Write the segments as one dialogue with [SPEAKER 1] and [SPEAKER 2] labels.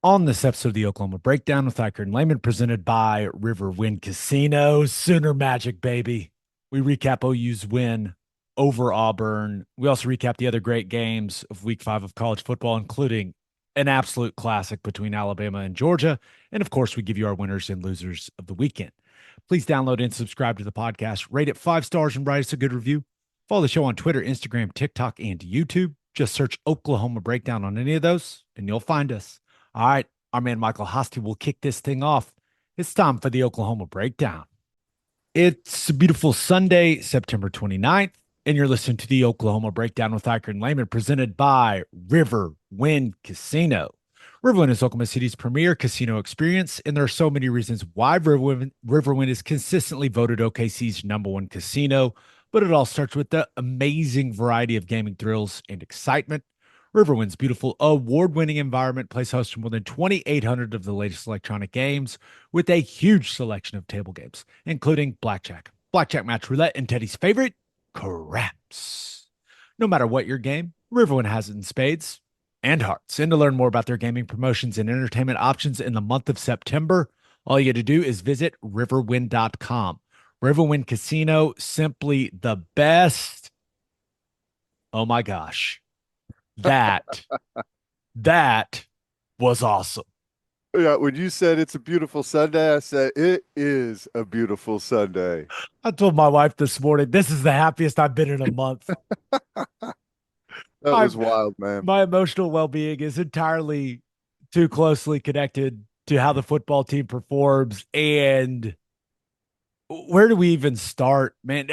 [SPEAKER 1] On this episode of the Oklahoma Breakdown with Ikard and Lehman, presented by Riverwind Casino, Sooner Magic, baby. We recap OU's win over Auburn. We also recap the other great games of week 5 of college football, including an absolute classic between Alabama and Georgia. And of course, we give you our winners and losers of the weekend. Please download and subscribe to the podcast, rate it 5 stars, and write us a good review. Follow the show on Twitter, Instagram, TikTok, and YouTube. Just search Oklahoma Breakdown on any of those, and you'll find us. All right, our man Michael Hosty will kick this thing off. It's time for the Oklahoma Breakdown. It's a beautiful Sunday, September 29th, and you're listening to the Oklahoma Breakdown with Ikard and Lehman, presented by Riverwind Casino. Riverwind is Oklahoma City's premier casino experience, and there are so many reasons why Riverwind is consistently voted OKC's #1 casino, but it all starts with the amazing variety of gaming thrills and excitement. Riverwind's beautiful award-winning environment plays host to more than 2,800 of the latest electronic games with a huge selection of table games, including blackjack match roulette, and Teddy's favorite, craps. No matter what your game, Riverwind has it in spades and hearts. And to learn more about their gaming promotions and entertainment options in the month of September, all you got to do is visit riverwind.com. Riverwind Casino, simply the best. Oh my gosh. That that was awesome.
[SPEAKER 2] Yeah, when you said it's a beautiful Sunday, I said it is a beautiful Sunday.
[SPEAKER 1] I told my wife this morning, this is the happiest I've been in a month.
[SPEAKER 2] That
[SPEAKER 1] My
[SPEAKER 2] was wild, man.
[SPEAKER 1] my emotional well-being is entirely too closely connected to how the football team performs. And where do we even start, man?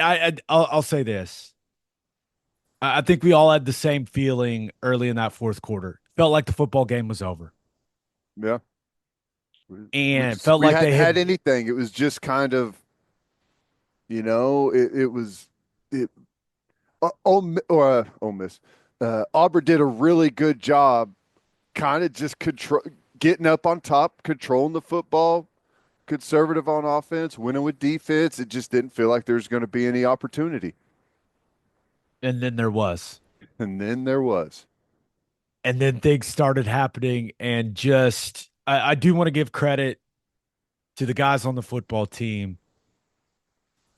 [SPEAKER 1] I'll say this. I think we all had the same feeling early in that fourth quarter. Felt like the football game was over,
[SPEAKER 2] Yeah,
[SPEAKER 1] and felt
[SPEAKER 2] we
[SPEAKER 1] like they
[SPEAKER 2] hadn't
[SPEAKER 1] had.
[SPEAKER 2] had anything. It was just kind of, it was it. Ole Miss, Auburn did a really good job, kind of just control, getting up on top, controlling the football, conservative on offense, winning with defense. It just didn't feel like there was going to be any opportunity,
[SPEAKER 1] And then there was.
[SPEAKER 2] and then there was.
[SPEAKER 1] And then things started happening. And just, I do want to give credit to the guys on the football team.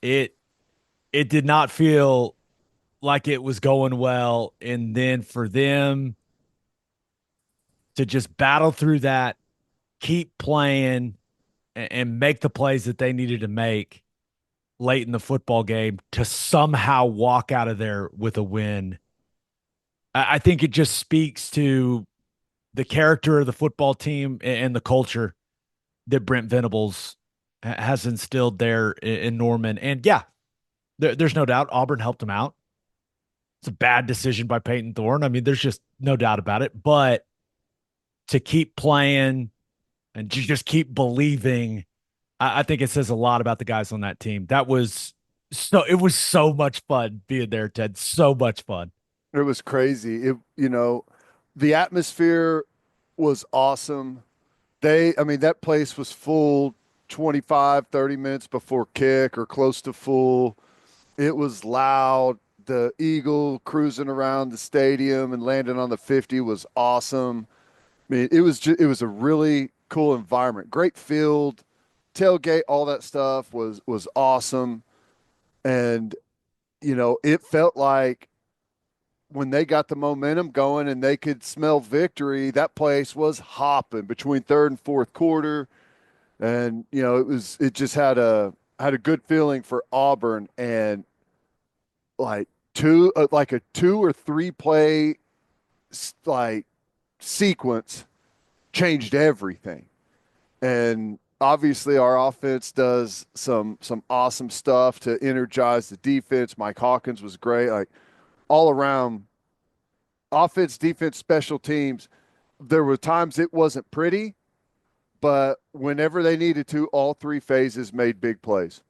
[SPEAKER 1] It, it did not feel like it was going well. And then for them to just battle through that, keep playing, and make the plays that they needed to make late in the football game to somehow walk out of there with a win. I think it just speaks to the character of the football team and the culture that Brent Venables has instilled there in Norman. And yeah, there's no doubt Auburn helped him out. It's a bad decision by Peyton Thorne. I mean, there's just no doubt about it. But to keep playing and to just keep believing, I think it says a lot about the guys on that team. It was so much fun being there, Ted. So much fun.
[SPEAKER 2] It was crazy. The atmosphere was awesome. I mean, that place was full 25, 30 minutes before kick or close to full. It was loud. The Eagle cruising around the stadium and landing on the 50 was awesome. I mean, it was a really cool environment. Great field, tailgate, all that stuff was awesome. And it felt like when they got the momentum going and they could smell victory, that place was hopping between third and fourth quarter. And, it just had a good feeling for Auburn, and like like a 2 or 3 play like sequence changed everything. And obviously our offense does some awesome stuff to energize the defense. Mike Hawkins was great. Like all around offense, defense, special teams, there were times it wasn't pretty, but whenever they needed to, all 3 phases made big plays.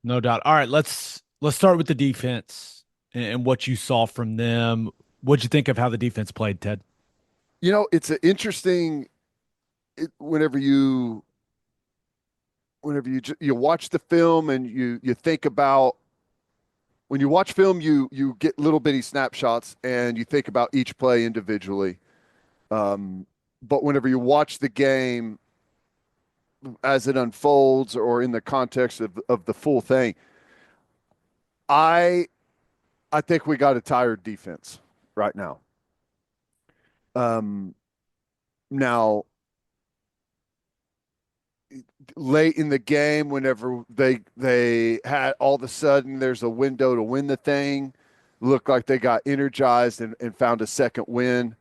[SPEAKER 1] No doubt. All right, let's start with the defense and what you saw from them. What'd you think of how the defense played, Ted?
[SPEAKER 2] It's an interesting whenever you watch the film and you think about when you watch film, you get little bitty snapshots and you think about each play individually. but whenever you watch the game as it unfolds or in the context of the full thing, I I think we got a tired defense right now. Um, Now late in the game, whenever they had all of a sudden there's a window to win the thing, looked like they got energized and found a second win.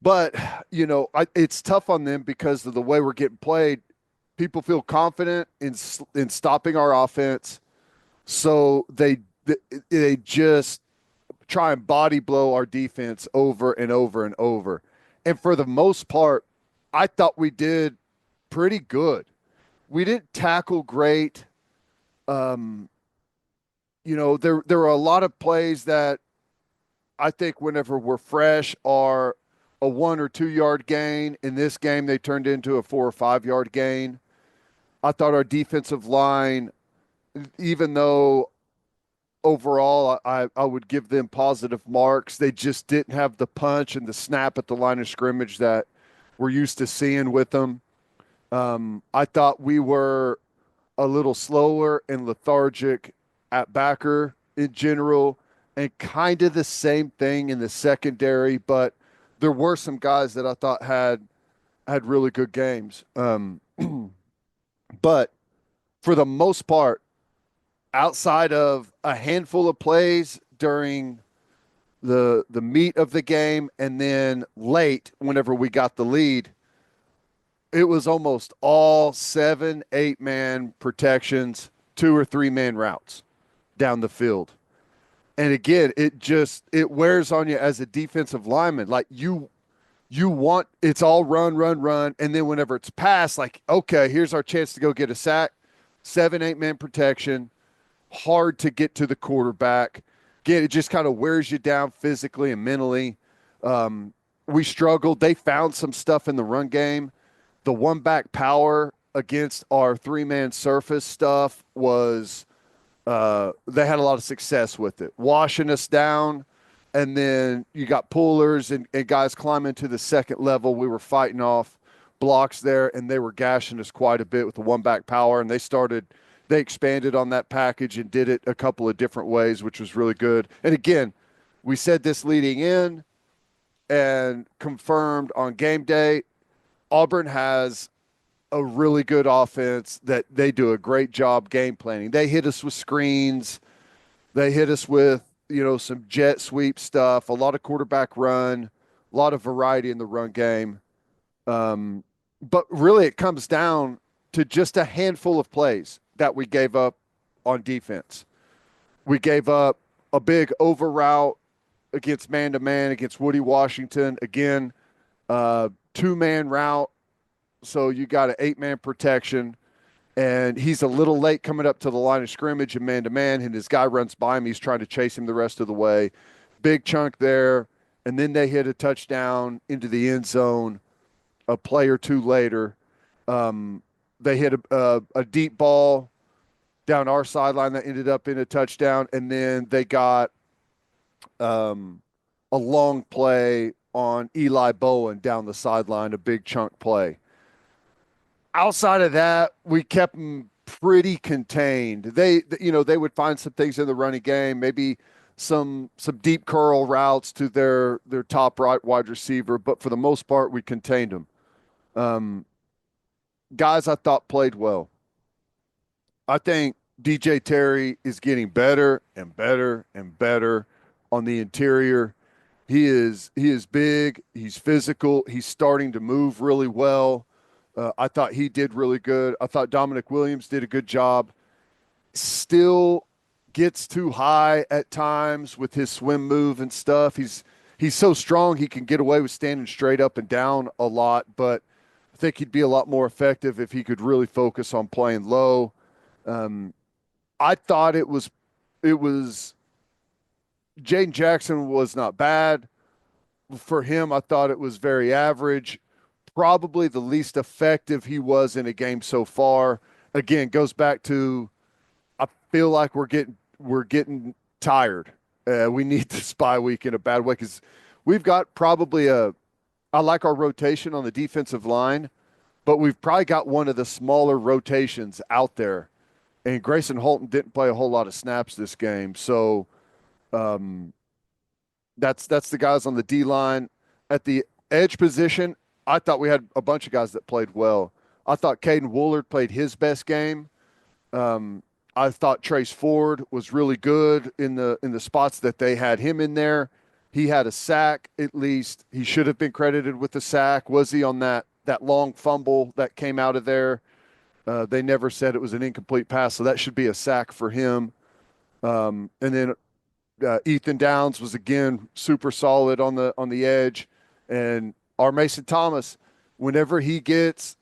[SPEAKER 2] But it's tough on them because of the way we're getting played. People feel confident in stopping our offense, so they just try and body blow our defense over and over and over. And for the most part, I thought we did pretty good. We didn't tackle great. Um, there were a lot of plays that I think whenever we're fresh are a 1 or 2 yard gain. In this game, they turned into a 4 or 5 yard gain. I thought our defensive line, even though overall I would give them positive marks, they just didn't have the punch and the snap at the line of scrimmage that we're used to seeing with them. I thought we were a little slower and lethargic at backer in general, and kind of the same thing in the secondary. But there were some guys that I thought had really good games. But for the most part, outside of a handful of plays during the meat of the game and then late whenever we got the lead, it was almost all 7, 8 man protections, 2 or 3 man routes down the field. And again, it wears on you as a defensive lineman. Like you want it's all run, run, run, and then whenever it's passed, like, okay, here's our chance to go get a sack. 7, 8 man protection, hard to get to the quarterback. Again, it just kind of wears you down physically and mentally. We struggled. They found some stuff in the run game. The one back power against our 3 man surface stuff was they had a lot of success with it, washing us down. And then you got pullers and guys climbing to the second level. We were fighting off blocks there, and they were gashing us quite a bit with the one back power. And they expanded on that package and did it a couple of different ways, which was really good. And again, we said this leading in and confirmed on game day. Auburn has a really good offense that they do a great job game planning. They hit us with screens. They hit us with, some jet sweep stuff, a lot of quarterback run, a lot of variety in the run game. But really it comes down to just a handful of plays that we gave up on defense. We gave up a big over route against man-to-man against Woody Washington. Again, 2 man route. So you got an 8 man protection, and he's a little late coming up to the line of scrimmage and man-to-man, and his guy runs by him. He's trying to chase him the rest of the way. Big chunk there, and then they hit a touchdown into the end zone a play or two later. They hit a deep ball down our sideline that ended up in a touchdown, and then they got a long play on Eli Bowen down the sideline, a big chunk play. Outside of that, we kept them pretty contained. They would find some things in the running game, maybe some deep curl routes to their top right wide receiver, but for the most part, we contained them. Guys I thought played well. I think DJ Terry is getting better and better and better on the interior. He is big. He's physical. He's starting to move really well. I thought he did really good. I thought Dominic Williams did a good job. Still gets too high at times with his swim move and stuff. He's so strong he can get away with standing straight up and down a lot, but I think he'd be a lot more effective if he could really focus on playing low. I thought it was Jaden Jackson was not bad. For him, I thought it was very average. Probably the least effective he was in a game so far. Again, goes back to I feel like we're getting tired. We need this bye week in a bad way because we've got probably a I like our rotation on the defensive line, but we've probably got one of the smaller rotations out there. And Grayson Holton didn't play a whole lot of snaps this game, so um, that's the guys on the D line. At the edge position, I thought we had a bunch of guys that played well. I thought Caden Woolard played his best game. Um, I thought Trace Ford was really good in the spots that they had him in there. He had a sack, at least. He should have been credited with the sack. Was he on that long fumble that came out of there? They never said it was an incomplete pass, so that should be a sack for him. And then Ethan Downs was again super solid on the edge, and our Mason Thomas, whenever he gets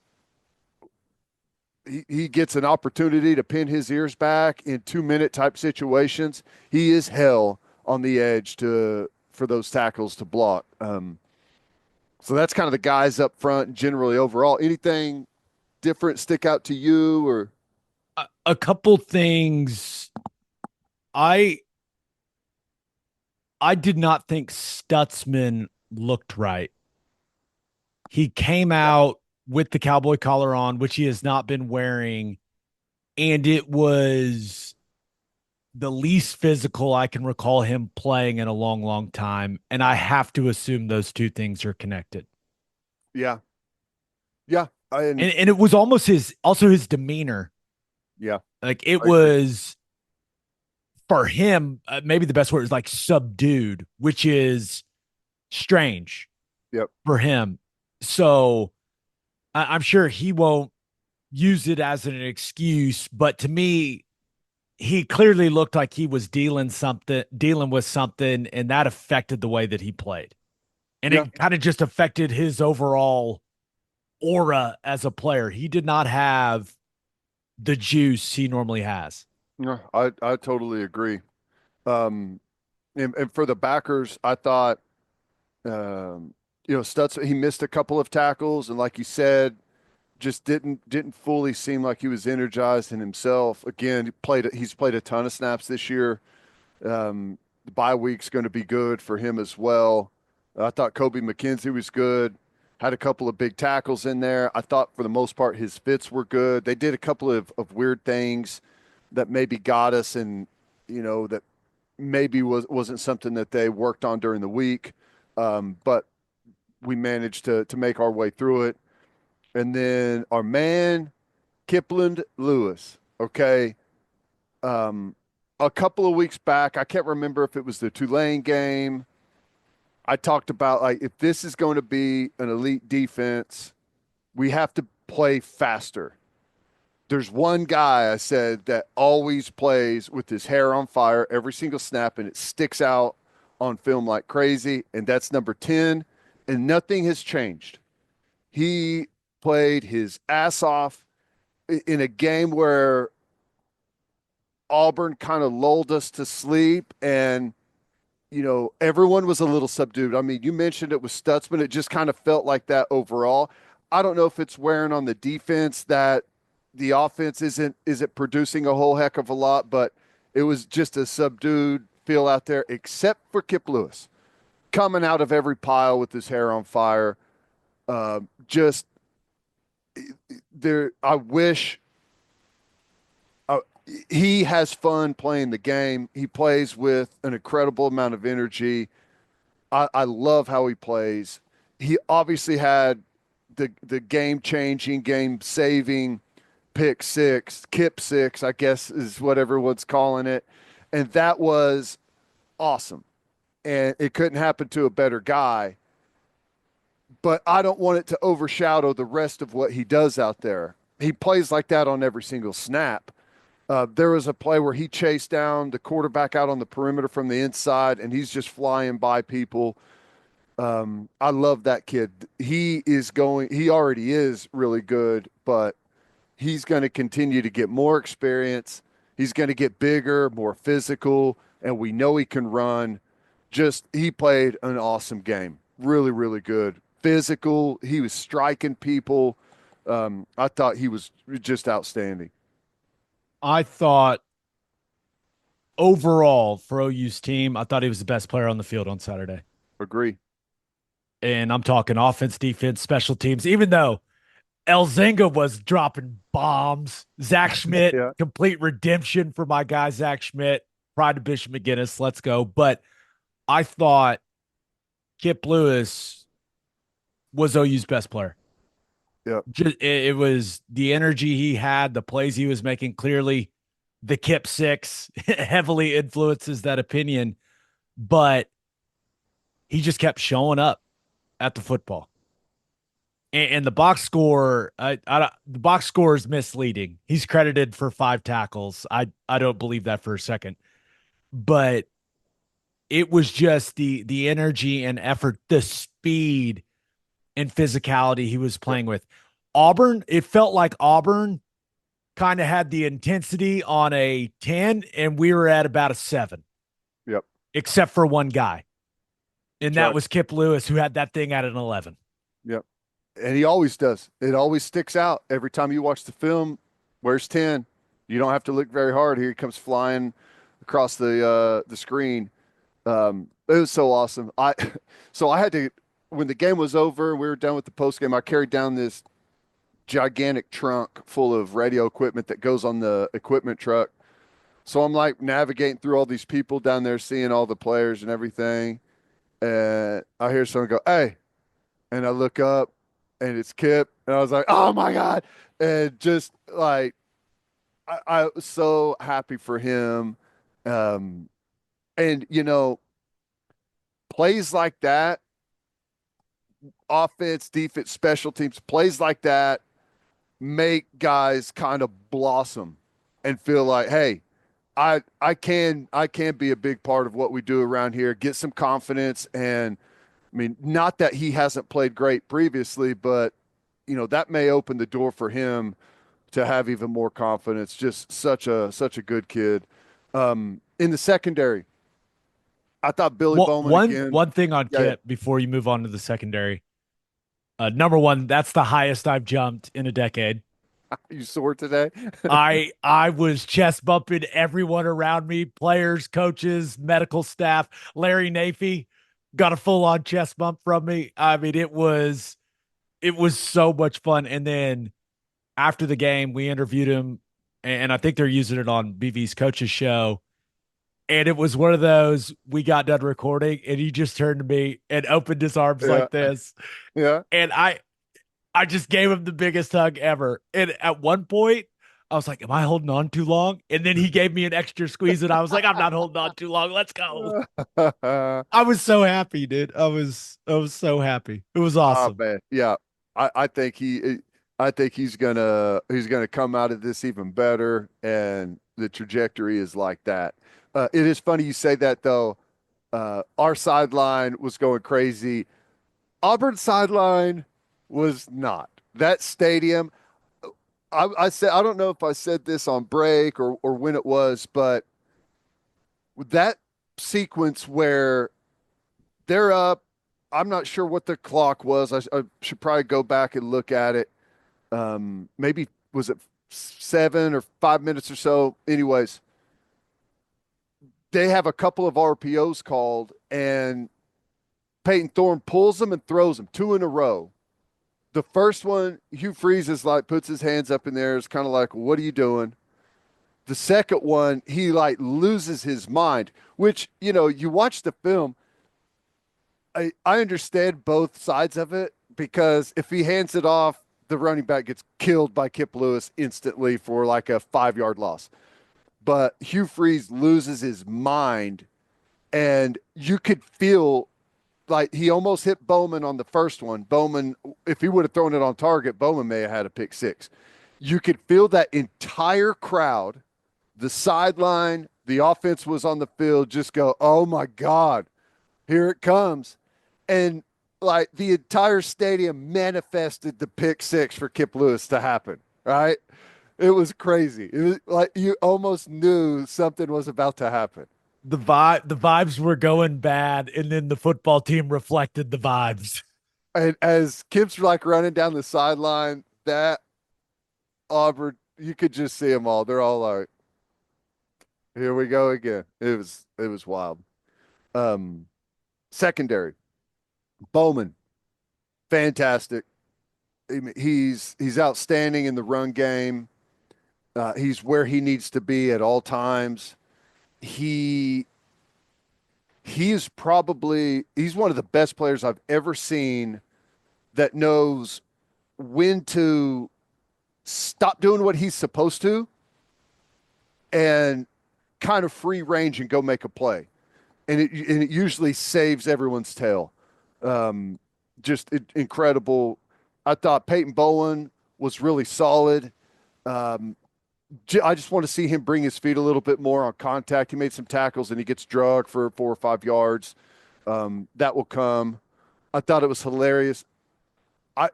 [SPEAKER 2] an opportunity to pin his ears back in 2 minute type situations, he is hell on the edge to for those tackles to block. So that's kind of the guys up front generally overall. Anything different stick out to you or?
[SPEAKER 1] A couple things. I I did not think Stutzman looked right. He came
[SPEAKER 2] Yeah,
[SPEAKER 1] out with the cowboy collar on, which he has not been wearing, and it was the least physical I can recall him playing in a long, long time. And I have to assume those two things are connected.
[SPEAKER 2] yeah, yeah. And
[SPEAKER 1] And it was almost his demeanor.
[SPEAKER 2] yeah,
[SPEAKER 1] Like it
[SPEAKER 2] I agree.
[SPEAKER 1] was for him, maybe the best word is like subdued, which is strange
[SPEAKER 2] Yep.
[SPEAKER 1] for him. So I'm sure he won't use it as an excuse, but to me, he clearly looked like he was dealing with something, and that affected the way that he played. And
[SPEAKER 2] Yeah.
[SPEAKER 1] it kind of just affected his overall aura as a player. He did not have the juice he normally has.
[SPEAKER 2] Yeah, I totally agree. Um, and for the backers, I thought, Stutz, he missed a couple of tackles, and like you said, just didn't fully seem like he was energized in himself. Again, he's played a ton of snaps this year. The bye week's going to be good for him as well. I thought Kobe McKenzie was good. Had a couple of big tackles in there. I thought for the most part his fits were good. They did a couple of weird things that maybe got us, and that maybe wasn't something that they worked on during the week. But we managed to make our way through it. And then our man Kipland Lewis. Okay, um, a couple of weeks back, I can't remember if it was the Tulane game. I talked about like if this is going to be an elite defense, we have to play faster. There's one guy I said that always plays with his hair on fire every single snap, and it sticks out on film like crazy, and that's number 10. And nothing has changed. He played his ass off in a game where Auburn kind of lulled us to sleep, and everyone was a little subdued. I mean, you mentioned it was Stutzman. It just kind of felt like that overall. I don't know if it's wearing on the defense that the offense isn't producing a whole heck of a lot, but it was just a subdued feel out there, except for Kip Lewis coming out of every pile with his hair on fire. Just there, I wish uh, he has fun playing the game. He plays with an incredible amount of energy. I love how he plays. He obviously had the game changing, game saving pick six, Kip six, I guess is what everyone's calling it. And that was awesome. And it couldn't happen to a better guy. But I don't want it to overshadow the rest of what he does out there. He plays like that on every single snap. There was a play where he chased down the quarterback out on the perimeter from the inside, and he's just flying by people. I love that kid. He already is really good, but he's going to continue to get more experience. He's going to get bigger, more physical, and we know he can run. Just, he played an awesome game. Really, really good. Physical. He was striking people. I thought he was just outstanding.
[SPEAKER 1] I thought overall for OU's team, I thought he was the best player on the field on Saturday.
[SPEAKER 2] Agree.
[SPEAKER 1] And I'm talking offense, defense, special teams, even though Elzinga was dropping bombs. Zach Schmidt,
[SPEAKER 2] Yeah.
[SPEAKER 1] complete redemption for my guy, Zach Schmidt. Pride of Bishop McGinnis. Let's go. But I thought Kip Lewis was OU's best player.
[SPEAKER 2] Yeah.
[SPEAKER 1] Just, it was the energy he had, the plays he was making. Clearly, the Kip Six heavily influences that opinion, but he just kept showing up at the football. And the box score, the box score is misleading. He's credited for 5 tackles. I don't believe that for a second, but it was just the energy and effort, the speed and physicality he was
[SPEAKER 2] Yep.
[SPEAKER 1] playing with. Auburn, it felt like Auburn kind of had the intensity on a 10, and we were at about a 7,
[SPEAKER 2] Yep.
[SPEAKER 1] except for one guy. And
[SPEAKER 2] That's
[SPEAKER 1] that
[SPEAKER 2] right.
[SPEAKER 1] was Kip Lewis, who had that thing at an 11.
[SPEAKER 2] Yep. And he always does. It always sticks out every time you watch the film. Where's 10? You don't have to look very hard. Here he comes flying across the screen. It was so awesome. So I had to when the game was over, we were done with the post game. I carried down this gigantic trunk full of radio equipment that goes on the equipment truck. So I'm like navigating through all these people down there, seeing all the players and everything. And I hear someone go, "Hey," and I look up, and it's Kip, and I was like, "Oh my God!" And just like I was so happy for him. Um, and plays like that, offense, defense, special teams, plays like that make guys kind of blossom and feel like, hey, I can be a big part of what we do around here, get some confidence. And I mean, not that he hasn't played great previously, but that may open the door for him to have even more confidence. Just such a good kid. In the secondary, I thought Billy
[SPEAKER 1] What
[SPEAKER 2] Bowman
[SPEAKER 1] one
[SPEAKER 2] again.
[SPEAKER 1] one thing on
[SPEAKER 2] Yeah,
[SPEAKER 1] Kip before you move on to the secondary. Number one, that's the highest I've jumped in a decade.
[SPEAKER 2] you sore today?
[SPEAKER 1] I was chest bumping everyone around me, players, coaches, medical staff. Larry Nafy got a full on chest bump from me. I mean, it was so much fun. And then after the game, we interviewed him, and I think they're using it on BV's coach's show. And it was one of those, we got done recording, and he just turned to me and opened his arms
[SPEAKER 2] Yeah,
[SPEAKER 1] like this.
[SPEAKER 2] yeah.
[SPEAKER 1] And I just gave him the biggest hug ever. And at one point, I was like, am I holding on too long? And then he gave me an extra squeeze, and I was like, I'm not holding on too long. Let's go. I was so happy, dude. I was so happy. It was
[SPEAKER 2] Oh
[SPEAKER 1] awesome.
[SPEAKER 2] man, yeah. I think he's gonna come out of this even better, and the trajectory is like that. It is funny you say that though. Our sideline was going crazy. Auburn sideline was not. That stadium. I said I don't know if I said this on break or when it was, but that sequence where they're up. I'm not sure what the clock was. I should probably go back and look at it. Maybe was it 7 or 5 minutes or so. Anyways, they have a couple of RPOs called, and Peyton Thorne pulls them and throws them 2 in a row. The first one, Hugh Freeze is like puts his hands up in there. It's kind of like, "What are you doing?" The second one, he like loses his mind. Which you watch the film. I understand both sides of it because if he hands it off, the running back gets killed by Kip Lewis instantly for like a 5 yard loss. But Hugh Freeze loses his mind, and you could feel like he almost hit Bowman on the first one. Bowman, if he would have thrown it on target, Bowman may have had a pick six. You could feel that entire crowd, the sideline, the offense was on the field, just go, "Oh my God, here it comes." And like the entire stadium manifested the pick six for Kip Lewis to happen, right? It was crazy. It was like you almost knew something was about to happen.
[SPEAKER 1] The vibes were going bad, and then the football team reflected the vibes.
[SPEAKER 2] And as Kip's like running down the sideline, that Auburn, you could just see them all. They're all like, "Here we go again." It was wild. Um, Secondary, Bowman. fantastic. I mean, he's outstanding in the run game. He's where he needs to be at all times. He he's one of the best players I've ever seen that knows when to stop doing what he's supposed to and kind of free range and go make a play. And it usually saves everyone's tail. Um, incredible. I thought Peyton Bowen was really solid. Um, I just want to see him bring his feet a little bit more on contact. He made some tackles and he gets drugged for 4 or 5 yards. That will come. I thought it was hilarious.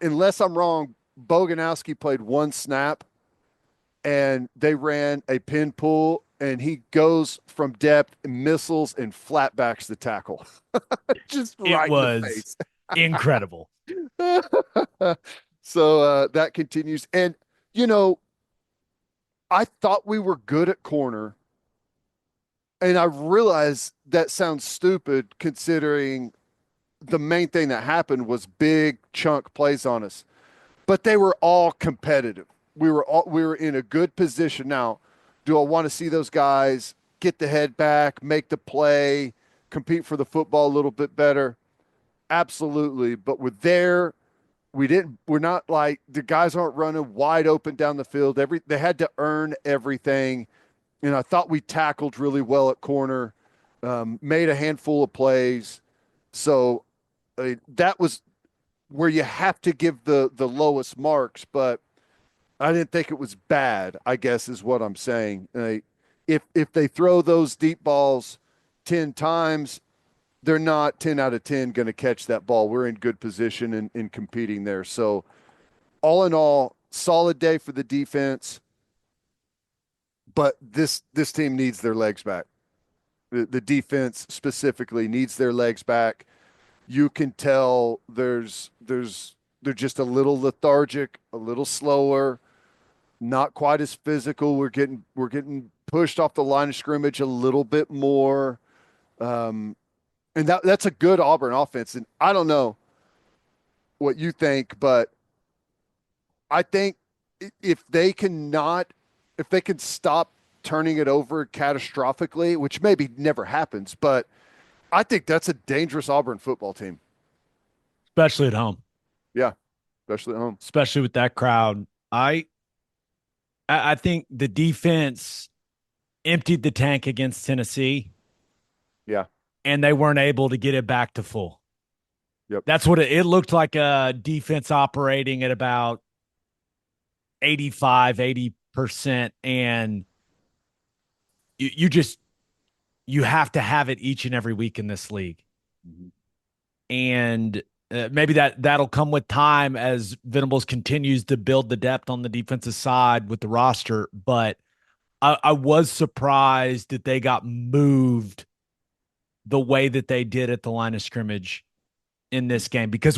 [SPEAKER 2] Unless I'm wrong, Boganowski played one snap and they ran a pin pull and he goes from depth, missiles, and flatbacks the tackle. Just
[SPEAKER 1] It
[SPEAKER 2] right in the
[SPEAKER 1] was
[SPEAKER 2] face.
[SPEAKER 1] incredible.
[SPEAKER 2] So that continues. And, you know, I thought we were good at corner. And I realize that sounds stupid considering the main thing that happened was big chunk plays on us. But they were all competitive. We were in a good position. Now, do I want to see those guys get the head back, make the play, compete for the football a little bit better? Absolutely. But we're there. We're not like the guys aren't running wide open down the field. They had to earn everything. And I thought we tackled really well at corner, made a handful of plays. So that was where you have to give the lowest marks, but I didn't think it was bad, I guess is what I'm saying. If they throw those deep balls 10 times, they're not 10 out of 10 going to catch that ball. We're in good position in competing there. So all in all, solid day for the defense, but this team needs their legs back. The defense specifically needs their legs back. You can tell they're just a little lethargic, a little slower, not quite as physical. We're getting pushed off the line of scrimmage a little bit more. And that's a good Auburn offense. And I don't know what you think, but I think if they can stop turning it over catastrophically, which maybe never happens, but I think that's a dangerous Auburn football team.
[SPEAKER 1] Especially at home.
[SPEAKER 2] Yeah, especially at home.
[SPEAKER 1] Especially with that crowd. I think the defense emptied the tank against Tennessee.
[SPEAKER 2] Yeah.
[SPEAKER 1] And they weren't able to get it back to full.
[SPEAKER 2] Yep.
[SPEAKER 1] That's what it looked like, a defense operating at about 85, 80%. And you have to have it each and every week in this league. Mm-hmm. And maybe that'll come with time as Venables continues to build the depth on the defensive side with the roster. But I was surprised that they got moved the way that they did at the line of scrimmage in this game, because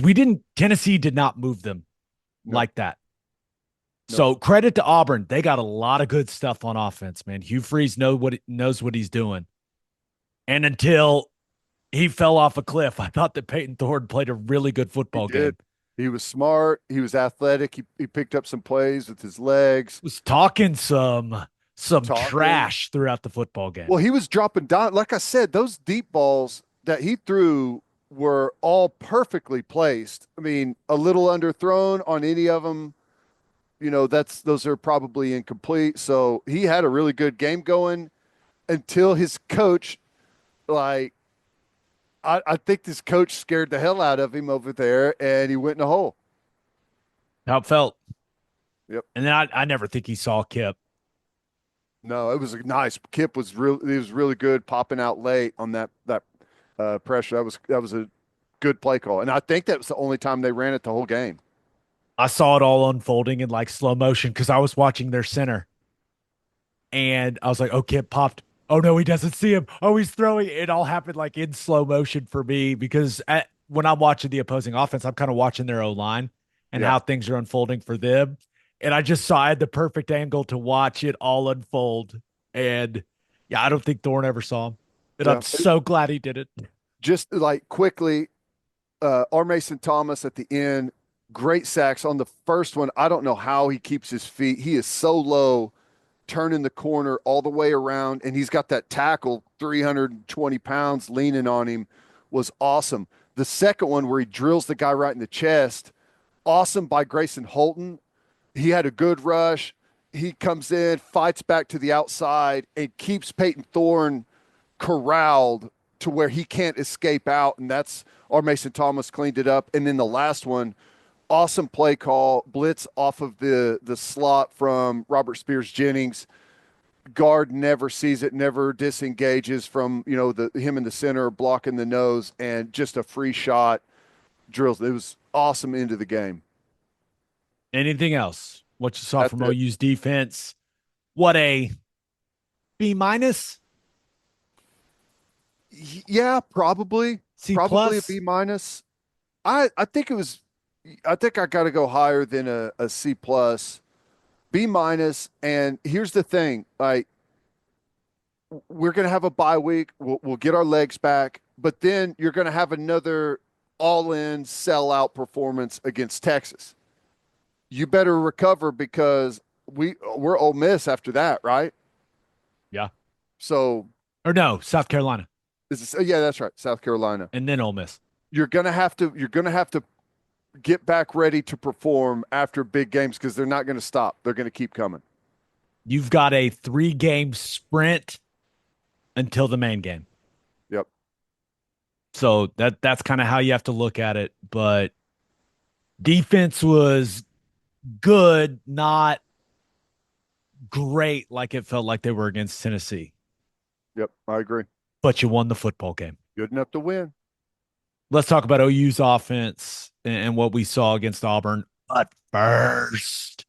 [SPEAKER 1] Tennessee did not move them like that. So credit to Auburn. They got a lot of good stuff on offense, man. Hugh Freeze knows what he's doing. And until he fell off a cliff, I thought that Peyton Thorne played a really good football game.
[SPEAKER 2] He was smart. He was athletic. He picked up some plays with his legs.
[SPEAKER 1] Was talking some trash throughout the football game.
[SPEAKER 2] Well, he was dropping down. Like I said, those deep balls that he threw were all perfectly placed. I mean, a little underthrown on any of them. You know, those are probably incomplete. So he had a really good game going until his coach, I think this coach scared the hell out of him over there, and he went in a hole.
[SPEAKER 1] How it felt.
[SPEAKER 2] Yep.
[SPEAKER 1] And then I never think he saw Kip.
[SPEAKER 2] No, it was nice. Kip was really good popping out late on that pressure. That was a good play call, and I think that was the only time they ran it the whole game.
[SPEAKER 1] I saw it all unfolding in like slow motion because I was watching their center, and I was like, "Oh, Kip popped. Oh no, he doesn't see him. Oh, he's throwing." It all happened like in slow motion for me because when I'm watching the opposing offense, I'm kind of watching their O-line and how things are unfolding for them. And I had the perfect angle to watch it all unfold. And yeah, I don't think Thorne ever saw him. And I'm so glad he did it.
[SPEAKER 2] Just like quickly, R. Mason Thomas at the end, great sacks on the first one. I don't know how he keeps his feet. He is so low, turning the corner all the way around, and he's got that tackle, 320 pounds leaning on him, was awesome. The second one where he drills the guy right in the chest, awesome by Grayson Holton. He had a good rush. He comes in, fights back to the outside, and keeps Peyton Thorne corralled to where he can't escape out. And that's our Mason Thomas cleaned it up. And then the last one, awesome play call, blitz off of the slot from Robert Spears Jennings. Guard never sees it, never disengages from the him in the center blocking the nose, and just a free shot drills. It was awesome into the game.
[SPEAKER 1] Anything else? What you saw
[SPEAKER 2] That's
[SPEAKER 1] from
[SPEAKER 2] it.
[SPEAKER 1] OU's defense? What a B minus,
[SPEAKER 2] Yeah, probably,
[SPEAKER 1] C
[SPEAKER 2] probably a
[SPEAKER 1] plus.
[SPEAKER 2] B minus. I think it was. I think I got to go higher than a C plus, B minus. And here's the thing: like we're gonna have a bye week. We'll get our legs back, but then you're gonna have another all-in sellout performance against Texas. You better recover because we're Ole Miss after that, right?
[SPEAKER 1] Yeah.
[SPEAKER 2] So
[SPEAKER 1] Or no, South Carolina.
[SPEAKER 2] yeah, that's right, South Carolina.
[SPEAKER 1] And then Ole Miss.
[SPEAKER 2] You're gonna have to get back ready to perform after big games because they're not going to stop. They're going to keep coming.
[SPEAKER 1] You've got a 3-game sprint until the main game.
[SPEAKER 2] Yep.
[SPEAKER 1] So that's kind of how you have to look at it. But defense was good, not great like it felt like they were against Tennessee.
[SPEAKER 2] Yep. I agree.
[SPEAKER 1] But you won the football game.
[SPEAKER 2] Good enough to win.
[SPEAKER 1] Let's talk about OU's offense and what we saw against Auburn. But first,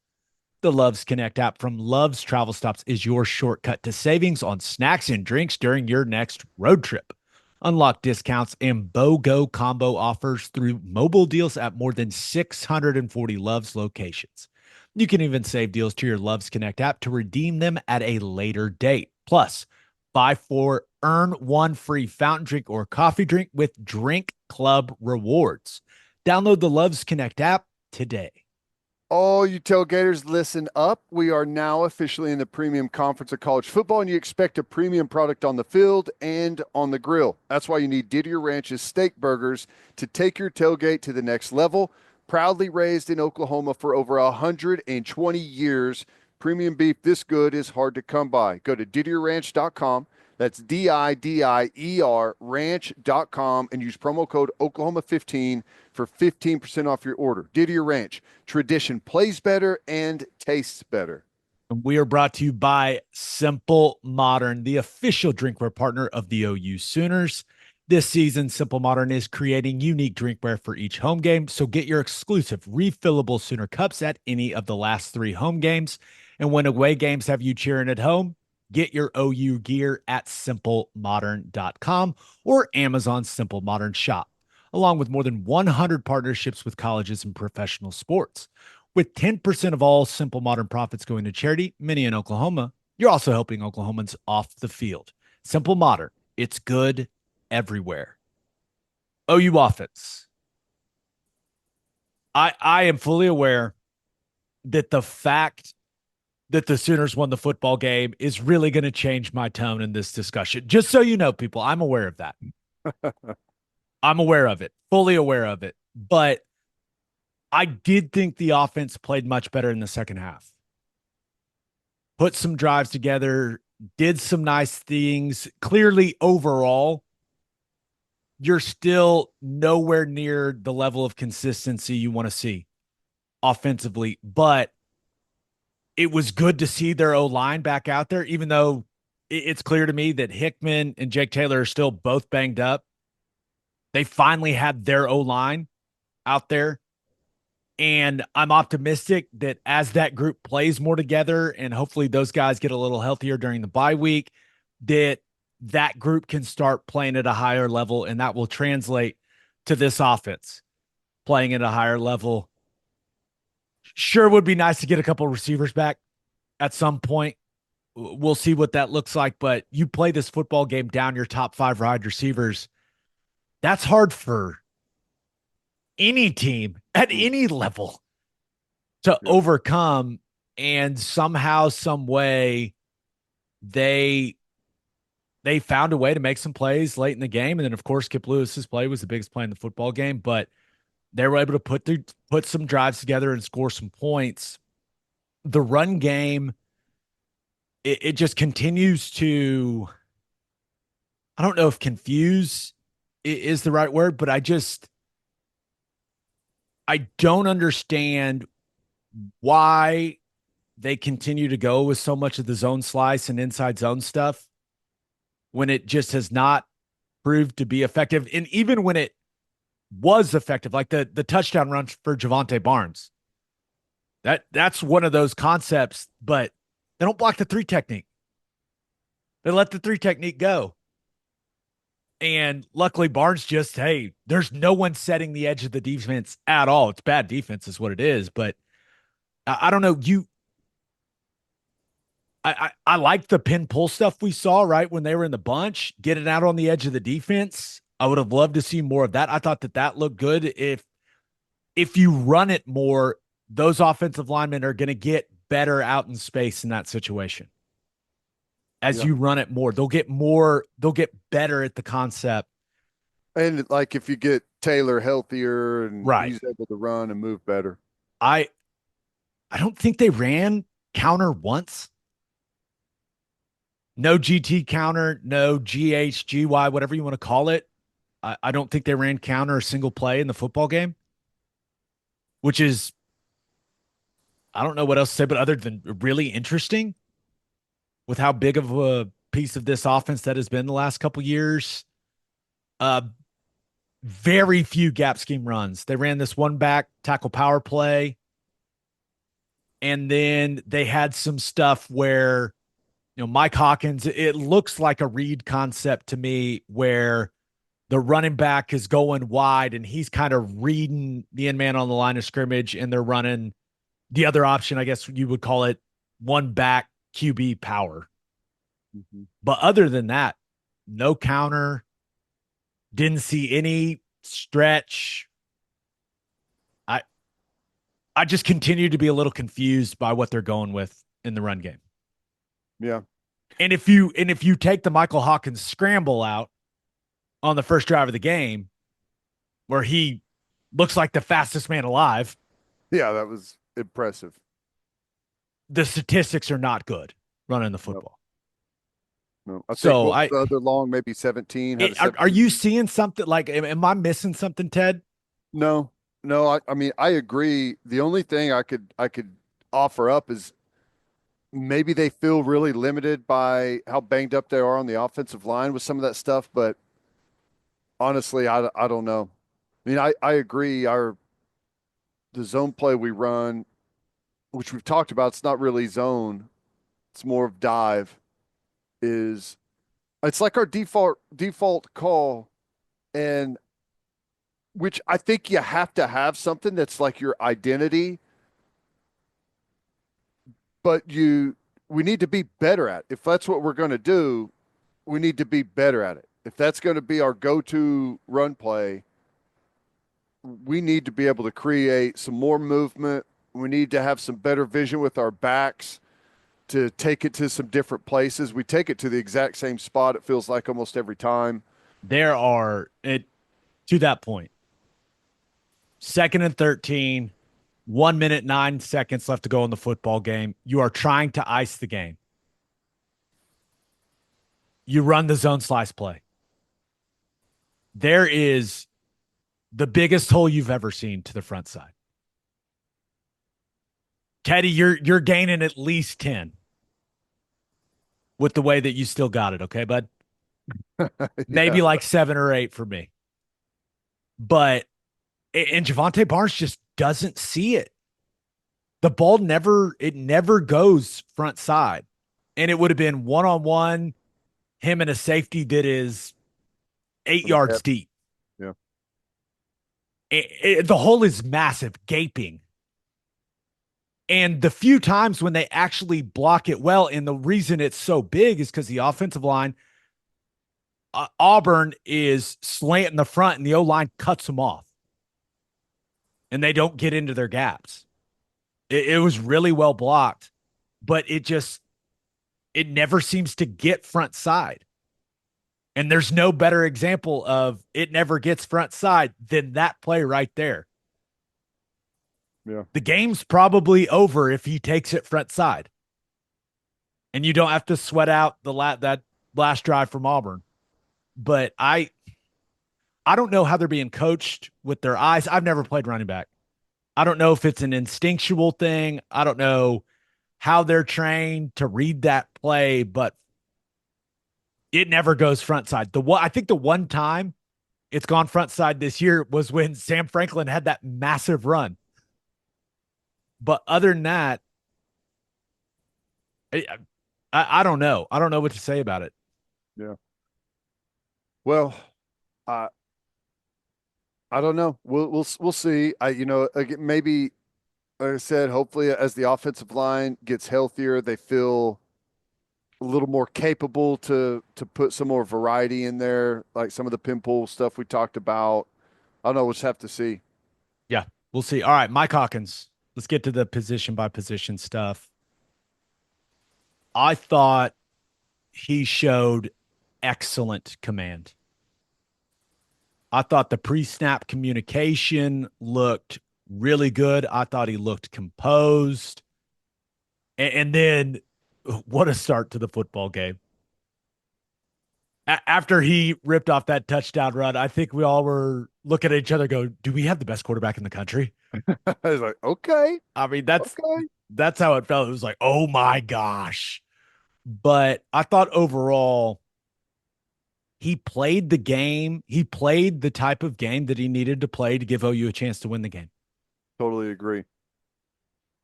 [SPEAKER 1] the Loves Connect app from Loves Travel Stops is your shortcut to savings on snacks and drinks during your next road trip. Unlock discounts and BOGO combo offers through mobile deals at more than 640 Loves locations. You can even save deals to your Loves Connect app to redeem them at a later date. Plus, buy 4, earn 1 free fountain drink or coffee drink with Drink Club rewards. Download the Loves Connect app today.
[SPEAKER 2] All you tailgaters, listen up. We are now officially in the premium conference of college football, and you expect a premium product on the field and on the grill. That's why you need Didier Ranch's steak burgers to take your tailgate to the next level. Proudly raised in Oklahoma for over 120 years, premium beef this good is hard to come by. Go to DidierRanch.com. That's DIDIER ranch.com and use promo code Oklahoma15 for 15% off your order. Didier Ranch, tradition plays better and tastes better.
[SPEAKER 1] We are brought to you by Simple Modern, the official drinkware partner of the OU Sooners. This season, Simple Modern is creating unique drinkware for each home game, so get your exclusive refillable Sooner cups at any of the last 3 home games. And when away games have you cheering at home, get your OU gear at simplemodern.com or Amazon Simple Modern Shop, along with more than 100 partnerships with colleges and professional sports. With 10% of all Simple Modern profits going to charity, many in Oklahoma, you're also helping Oklahomans off the field. Simple Modern, it's good everywhere. OU offense. I am fully aware that the fact that the Sooners won the football game is really going to change my tone in this discussion. Just so you know, people, I'm aware of that. I'm aware of it, fully aware of it. But I did think the offense played much better in the second half. Put some drives together, did some nice things. Clearly, overall, you're still nowhere near the level of consistency you want to see offensively, but it was good to see their O-line back out there, even though it's clear to me that Hickman and Jake Taylor are still both banged up. They finally had their O-line out there. And I'm optimistic that as that group plays more together and hopefully those guys get a little healthier during the bye week, that group can start playing at a higher level, and that will translate to this offense playing at a higher level. Sure would be nice to get a couple of receivers back at some point. We'll see what that looks like, but you play this football game down your top 5 wide receivers. That's hard for any team at any level to
[SPEAKER 2] Yeah.
[SPEAKER 1] overcome. And somehow, some way, they found a way to make some plays late in the game. And then, of course, Kip Lewis's play was the biggest play in the football game. But they were able to put some drives together and score some points. The run game, it just continues to, I don't know if confuse is the right word, but I don't understand why they continue to go with so much of the zone slice and inside zone stuff when it just has not proved to be effective. And even when it was effective, like the touchdown run for Javonte Barnes, that's one of those concepts, but they don't block the three technique. They let the three technique go. And luckily, Barnes just, hey, there's no one setting the edge of the defense at all. It's bad defense, is what it is. But I don't know. I like the pin pull stuff we saw right when they were in the bunch, getting out on the edge of the defense. I would have loved to see more of that. I thought that looked good. If you run it more, those offensive linemen are going to get better out in space in that situation. As
[SPEAKER 2] Yeah.
[SPEAKER 1] you run it more, they'll get better at the concept.
[SPEAKER 2] And like if you get Taylor healthier and
[SPEAKER 1] Right.
[SPEAKER 2] he's able to run and move better.
[SPEAKER 1] I don't think they ran counter once. No GT counter, no GHGY, whatever you want to call it. I don't think they ran counter a single play in the football game, which is, I don't know what else to say, but other than really interesting with how big of a piece of this offense that has been the last couple years. Very few gap scheme runs. They ran this one back tackle power play. And then they had some stuff where, Mike Hawkins, it looks like a read concept to me where the running back is going wide and he's kind of reading the end man on the line of scrimmage and they're running the other option. I guess you would call it one back QB power.
[SPEAKER 2] Mm-hmm.
[SPEAKER 1] But other than that, no counter, didn't see any stretch. I just continue to be a little confused by what they're going with in the run game.
[SPEAKER 2] Yeah.
[SPEAKER 1] And if you take the Michael Hawkins scramble out on the first drive of the game, where he looks like the fastest man alive.
[SPEAKER 2] Yeah, that was impressive.
[SPEAKER 1] The statistics are not good running the football.
[SPEAKER 2] No. I think
[SPEAKER 1] So
[SPEAKER 2] the other long, maybe 17.
[SPEAKER 1] Are you seeing something like, am I missing something, Ted?
[SPEAKER 2] No, no. I mean, I agree. The only thing I could offer up is maybe they feel really limited by how banged up they are on the offensive line with some of that stuff. But honestly, I don't know. I mean, I agree. The zone play we run, which we've talked about, it's not really zone. It's more of dive. It's like our default call, and which I think you have to have something that's like your identity, but we need to be better at. If that's what we're going to do, we need to be better at it. If that's going to be our go-to run play, we need to be able to create some more movement. We need to have some better vision with our backs to take it to some different places. We take it to the exact same spot, it feels like almost every time.
[SPEAKER 1] There are, to that point, 2nd and 13, 1 minute, 9 seconds left to go in the football game. You are trying to ice the game. You run the zone slice play. There is the biggest hole you've ever seen to the front side. Teddy, you're gaining at least 10 with the way that you still got it, okay, bud? Maybe
[SPEAKER 2] Yeah.
[SPEAKER 1] like 7 or 8 for me. But and Javonte Barnes just doesn't see it. The ball never goes front side. And it would have been one-on-one, him and a safety that is 8 yards deep.
[SPEAKER 2] Yeah.
[SPEAKER 1] The hole is massive, gaping. And the few times when they actually block it well, and the reason it's so big is because the offensive line, Auburn is slanting the front and the O-line cuts them off. and they don't get into their gaps. It was really well blocked, but it never seems to get front side. And there's no better example of it never gets front side than that play right there.
[SPEAKER 2] Yeah.
[SPEAKER 1] The game's probably over if he takes it front side. And you don't have to sweat out that last drive from Auburn. But I don't know how they're being coached with their eyes. I've never played running back. I don't know if it's an instinctual thing. I don't know how they're trained to read that play, but it never goes front side. I think the one time it's gone front side this year was when Sam Franklin had that massive run. But other than that, I, I don't know. I don't know what to say about it.
[SPEAKER 2] Yeah. Well, I I don't know. We'll see. Again, maybe like I said, hopefully as the offensive line gets healthier, they feel a little more capable to put some more variety in there, like some of the pimple stuff we talked about. I don't know. We'll just have to see.
[SPEAKER 1] Yeah, we'll see. All right, Mike Hawkins. Let's get to the position by position stuff. I thought he showed excellent command. I thought the pre snap communication looked really good. I thought he looked composed. And then what a start to the football game. After he ripped off that touchdown run, I think we all were looking at each other go, do we have the best quarterback in the country?
[SPEAKER 2] I was like, okay,
[SPEAKER 1] I mean,
[SPEAKER 2] okay.
[SPEAKER 1] that's how it felt. It was like, oh my gosh. But I thought overall he played the game. He played the type of game that he needed to play to give OU a chance to win the game.
[SPEAKER 2] Totally agree.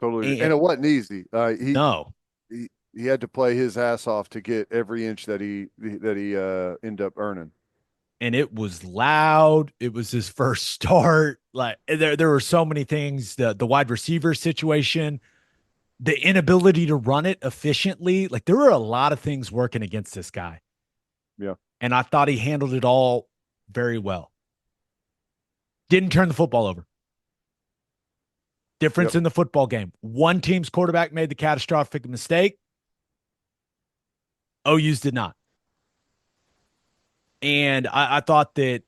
[SPEAKER 2] Totally agree.
[SPEAKER 1] And
[SPEAKER 2] And it wasn't easy.
[SPEAKER 1] no,
[SPEAKER 2] He had to play his ass off to get every inch that he ended up earning.
[SPEAKER 1] and it was loud. It was his first start. Like there were so many things. The wide receiver situation, the inability to run it efficiently. Like there were a lot of things working against this guy.
[SPEAKER 2] Yeah.
[SPEAKER 1] And I thought he handled it all very well. Didn't turn the football over. Difference
[SPEAKER 2] Yep.
[SPEAKER 1] in the football game. One team's quarterback made the catastrophic mistake. OU's did not. And I thought that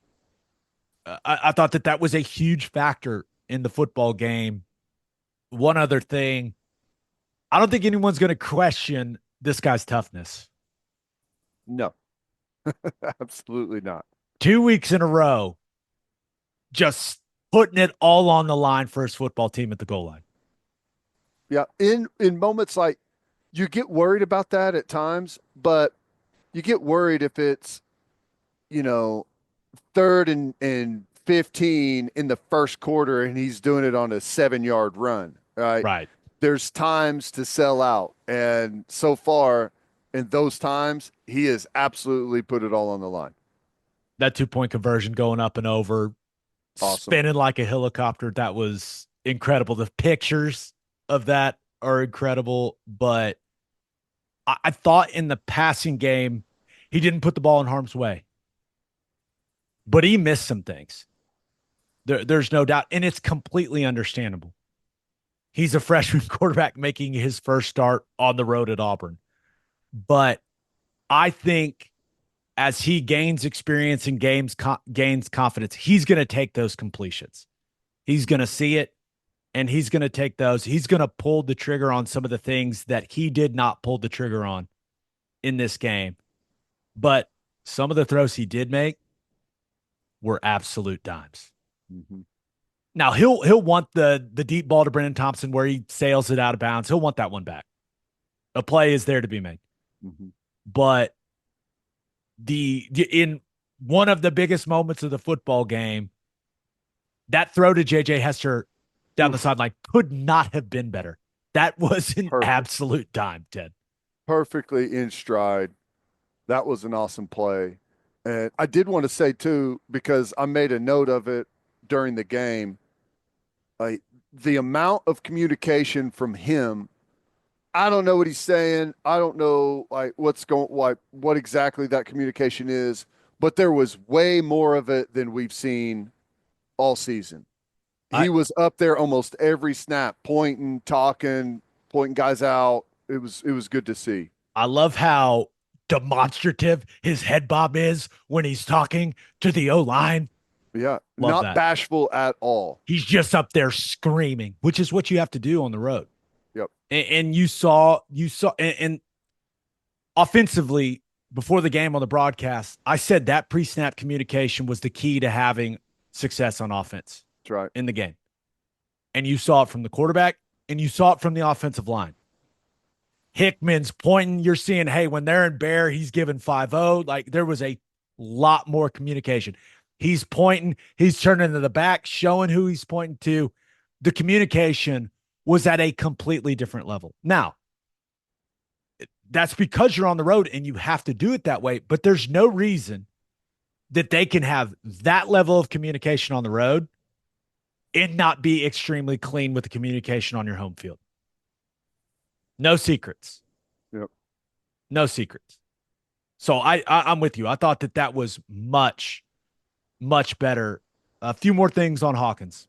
[SPEAKER 1] I thought that that was a huge factor in the football game. One other thing, I don't think anyone's going to question this guy's toughness.
[SPEAKER 2] No, absolutely not.
[SPEAKER 1] 2 weeks in a row, just putting it all on the line for his football team at the goal line.
[SPEAKER 2] Yeah. In moments like you get worried about that at times, but you get worried if it's, you know, third and 15 in the first quarter and he's doing it on a 7-yard run, right?
[SPEAKER 1] Right.
[SPEAKER 2] There's times to sell out. And so far, in those times, he has absolutely put it all on the line.
[SPEAKER 1] That 2 point conversion going up and over,
[SPEAKER 2] Awesome.
[SPEAKER 1] spinning like a helicopter. That was incredible. The pictures of that are incredible. But I thought in the passing game, he didn't put the ball in harm's way, but he missed some things. There's no doubt. And it's completely understandable. He's a freshman quarterback making his first start on the road at Auburn. But I think as he gains experience and gains confidence, he's going to take those completions. He's going to see it and he's going to take those. He's going to pull the trigger on some of the things that he did not pull the trigger on in this game. But some of the throws he did make were absolute dimes.
[SPEAKER 2] Mm-hmm.
[SPEAKER 1] Now he'll want the deep ball to Brennan Thompson where he sails it out of bounds. He'll want that one back. A play is there to be made.
[SPEAKER 2] Mm-hmm.
[SPEAKER 1] But in one of the biggest moments of the football game, that throw to JJ Hester down the sideline could not have been better. That was an
[SPEAKER 2] Perfect.
[SPEAKER 1] absolute dime, Ted.
[SPEAKER 2] Perfectly in stride. That was an awesome play. And I did want to say, too, because I made a note of it during the game, like the amount of communication from him. I don't know what he's saying. I don't know like what exactly that communication is, but there was way more of it than we've seen all season. He was up there almost every snap, pointing, talking, pointing guys out. It was good to see.
[SPEAKER 1] I love how demonstrative his head bob is when he's talking to the O line.
[SPEAKER 2] Yeah,
[SPEAKER 1] Love
[SPEAKER 2] not
[SPEAKER 1] that.
[SPEAKER 2] bashful at all.
[SPEAKER 1] He's just up there screaming, which is what you have to do on the road.
[SPEAKER 2] Yep.
[SPEAKER 1] And and offensively, before the game on the broadcast, I said that pre-snap communication was the key to having success on offense
[SPEAKER 2] That's right.
[SPEAKER 1] in the game. And you saw it from the quarterback and you saw it from the offensive line. Hickman's pointing, you're seeing, hey, when they're in bear, he's giving 5-0. Like there was a lot more communication. He's pointing, he's turning to the back, showing who he's pointing to. The communication was at a completely different level. Now, that's because you're on the road and you have to do it that way, but there's no reason that they can have that level of communication on the road and not be extremely clean with the communication on your home field. No secrets.
[SPEAKER 2] Yep.
[SPEAKER 1] No secrets. So I'm with you. I thought that was much, much better. A few more things on Hawkins.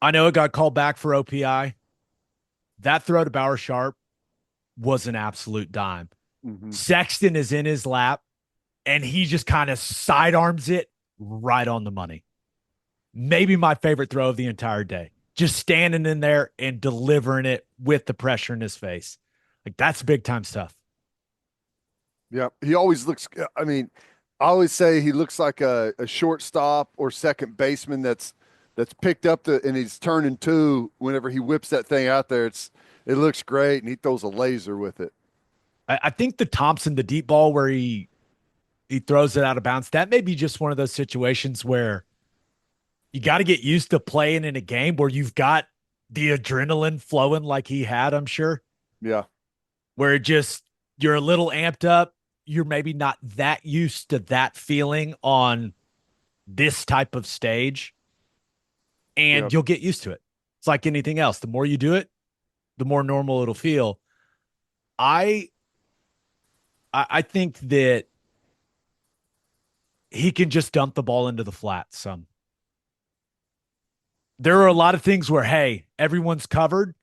[SPEAKER 1] I know it got called back for OPI. That throw to Bauer Sharp was an absolute dime.
[SPEAKER 2] Mm-hmm.
[SPEAKER 1] Sexton is in his lap, and he just kind of sidearms it right on the money. Maybe my favorite throw of the entire day. Just standing in there and delivering it with the pressure in his face. Like, that's big-time stuff.
[SPEAKER 2] Yeah, he always looks. I mean, I always say he looks like a shortstop or second baseman that's picked up and he's turning two whenever he whips that thing out there. It looks great, and he throws a laser with it.
[SPEAKER 1] I think the Thompson, the deep ball where he throws it out of bounds, that may be just one of those situations where you got to get used to playing in a game where you've got the adrenaline flowing like he had, I'm sure.
[SPEAKER 2] Yeah.
[SPEAKER 1] Where you're a little amped up. You're maybe not that used to that feeling on this type of stage. And you'll get used to it. It's like anything else. The more you do it, the more normal it'll feel. I think that he can just dump the ball into the flat some. There are a lot of things where, hey, everyone's covered.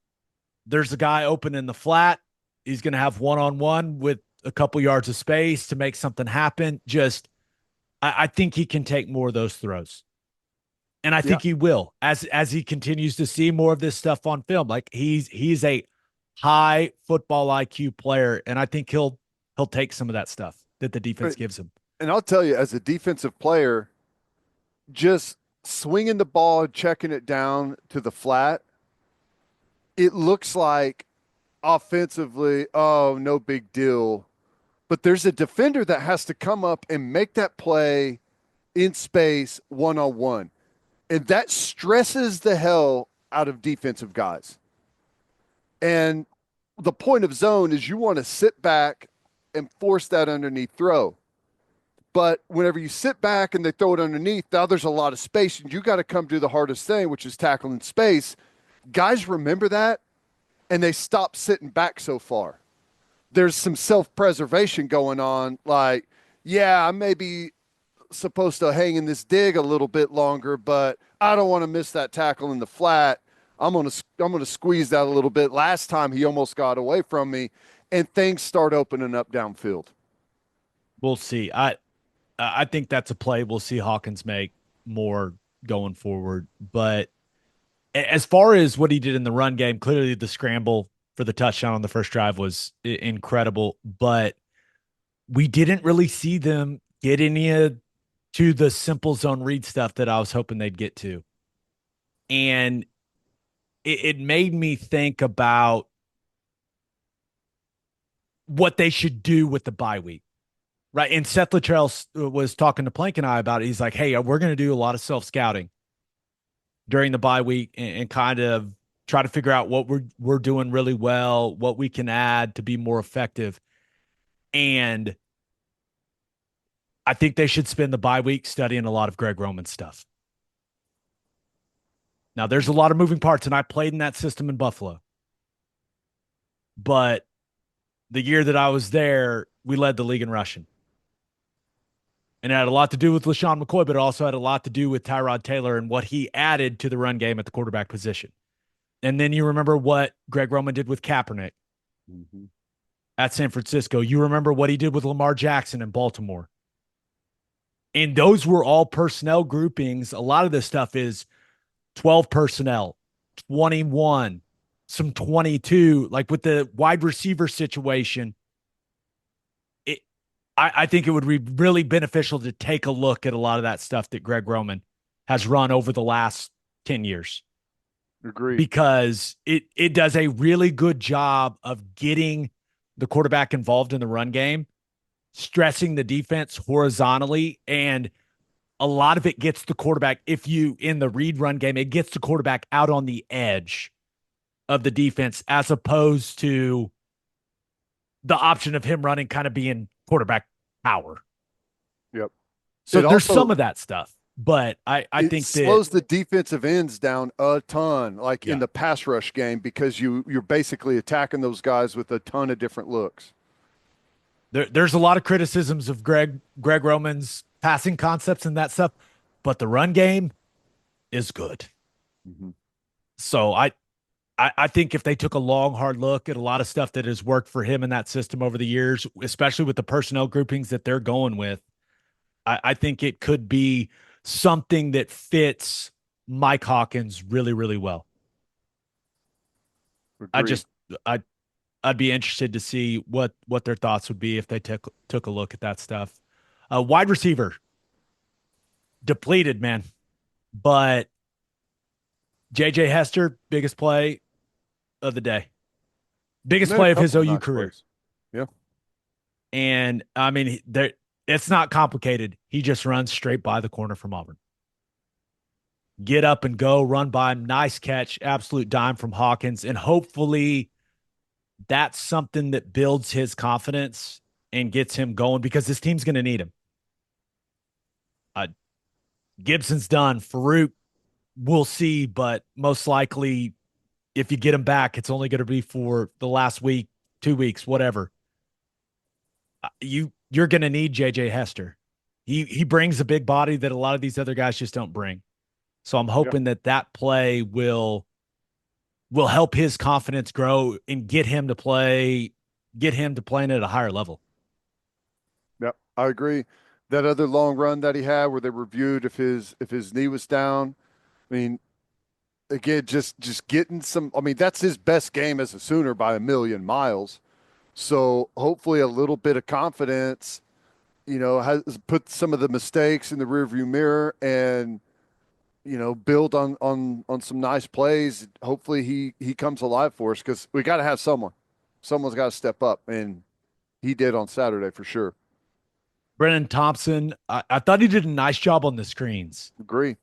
[SPEAKER 1] There's a guy open in the flat. He's going to have one-on-one with a couple yards of space to make something happen. I think he can take more of those throws. And I think he will as he continues to see more of this stuff on film. Like he's a high football IQ player, and I think he'll take some of that stuff that the defense gives him.
[SPEAKER 2] And I'll tell you, as a defensive player, just swinging the ball and checking it down to the flat, it looks like offensively, oh, no big deal. But there's a defender that has to come up and make that play in space one-on-one. And that stresses the hell out of defensive guys. And the point of zone is you want to sit back and force that underneath throw. But whenever you sit back and they throw it underneath, now there's a lot of space, and you got to come do the hardest thing, which is tackling space. Guys remember that, and they stop sitting back so far. There's some self-preservation going on, like, yeah, I may be supposed to hang in this dig a little bit longer, but I don't want to miss that tackle in the flat. I'm gonna squeeze that a little bit. Last time he almost got away from me, and things start opening up downfield.
[SPEAKER 1] We'll see. I think that's a play we'll see Hawkins make more going forward. But as far as what he did in the run game, clearly the scramble for the touchdown on the first drive was incredible. But we didn't really see them get any to the simple zone read stuff that I was hoping they'd get to. And it made me think about what they should do with the bye week. Right. And Seth Luttrell was talking to Plank and I about it. He's like, hey, we're going to do a lot of self-scouting during the bye week and kind of try to figure out what we're doing really well, what we can add to be more effective. And I think they should spend the bye week studying a lot of Greg Roman stuff. Now, there's a lot of moving parts, and I played in that system in Buffalo. But the year that I was there, we led the league in rushing. And it had a lot to do with LaShawn McCoy, but it also had a lot to do with Tyrod Taylor and what he added to the run game at the quarterback position. And then you remember what Greg Roman did with Kaepernick
[SPEAKER 2] Mm-hmm.
[SPEAKER 1] at San Francisco. You remember what he did with Lamar Jackson in Baltimore. And those were all personnel groupings. A lot of this stuff is 12 personnel, 21, some 22. Like with the wide receiver situation, it, I think it would be really beneficial to take a look at a lot of that stuff that Greg Roman has run over the last 10 years
[SPEAKER 2] Agreed.
[SPEAKER 1] because it does a really good job of getting the quarterback involved in the run game, stressing the defense horizontally, and a lot of it gets the quarterback, if you in the read run game, it gets the quarterback out on the edge of the defense as opposed to the option of him running kind of being quarterback power.
[SPEAKER 2] Yep.
[SPEAKER 1] So
[SPEAKER 2] It
[SPEAKER 1] there's some
[SPEAKER 2] also
[SPEAKER 1] of that stuff, but I
[SPEAKER 2] it
[SPEAKER 1] think that
[SPEAKER 2] slows the defensive ends down a ton, like in
[SPEAKER 1] yeah,
[SPEAKER 2] the pass rush game, because you're basically attacking those guys with a ton of different looks.
[SPEAKER 1] there's a lot of criticisms of Greg Roman's passing concepts and that stuff, but the run game is good.
[SPEAKER 2] Mm-hmm.
[SPEAKER 1] So I think if they took a long, hard look at a lot of stuff that has worked for him in that system over the years, especially with the personnel groupings that they're going with, I think it could be something that fits Mike Hawkins really, really well. I
[SPEAKER 2] Agree.
[SPEAKER 1] just I I'd be interested to see what their thoughts would be if they took a look at that stuff. Wide receiver depleted, man, but JJ Hester, biggest play of the day, biggest
[SPEAKER 2] Made a
[SPEAKER 1] play of his
[SPEAKER 2] couple of
[SPEAKER 1] OU
[SPEAKER 2] nice
[SPEAKER 1] career.
[SPEAKER 2] plays. Yeah.
[SPEAKER 1] And I mean, there it's not complicated. He just runs straight by the corner from Auburn. Get up and go, run by him. Nice catch, absolute dime from Hawkins. And hopefully that's something that builds his confidence and gets him going because this team's going to need him. Uh, Gibson's done. Farouk, we'll see, but most likely if you get him back, it's only going to be for the last week, 2 weeks, whatever. You're going to need JJ Hester. He brings a big body that a lot of these other guys just don't bring. So I'm
[SPEAKER 2] Yeah.
[SPEAKER 1] hoping that play will help his confidence grow and get him to playing at a higher level.
[SPEAKER 2] Yeah. I agree. That other long run that he had where they reviewed if his knee was down. I mean, again, just getting some. I mean, that's his best game as a Sooner by a million miles. So hopefully, a little bit of confidence, has put some of the mistakes in the rearview mirror and build on some nice plays. Hopefully, he comes alive for us because we got to have someone. Someone's got to step up, and he did on Saturday for sure.
[SPEAKER 1] Brennan Thompson, I thought he did a nice job on the screens.
[SPEAKER 2] Agree.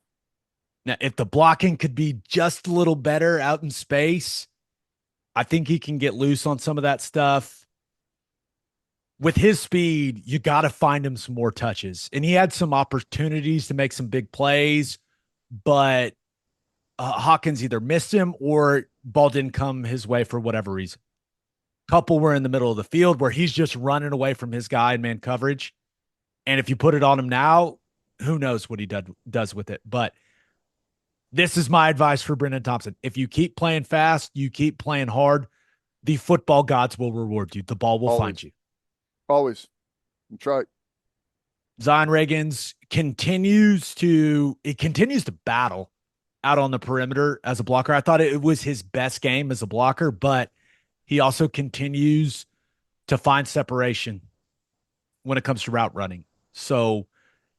[SPEAKER 1] Now, if the blocking could be just a little better out in space, I think he can get loose on some of that stuff. With his speed, you got to find him some more touches. And he had some opportunities to make some big plays, but Hawkins either missed him or ball didn't come his way for whatever reason. Couple were in the middle of the field where he's just running away from his guy in man coverage. And if you put it on him now, who knows what he does with it. But this is my advice for Brennan Thompson. If you keep playing fast, you keep playing hard, the football gods will reward you. The ball will find
[SPEAKER 2] Always.
[SPEAKER 1] you.
[SPEAKER 2] Always. That's right.
[SPEAKER 1] Zion Reagans continues to battle out on the perimeter as a blocker. I thought it was his best game as a blocker, but he also continues to find separation when it comes to route running. So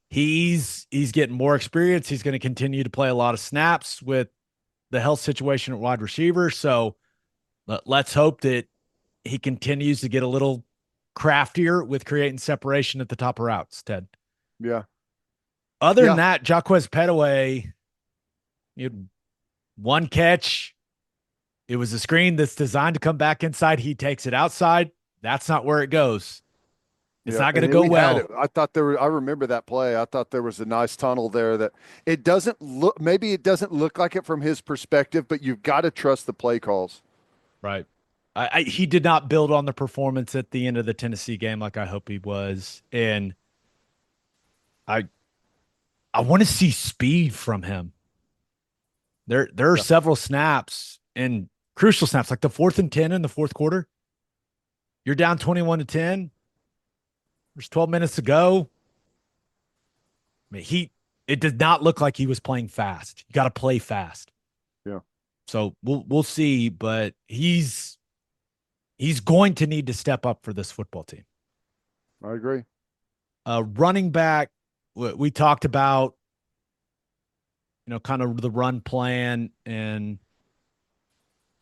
[SPEAKER 1] he's getting more experience. He's going to continue to play a lot of snaps with the health situation at wide receiver. So let's hope that he continues to get a little craftier with creating separation at the top of routes, Ted.
[SPEAKER 2] Yeah.
[SPEAKER 1] Other than
[SPEAKER 2] Yeah.
[SPEAKER 1] that, Jaquez Petaway, you had one catch. It was a screen that's designed to come back inside. He takes it outside. That's not where it goes. It's
[SPEAKER 2] Yeah,
[SPEAKER 1] not going to
[SPEAKER 2] and
[SPEAKER 1] go
[SPEAKER 2] we had it.
[SPEAKER 1] well.
[SPEAKER 2] I thought there were. I remember that play. I thought there was a nice tunnel there. That it doesn't look. Maybe it doesn't look like it from his perspective, but you've got to trust the play calls.
[SPEAKER 1] Right. He did not build on the performance at the end of the Tennessee game like I hope he was. And I I want to see speed from him. There are
[SPEAKER 2] Yeah.
[SPEAKER 1] several snaps and crucial snaps, like the 4th and 10 in the fourth quarter. You're down 21-10. There's 12 minutes to go. I mean, it did not look like he was playing fast. You got to play fast.
[SPEAKER 2] Yeah.
[SPEAKER 1] So we'll see, but he's going to need to step up for this football team.
[SPEAKER 2] I agree.
[SPEAKER 1] Running back, we talked about, kind of the run plan and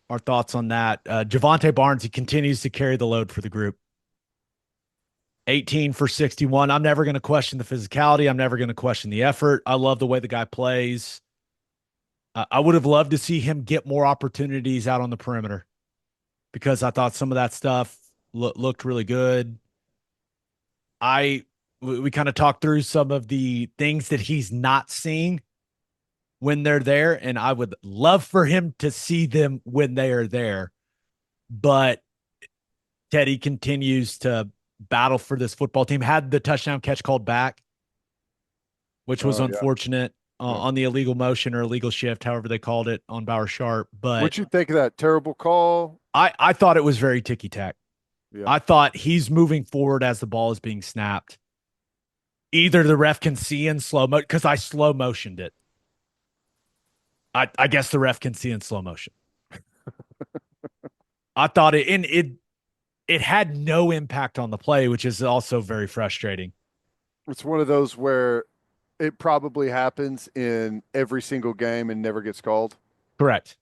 [SPEAKER 1] our thoughts on that. Javante Barnes, he continues to carry the load for the group. 18 for 61. I'm never going to question the physicality. I'm never going to question the effort. I love the way the guy plays. I would have loved to see him get more opportunities out on the perimeter because I thought some of that stuff looked really good. We kind of talked through some of the things that he's not seeing when they're there, and I would love for him to see them when they are there. But Teddy continues to battle for this football team. Had the touchdown catch called back, which was
[SPEAKER 2] Yeah.
[SPEAKER 1] unfortunate
[SPEAKER 2] Yeah.
[SPEAKER 1] on the illegal motion or illegal shift, however they called it on Bauer Sharp. But
[SPEAKER 2] What'd you think of that terrible call?
[SPEAKER 1] I thought it was very ticky tack.
[SPEAKER 2] Yeah.
[SPEAKER 1] I thought he's moving forward as the ball is being snapped. Either the ref can see in slow mo because I slow motioned it. I guess the ref can see in slow motion. I thought it had no impact on the play, which is also very frustrating.
[SPEAKER 2] It's one of those where it probably happens in every single game and never gets called.
[SPEAKER 1] Correct.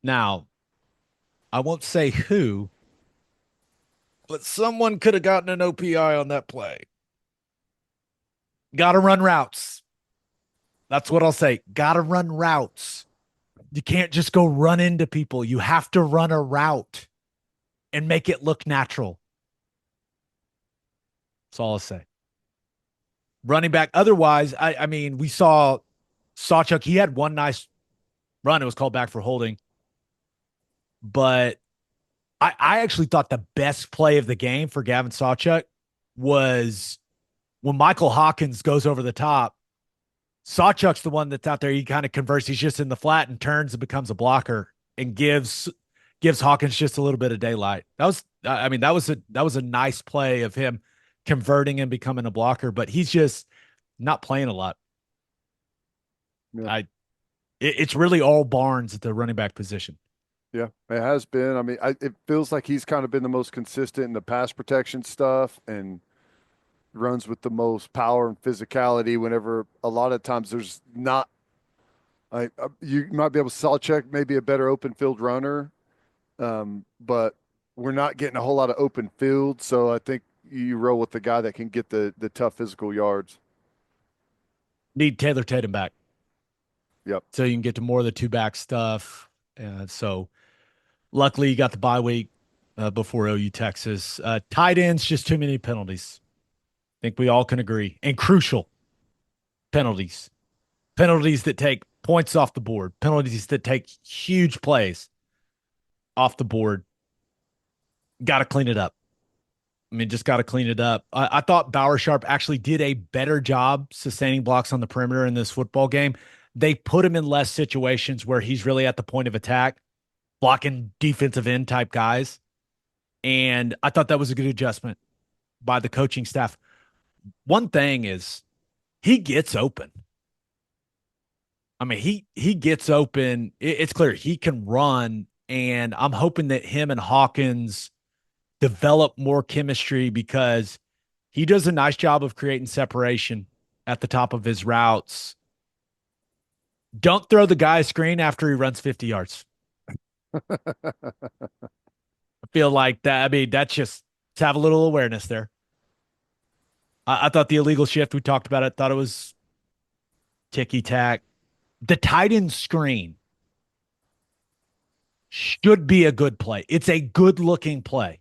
[SPEAKER 1] Now, I won't say who, but someone could have gotten an OPI on that play. Got to run routes. That's what I'll say. Got to run routes. You can't just go run into people. You have to run a route and make it look natural. That's all I'll say. Running back. Otherwise, I mean, we saw Sawchuk. He had one nice run. It was called back for holding. But I actually thought the best play of the game for Gavin Sawchuk was when Michael Hawkins goes over the top. Sawchuk's the one that's out there. He kind of converts. He's just in the flat and turns and becomes a blocker and gives Hawkins just a little bit of daylight. That was a nice play of him converting and becoming a blocker, but he's just not playing a lot.
[SPEAKER 2] Yeah.
[SPEAKER 1] It's really all Barnes at the running back position.
[SPEAKER 2] Yeah, it has been. I mean, it feels like he's kind of been the most consistent in the pass protection stuff and runs with the most power and physicality. Whenever a lot of times there's not, you might be able to sell check maybe a better open field runner, but we're not getting a whole lot of open field. So I think you roll with the guy that can get the tough physical yards.
[SPEAKER 1] Need Taylor Tatum back.
[SPEAKER 2] Yep.
[SPEAKER 1] So you can get to more of the two back stuff. So luckily you got the bye week before OU Texas. Tight ends, just too many penalties. I think we all can agree. And crucial penalties. Penalties that take points off the board. Penalties that take huge plays off the board. Got to clean it up. I mean, just got to clean it up. I thought Bauer Sharp actually did a better job sustaining blocks on the perimeter in this football game. They put him in less situations where he's really at the point of attack, blocking defensive end type guys. And I thought that was a good adjustment by the coaching staff. One thing is he gets open. I mean, he gets open. It's clear he can run, and I'm hoping that him and Hawkins develop more chemistry because he does a nice job of creating separation at the top of his routes. Don't throw the guy a screen after he runs 50 yards. I feel like that. I mean, that's just to have a little awareness there. I thought the illegal shift, we talked about it, thought it was ticky tack. The tight end screen should be a good play. It's a good looking play.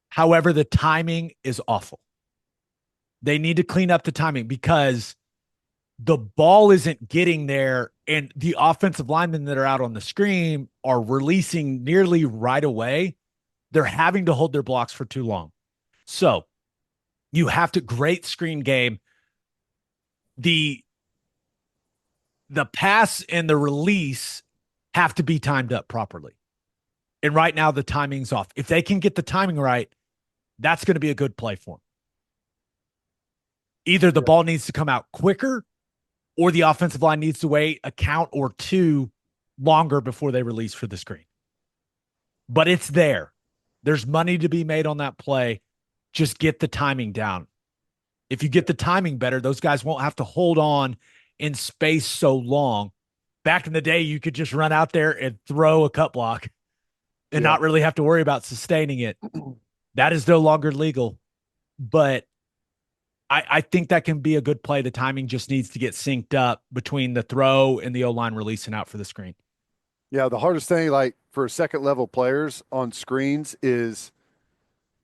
[SPEAKER 1] However, the timing is awful. They need to clean up the timing because the ball isn't getting there, and the offensive linemen that are out on the screen are releasing nearly right away. They're having to hold their blocks for too long. So You have to great screen game. The the pass and the release have to be timed up properly. And right now the timing's off. If they can get the timing right, that's going to be a good play for them. Either the
[SPEAKER 2] Yeah.
[SPEAKER 1] ball needs to come out quicker or the offensive line needs to wait a count or two longer before they release for the screen. But it's there. There's money to be made on that play. Just get the timing down. If you get the timing better, those guys won't have to hold on in space so long. Back in the day, you could just run out there and throw a cut block and
[SPEAKER 2] Yeah.
[SPEAKER 1] not really have to worry about sustaining it. That is no longer legal. But I think that can be a good play. The timing just needs to get synced up between the throw and the O-line releasing out for the screen.
[SPEAKER 2] Yeah. The hardest thing, like for second level players on screens, is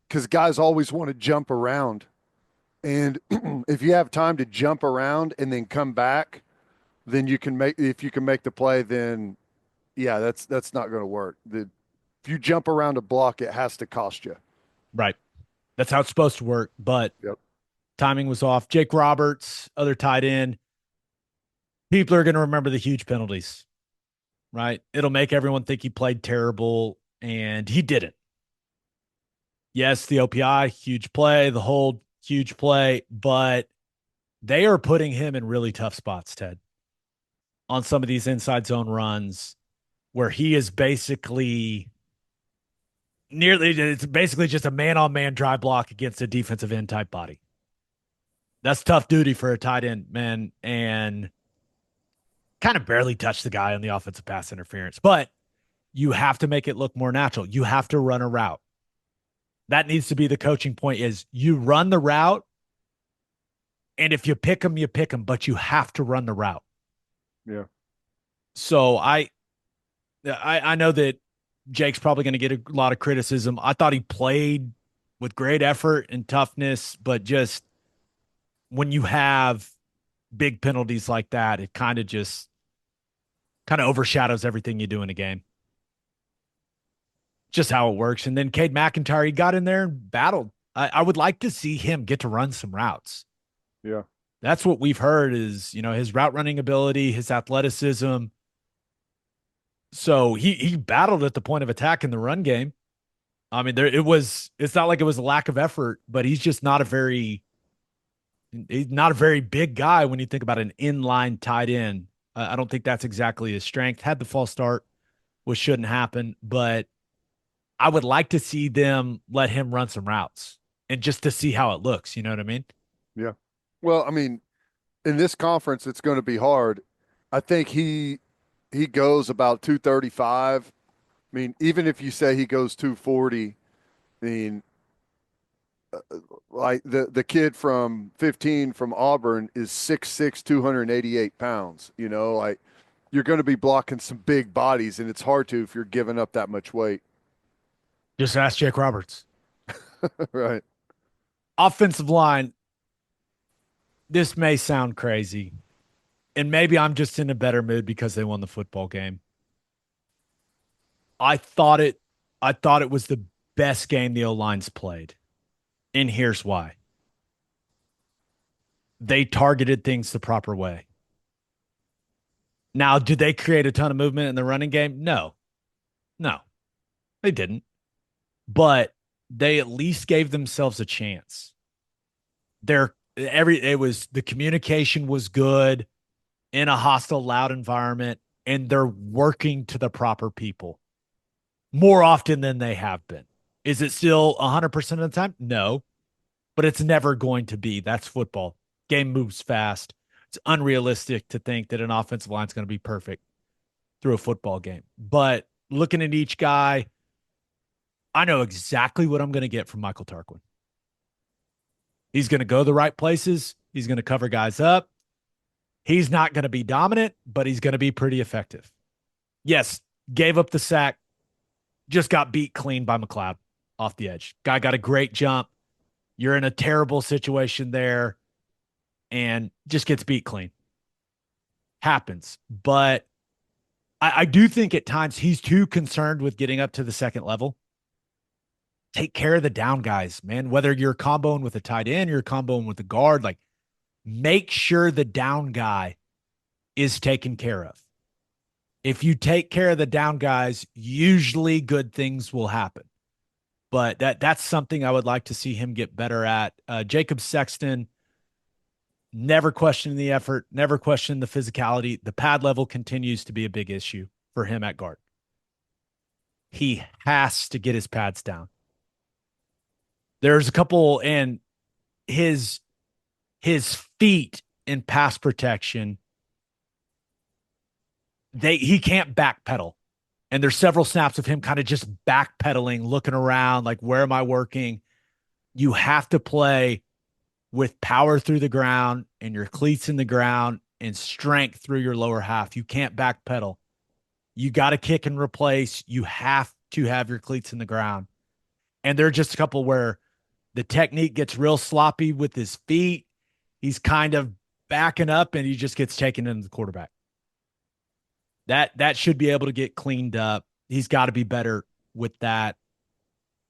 [SPEAKER 2] because guys always want to jump around. And if you have time to jump around and then come back, then you can make, if you can make the play, then yeah, that's not going to work. If you jump around a block, it has to cost you.
[SPEAKER 1] Right. That's how it's supposed to work. But
[SPEAKER 2] Yep.
[SPEAKER 1] timing was off. Jake Roberts, other tight end. People are going to remember the huge penalties, right? It'll make everyone think he played terrible, and he didn't. Yes, the OPI, huge play, the hold, huge play, but they are putting him in really tough spots, Ted, on some of these inside zone runs where he is basically it's basically just a man on man dry block against a defensive end type body. That's tough duty for a tight end, man. And kind of barely touched the guy on the offensive pass interference, but you have to make it look more natural. You have to run a route. That needs to be the coaching point is you run the route. And if you pick them, you pick them, but you have to run the route.
[SPEAKER 2] Yeah.
[SPEAKER 1] So I know that Jake's probably going to get a lot of criticism. I thought he played with great effort and toughness, but just when you have big penalties like that, it kind of overshadows everything you do in a game. Just how it works. And then Cade McIntyre, he got in there and battled. I would like to see him get to run some routes.
[SPEAKER 2] Yeah.
[SPEAKER 1] That's what we've heard is, his route running ability, his athleticism. So he battled at the point of attack in the run game. I mean, it's not like it was a lack of effort, but he's not a very big guy when you think about an inline tight end. I don't think that's exactly his strength. Had the false start, which shouldn't happen, but I would like to see them let him run some routes and just to see how it looks. You know what I mean?
[SPEAKER 2] Yeah. Well, I mean, in this conference, it's going to be hard. I think he goes about 235. I mean, even if you say he goes 240, I mean, like the kid from 15 from Auburn is 6'6", 288 pounds. Like you're going to be blocking some big bodies, and it's hard to if you're giving up that much weight.
[SPEAKER 1] Just ask Jake Roberts.
[SPEAKER 2] Right.
[SPEAKER 1] Offensive line, this may sound crazy, and maybe I'm just in a better mood because they won the football game. I thought it was the best game the O-line's played. And here's why. They targeted things the proper way. Now, did they create a ton of movement in the running game? No. No. They didn't. But they at least gave themselves a chance. The communication was good in a hostile, loud environment, and they're working to the proper people more often than they have been. Is it still 100% of the time? No, but it's never going to be. That's football. Game moves fast. It's unrealistic to think that an offensive line is going to be perfect through a football game. But looking at each guy, I know exactly what I'm going to get from Michael Tarquin. He's going to go the right places. He's going to cover guys up. He's not going to be dominant, but he's going to be pretty effective. Yes, gave up the sack, just got beat clean by McLeod off the edge. Guy got a great jump. You're in a terrible situation there and just gets beat clean. Happens. But I do think at times he's too concerned with getting up to the second level. take care of the down guys, man. Whether you're comboing with a tight end, you're comboing with a guard, like make sure the down guy is taken care of. If you take care of the down guys, usually good things will happen. But that's something I would like to see him get better at. Jacob Sexton, never questioning the effort, never questioning the physicality. The pad level continues to be a big issue for him at guard. He has to get his pads down. There's a couple, and his feet in pass protection, he can't backpedal. And there's several snaps of him kind of just backpedaling, looking around, like, where am I working? You have to play with power through the ground and your cleats in the ground and strength through your lower half. You can't backpedal. You got to kick and replace. You have to have your cleats in the ground. And there are just a couple where the technique gets real sloppy with his feet. He's kind of backing up and he just gets taken into the quarterback. That should be able to get cleaned up. He's got to be better with that.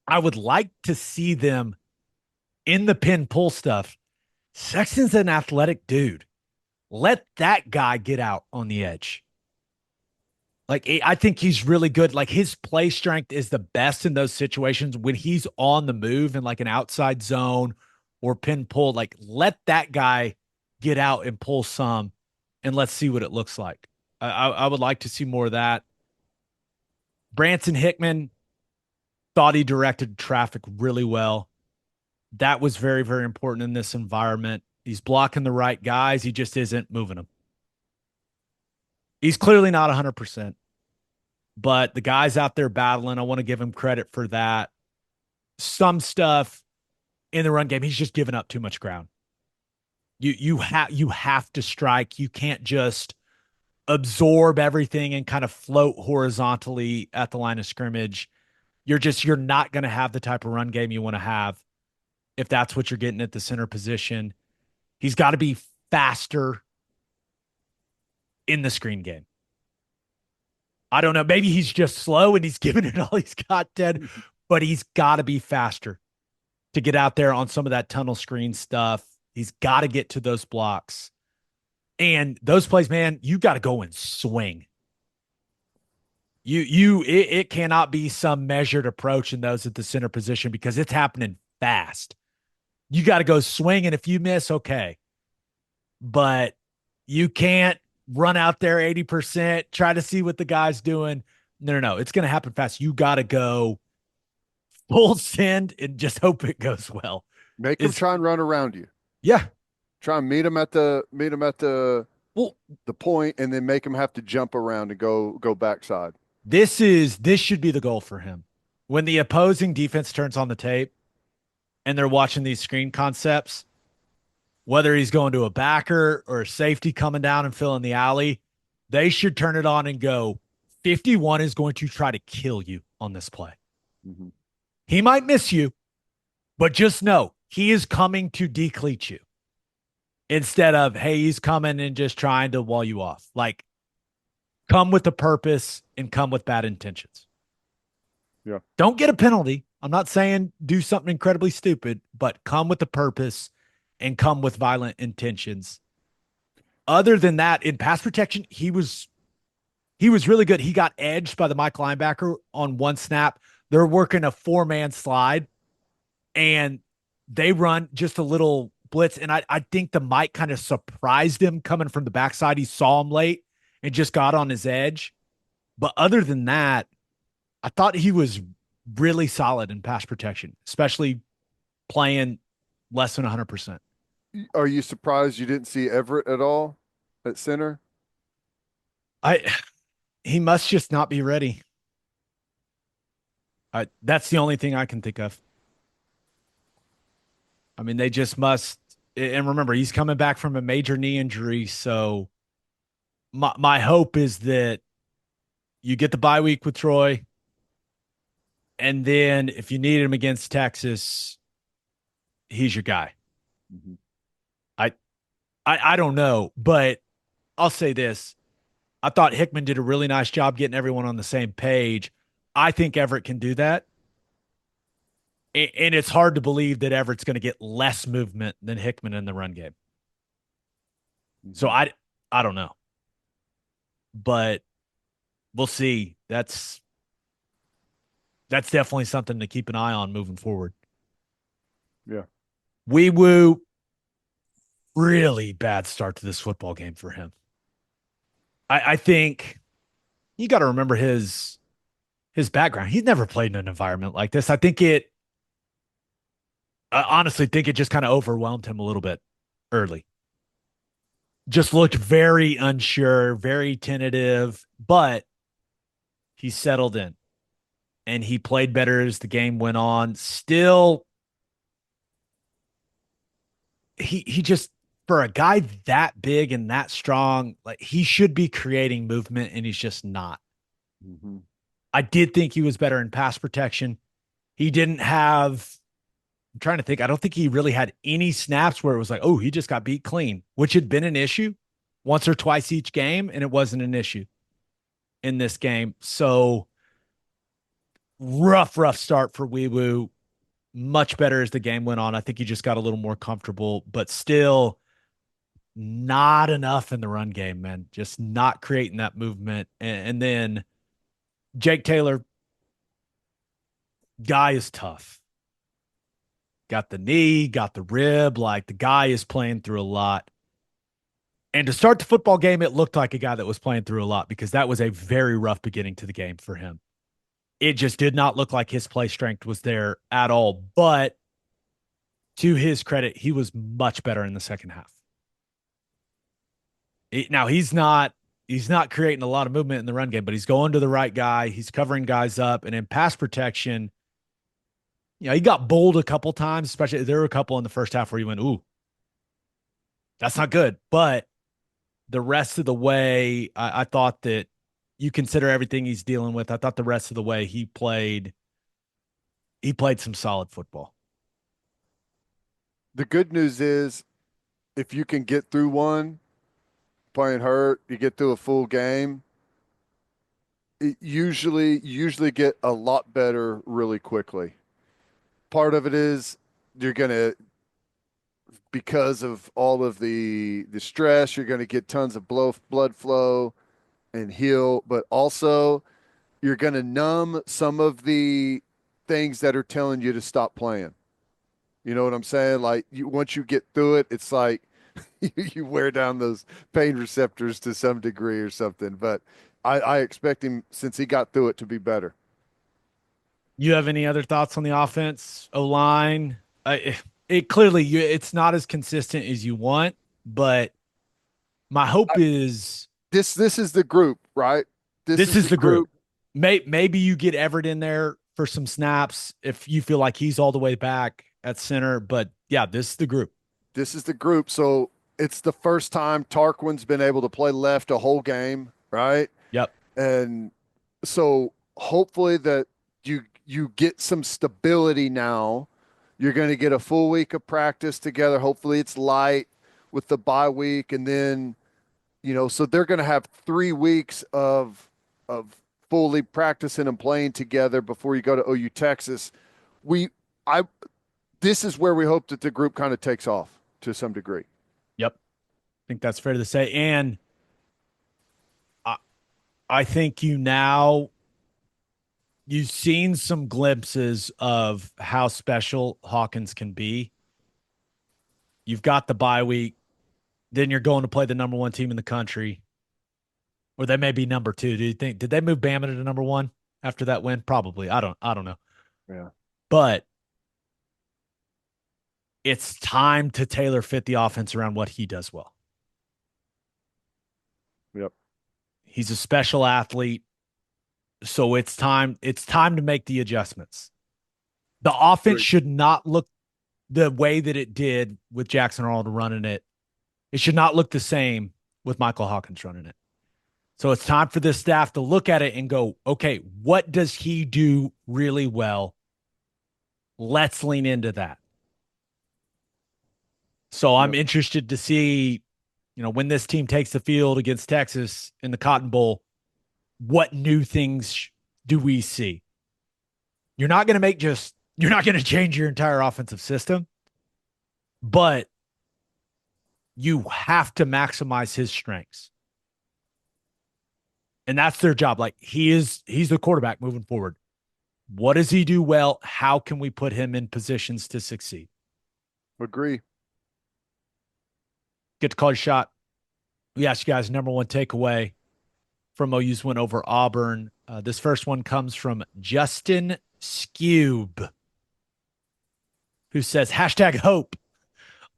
[SPEAKER 1] I would like to see them in the pin pull stuff. Sexton's an athletic dude. Let that guy get out on the edge. Like, I think he's really good. Like, his play strength is the best in those situations when he's on the move in like an outside zone or pin pull. Like, let that guy get out and pull some, and let's see what it looks like. I would like to see more of that. Branson Hickman thought he directed traffic really well. That was very, very important in this environment. He's blocking the right guys. He just isn't moving them. He's clearly not 100%, but the guys out there battling, I want to give him credit for that. Some stuff in the run game, he's just giving up too much ground. You have to strike. You can't just absorb everything and kind of float horizontally at the line of scrimmage. You're not going to have the type of run game you want to have if that's what you're getting at the center position. He's got to be faster in the screen game. I don't know. Maybe he's just slow and he's giving it all he's got, Ted, but he's got to be faster to get out there on some of that tunnel screen stuff. He's got to get to those blocks. And those plays, man, you got to go and swing. It cannot be some measured approach in those at the center position because it's happening fast. You got to go swing, and if you miss, okay. But you can't run out there 80%, try to see what the guy's doing. No. It's going to happen fast. You got to go full send and just hope it goes well.
[SPEAKER 2] Make him try and run around you.
[SPEAKER 1] Yeah.
[SPEAKER 2] Try and meet him at the point, and then make him have to jump around and go backside.
[SPEAKER 1] This should be the goal for him. When the opposing defense turns on the tape and they're watching these screen concepts, whether he's going to a backer or a safety coming down and filling the alley, they should turn it on and go, 51 is going to try to kill you on this play.
[SPEAKER 2] Mm-hmm.
[SPEAKER 1] He might miss you, but just know he is coming to decleat you. Instead of, hey, he's coming and just trying to wall you off. Like, come with a purpose and come with bad intentions.
[SPEAKER 2] Yeah.
[SPEAKER 1] Don't get a penalty. I'm not saying do something incredibly stupid, but come with a purpose and come with violent intentions. Other than that, in pass protection, he was really good. He got edged by the Mike linebacker on one snap. They're working a 4-man slide, and they run just a little blitz, and I think the Mike kind of surprised him coming from the backside. He saw him late and just got on his edge. But other than that, I thought he was really solid in pass protection, especially playing less than 100%.
[SPEAKER 2] Are you surprised you didn't see Everett at all at center?
[SPEAKER 1] He must just not be ready. That's the only thing I can think of. I mean, they just must. And remember, he's coming back from a major knee injury. So my hope is that you get the bye week with Troy. And then if you need him against Texas, he's your guy.
[SPEAKER 2] Mm-hmm.
[SPEAKER 1] I don't know, but I'll say this. I thought Hickman did a really nice job getting everyone on the same page. I think Everett can do that. And it's hard to believe that Everett's going to get less movement than Hickman in the run game. So
[SPEAKER 2] Mhm.
[SPEAKER 1] I don't know, but we'll see. That's definitely something to keep an eye on moving forward.
[SPEAKER 2] Yeah.
[SPEAKER 1] Wee Woo, really bad start to this football game for him. I think you got to remember his background. He's never played in an environment like this. I honestly think it just kind of overwhelmed him a little bit early. Just looked very unsure, very tentative, but he settled in and he played better as the game went on. Still, he just for a guy that big and that strong, like he should be creating movement and he's just not.
[SPEAKER 2] Hmm.
[SPEAKER 1] I did think he was better in pass protection. He didn't have I'm trying to think. I don't think he really had any snaps where it was like, oh, he just got beat clean, which had been an issue once or twice each game, and it wasn't an issue in this game. So rough start for Wee Woo. Much better as the game went on. I think he just got a little more comfortable, but still not enough in the run game, man. Just not creating that movement. And then Jake Taylor, guy is tough. Got the knee, got the rib. Like the guy is playing through a lot. And to start the football game, it looked like a guy that was playing through a lot because that was a very rough beginning to the game for him. It just did not look like his play strength was there at all. But to his credit, he was much better in the second half. Now he's not creating a lot of movement in the run game, but he's going to the right guy. He's covering guys up, and in pass protection, he got bowled a couple times. Especially there were a couple in the first half where he went, "Ooh, that's not good." But the rest of the way, I thought that you consider everything he's dealing with. I thought the rest of the way he played some solid football.
[SPEAKER 2] The good news is if you can get through one playing hurt, you get through a full game, you usually get a lot better really quickly. Part of it is you're gonna because of all of the stress, you're gonna get tons of blood flow and heal, but also you're gonna numb some of the things that are telling you to stop playing. You know what I'm saying? Like once you get through it, it's like you wear down those pain receptors to some degree or something. But I expect him since he got through it to be better.
[SPEAKER 1] You have any other thoughts on the offense, O line? It clearly it's not as consistent as you want, but my hope
[SPEAKER 2] I,
[SPEAKER 1] is
[SPEAKER 2] this is the group, right? This
[SPEAKER 1] this
[SPEAKER 2] is
[SPEAKER 1] is
[SPEAKER 2] the
[SPEAKER 1] the group.
[SPEAKER 2] group.
[SPEAKER 1] Maybe you get Everett in there for some snaps if you feel like he's all the way back at center, but yeah, this is the group.
[SPEAKER 2] This is the group. So it's the first time Tarquin's been able to play left a whole game, right?
[SPEAKER 1] Yep.
[SPEAKER 2] And so hopefully that you get some stability now. You're going to get a full week of practice together. Hopefully it's light with the bye week and then, so they're going to have 3 weeks of fully practicing and playing together before you go to OU Texas. We I This is where we hope that the group kind of takes off to some degree.
[SPEAKER 1] Yep. I think that's fair to say. And I, I think you've seen some glimpses of how special Hawkins can be. You've got the bye week, then you're going to play the number one team in the country, or they may be number two. Do you think did they move Bama to number one after that win? Probably. I don't know.
[SPEAKER 2] Yeah.
[SPEAKER 1] But it's time to tailor fit the offense around what he does well.
[SPEAKER 2] Yep.
[SPEAKER 1] He's a special athlete. So it's time to make the adjustments. The offense
[SPEAKER 2] Great.
[SPEAKER 1] should not look the way that it did with Jackson Arnold running it. It should not look the same with Michael Hawkins running it. So it's time for this staff to look at it and go, okay, what does he do really well? Let's lean into that. So I'm
[SPEAKER 2] Yep.
[SPEAKER 1] interested to see, when this team takes the field against Texas in the Cotton Bowl, what new things do we see? You're not going to make just, You're not going to change your entire offensive system, but you have to maximize his strengths. And that's their job. Like he's the quarterback moving forward. What does he do well? How can we put him in positions to succeed?
[SPEAKER 2] Agree.
[SPEAKER 1] Get to call your shot. We asked you guys number one takeaway from OU's win over Auburn. This first one comes from Justin Skube, who says, hashtag hope.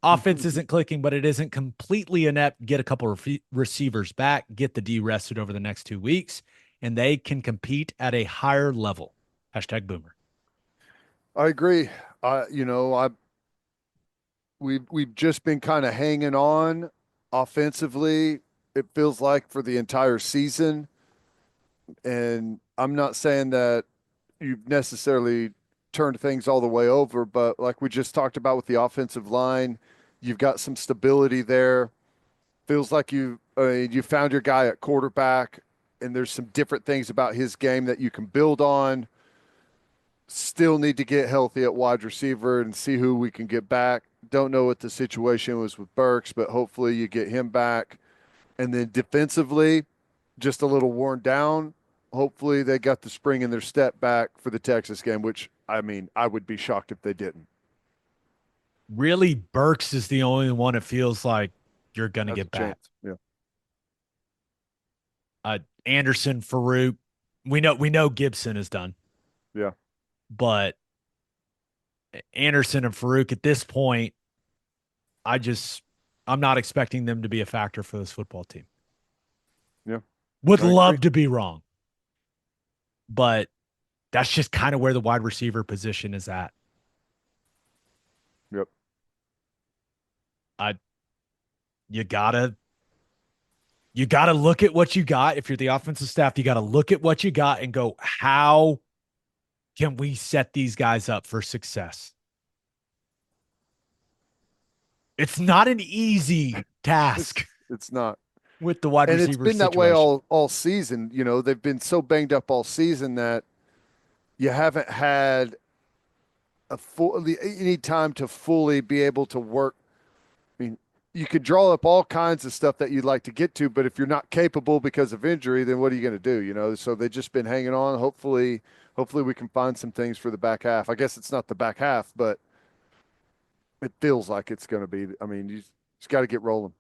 [SPEAKER 1] Offense isn't clicking, but it isn't completely inept. Get a couple of receivers back, get the D rested over the next 2 weeks, and they can compete at a higher level. Hashtag boomer.
[SPEAKER 2] I agree. I we've just been kind of hanging on offensively. It feels like for the entire season, and I'm not saying that you've necessarily turned things all the way over, but like we just talked about with the offensive line, you've got some stability there. Feels like you found your guy at quarterback, and there's some different things about his game that you can build on. Still need to get healthy at wide receiver and see who we can get back. Don't know what the situation was with Burks, but hopefully you get him back. And then defensively, just a little worn down. Hopefully they got the spring in their step back for the Texas game, which I mean, I would be shocked if they didn't.
[SPEAKER 1] Really, Burks is the only one it feels like you're going to
[SPEAKER 2] That's a
[SPEAKER 1] get back.
[SPEAKER 2] chance. Yeah.
[SPEAKER 1] Anderson, Farouk, we know Gibson is done,
[SPEAKER 2] Yeah.
[SPEAKER 1] but Anderson and Farouk at this point, I'm not expecting them to be a factor for this football team.
[SPEAKER 2] Yeah.
[SPEAKER 1] Would
[SPEAKER 2] I agree.
[SPEAKER 1] love to be wrong, but that's just kind of where the wide receiver position is at.
[SPEAKER 2] Yep.
[SPEAKER 1] I you gotta look at what you got. If you're the offensive staff, you gotta look at what you got and go, how can we set these guys up for success? It's not an easy task
[SPEAKER 2] It's not.
[SPEAKER 1] with the wide
[SPEAKER 2] And it's
[SPEAKER 1] receiver
[SPEAKER 2] been that way
[SPEAKER 1] situation.
[SPEAKER 2] all season. You know, they've been so banged up all season that you haven't had any time to fully be able to work. I mean, you could draw up all kinds of stuff that you'd like to get to, but if you're not capable because of injury, then what are you going to do? You know, so they've just been hanging on. Hopefully we can find some things for the back half. I guess it's not the back half, but it feels like it's going to be. I mean, you just got to get rolling.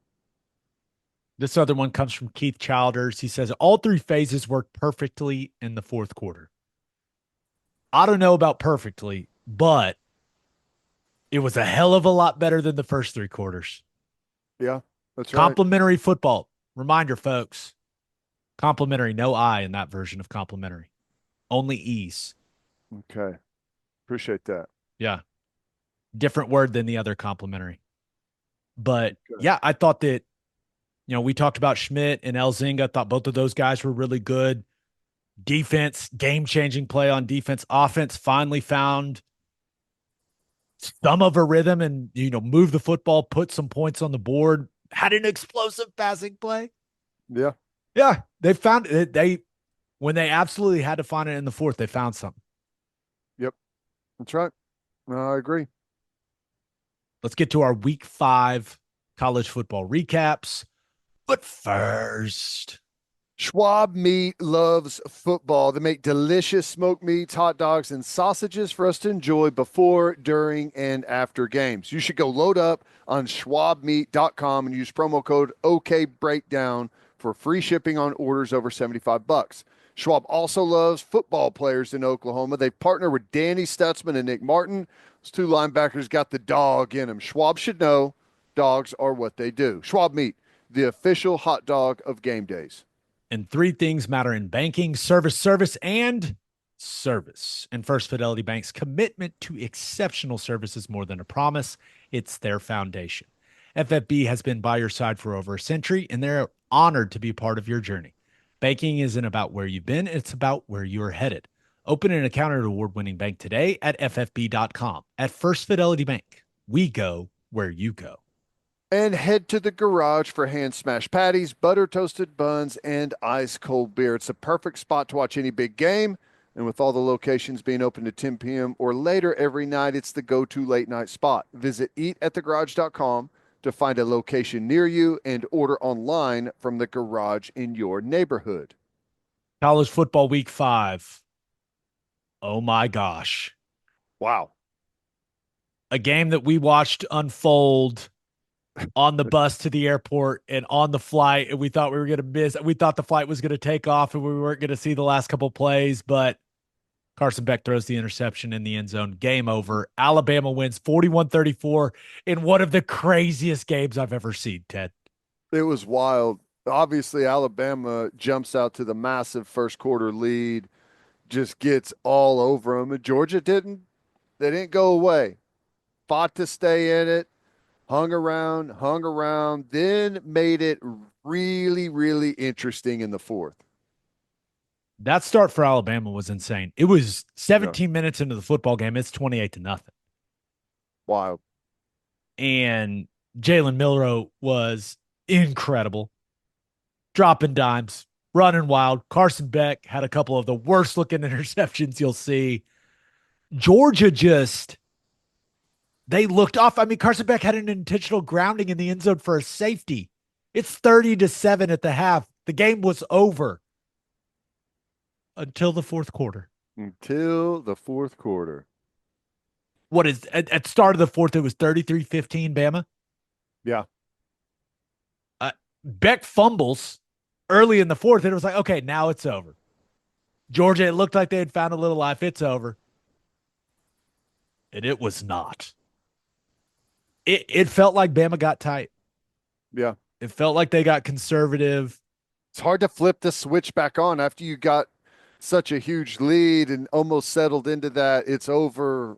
[SPEAKER 1] This other one comes from Keith Childers. He says all three phases worked perfectly in the fourth quarter. I don't know about perfectly, but it was a hell of a lot better than the first three quarters.
[SPEAKER 2] Yeah, that's right.
[SPEAKER 1] Complimentary football. Reminder, folks. Complimentary, no I in that version of complimentary. Only E's.
[SPEAKER 2] Okay, appreciate that.
[SPEAKER 1] Yeah. Different word than the other complimentary. But
[SPEAKER 2] Okay.
[SPEAKER 1] yeah, I thought that, we talked about Schmidt and Elzinga. I thought both of those guys were really good. Defense, game changing play on defense. Offense finally found some of a rhythm and, move the football, put some points on the board, had an explosive passing play.
[SPEAKER 2] Yeah,
[SPEAKER 1] Yeah. They found it. When they absolutely had to find it in the fourth, they found something.
[SPEAKER 2] yep, that's right. No, I agree.
[SPEAKER 1] Let's get to our week 5 college football recaps. But first,
[SPEAKER 2] Schwab Meat loves football. They make delicious smoked meats, hot dogs, and sausages for us to enjoy before, during, and after games. You should go load up on schwabmeat.com and use promo code OKBreakdown for free shipping on orders over $75. Schwab also loves football players in Oklahoma. They partner with Danny Stutzman and Nick Martin. Those two linebackers got the dog in them. Schwab should know dogs are what they do. Schwab Meat, the official hot dog of game days.
[SPEAKER 1] and 3 things matter in banking: service, and service. And First Fidelity Bank's commitment to exceptional service is more than a promise, it's their foundation. FFB has been by your side for over a century, and they're honored to be part of your journey. Banking isn't about where you've been, it's about where you're headed. Open an account at an award-winning bank today at ffb.com. At First Fidelity Bank, we go where you go.
[SPEAKER 2] And head to the garage for hand smashed patties, butter toasted buns, and ice cold beer. It's a perfect spot to watch any big game, And with all the locations being open to 10 p.m. or later every night, it's the go-to late night spot. Visit eatatthegarage.com to find a location near you and order online from the garage in your neighborhood.
[SPEAKER 1] College football week 5. Oh my gosh.
[SPEAKER 2] Wow.
[SPEAKER 1] A game that we watched unfold on the bus to the airport and on the flight, and we thought we were going to miss. We thought the flight was going to take off and we weren't going to see the last couple plays, but Carson Beck throws the interception in the end zone. Game over. Alabama wins 41-34 in one of the craziest games I've ever seen, Ted.
[SPEAKER 2] It was wild. Obviously, Alabama jumps out to the massive first quarter lead, just gets all over them. And Georgia didn't. They didn't go away. Fought to stay in it, hung around, then made it really, really interesting in the fourth.
[SPEAKER 1] That start for Alabama was insane. It was
[SPEAKER 2] Yeah,
[SPEAKER 1] 17 minutes into the football game. It's 28-0.
[SPEAKER 2] wild.
[SPEAKER 1] And Jalen Milroe was incredible, dropping dimes, running wild. Carson Beck had a couple of the worst looking interceptions you'll see. Georgia just, they looked off. I mean, Carson Beck had an intentional grounding in the end zone for a safety. It's 30-7 at the half. The game was over until the fourth quarter.
[SPEAKER 2] Until the fourth quarter.
[SPEAKER 1] What is at start of the fourth? It was 33-15 Bama.
[SPEAKER 2] Yeah.
[SPEAKER 1] Beck fumbles early in the fourth, and it was like, okay, now it's over. Georgia, it looked like they had found a little life. It's over. And it was not. It felt like Bama got tight.
[SPEAKER 2] Yeah.
[SPEAKER 1] It felt like they got conservative.
[SPEAKER 2] It's hard to flip the switch back on after you got such a huge lead and almost settled into that it's over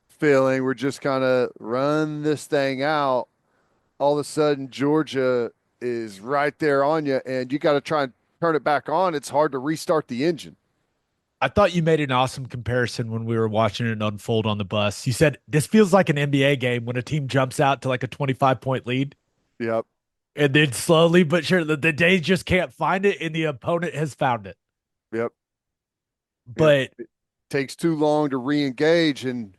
[SPEAKER 2] feeling. We're just kind of run this thing out. All of a sudden, Georgia is right there on you, and you got to try and turn it back on. It's hard to restart the engine.
[SPEAKER 1] I thought you made an awesome comparison when we were watching it unfold on the bus. You said this feels like an NBA game when a team jumps out to like a 25-point lead.
[SPEAKER 2] Yep.
[SPEAKER 1] And then slowly but surely, the day just can't find it, and the opponent has found it.
[SPEAKER 2] Yep. Yep.
[SPEAKER 1] But
[SPEAKER 2] It takes too long to re-engage, and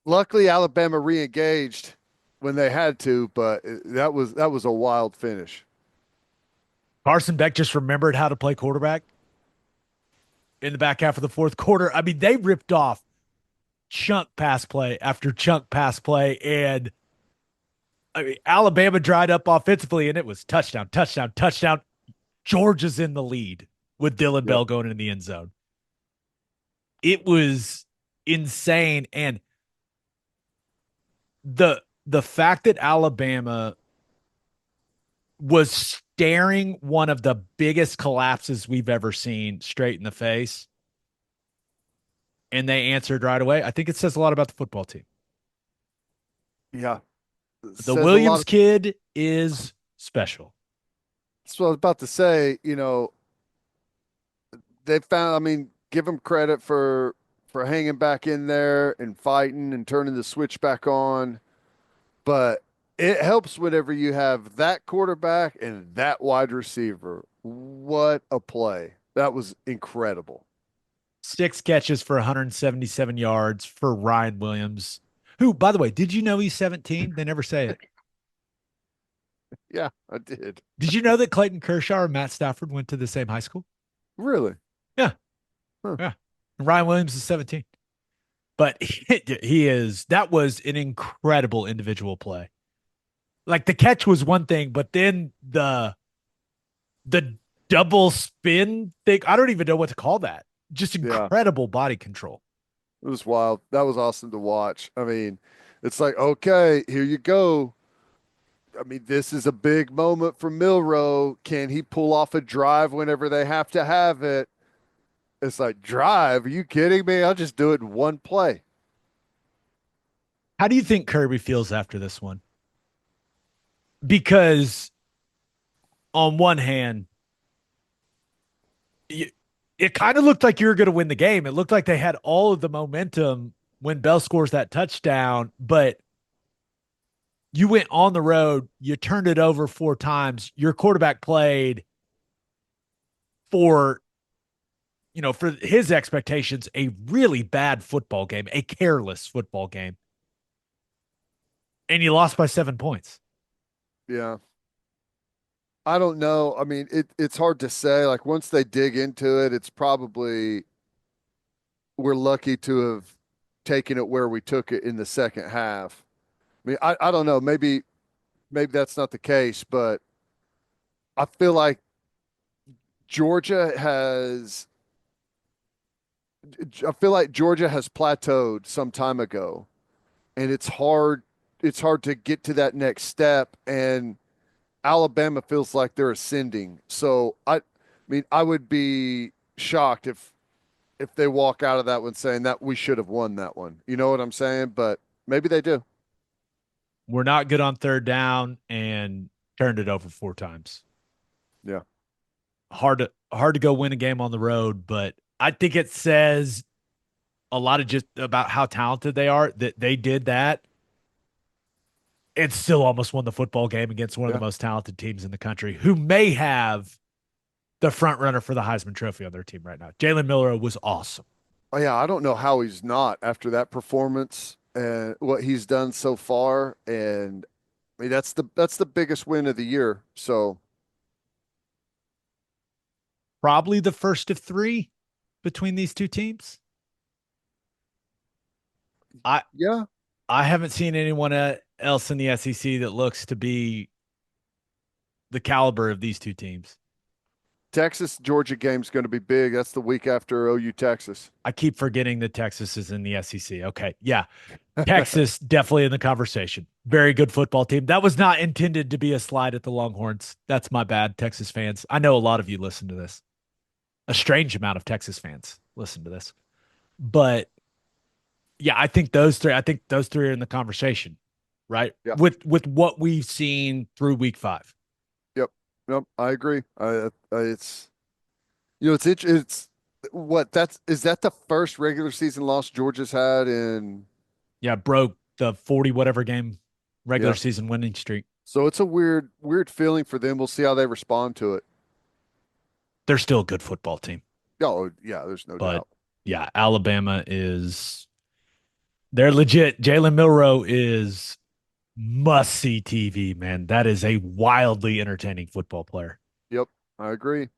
[SPEAKER 2] luckily Alabama re-engaged when they had to, but that was a wild finish.
[SPEAKER 1] Carson Beck just remembered how to play quarterback in the back half of the fourth quarter. I mean, they ripped off chunk pass play after chunk pass play, and I mean, Alabama dried up offensively, and it was touchdown, touchdown, touchdown. Georgia's in the lead with Dylan
[SPEAKER 2] Yep.
[SPEAKER 1] Bell going in the end zone. It was insane, and the fact that Alabama was staring one of the biggest collapses we've ever seen straight in the face, and they answered right away. I think it says a lot about the football team.
[SPEAKER 2] Yeah.
[SPEAKER 1] The
[SPEAKER 2] Says a lot
[SPEAKER 1] Williams
[SPEAKER 2] of,
[SPEAKER 1] kid is special.
[SPEAKER 2] that's what I was about to say. They found, I mean, give them credit for hanging back in there and fighting and turning the switch back on. But it helps whenever you have that quarterback and that wide receiver. What a play. That was incredible.
[SPEAKER 1] 6 catches for 177 yards for Ryan Williams, who, by the way, did you know he's 17? They never say it.
[SPEAKER 2] Yeah, I did.
[SPEAKER 1] Did you know that Clayton Kershaw and Matt Stafford went to the same high school?
[SPEAKER 2] Really?
[SPEAKER 1] Yeah.
[SPEAKER 2] Huh.
[SPEAKER 1] Yeah. And Ryan Williams is 17. But he is, that was an incredible individual play. Like the catch was one thing, but then the double spin thing, I don't even know what to call that. Just
[SPEAKER 2] Yeah,
[SPEAKER 1] incredible body control.
[SPEAKER 2] it was wild. That was awesome to watch. I mean, it's like, okay, here you go. I mean, this is a big moment for Milroe. Can he pull off a drive whenever they have to have it? It's like, drive? Are you kidding me? I'll just do it in one play.
[SPEAKER 1] How do you think Kirby feels after this one? Because on one hand, it kind of looked like you were going to win the game. It looked like they had all of the momentum when Bell scores that touchdown, but you went on the road, you turned it over 4 times. Your quarterback played for for his expectations, a really bad football game, a careless football game. And you lost by 7 points.
[SPEAKER 2] Yeah. I don't know. I mean, it's hard to say. Like once they dig into it, it's probably we're lucky to have taken it where we took it in the second half. I mean, I don't know. Maybe that's not the case, but I feel like Georgia has I feel like Georgia has plateaued some time ago, and it's hard to get to that next step, and Alabama feels like they're ascending. So I mean, I would be shocked if they walk out of that one saying that we should have won that one. You know what I'm saying? But maybe they do.
[SPEAKER 1] We're not good on third down and turned it over 4 times.
[SPEAKER 2] Yeah.
[SPEAKER 1] Hard to go win a game on the road, but I think it says a lot of just about how talented they are that they did that and still almost won the football game against one of the
[SPEAKER 2] Yeah.
[SPEAKER 1] most talented teams in the country who may have the front runner for the Heisman Trophy on their team right now. Jalen Milroe was awesome.
[SPEAKER 2] Oh yeah, I don't know how he's not after that performance and what he's done so far. And I mean that's the biggest win of the year. So
[SPEAKER 1] Probably the first of three between these two teams. I
[SPEAKER 2] yeah,
[SPEAKER 1] I haven't seen anyone else in the SEC that looks to be the caliber of these two teams.
[SPEAKER 2] Texas Georgia game's going to be big. That's the week after OU Texas.
[SPEAKER 1] I keep forgetting that Texas is in the SEC. Okay. Yeah. Texas definitely in the conversation. Very good football team. That was not intended to be a slide at the Longhorns. That's my bad, Texas fans. I know a lot of you listen to this. A strange amount of Texas fans listen to this. But yeah, I think those three are in the conversation, right?
[SPEAKER 2] Yeah.
[SPEAKER 1] With what we've seen through week 5.
[SPEAKER 2] Yep. Nope. I agree. It's it's what that's is that the first regular season loss Georgia's had in
[SPEAKER 1] Yeah, broke the 40 whatever game regular
[SPEAKER 2] yeah.
[SPEAKER 1] season winning streak.
[SPEAKER 2] So it's a weird feeling for them. We'll see how they respond to it.
[SPEAKER 1] They're still a good football team.
[SPEAKER 2] Oh yeah, there's no
[SPEAKER 1] But
[SPEAKER 2] doubt.
[SPEAKER 1] yeah, Alabama is they're legit. Jalen Milroe is must see TV, man. That is a wildly entertaining football player.
[SPEAKER 2] Yep, I agree.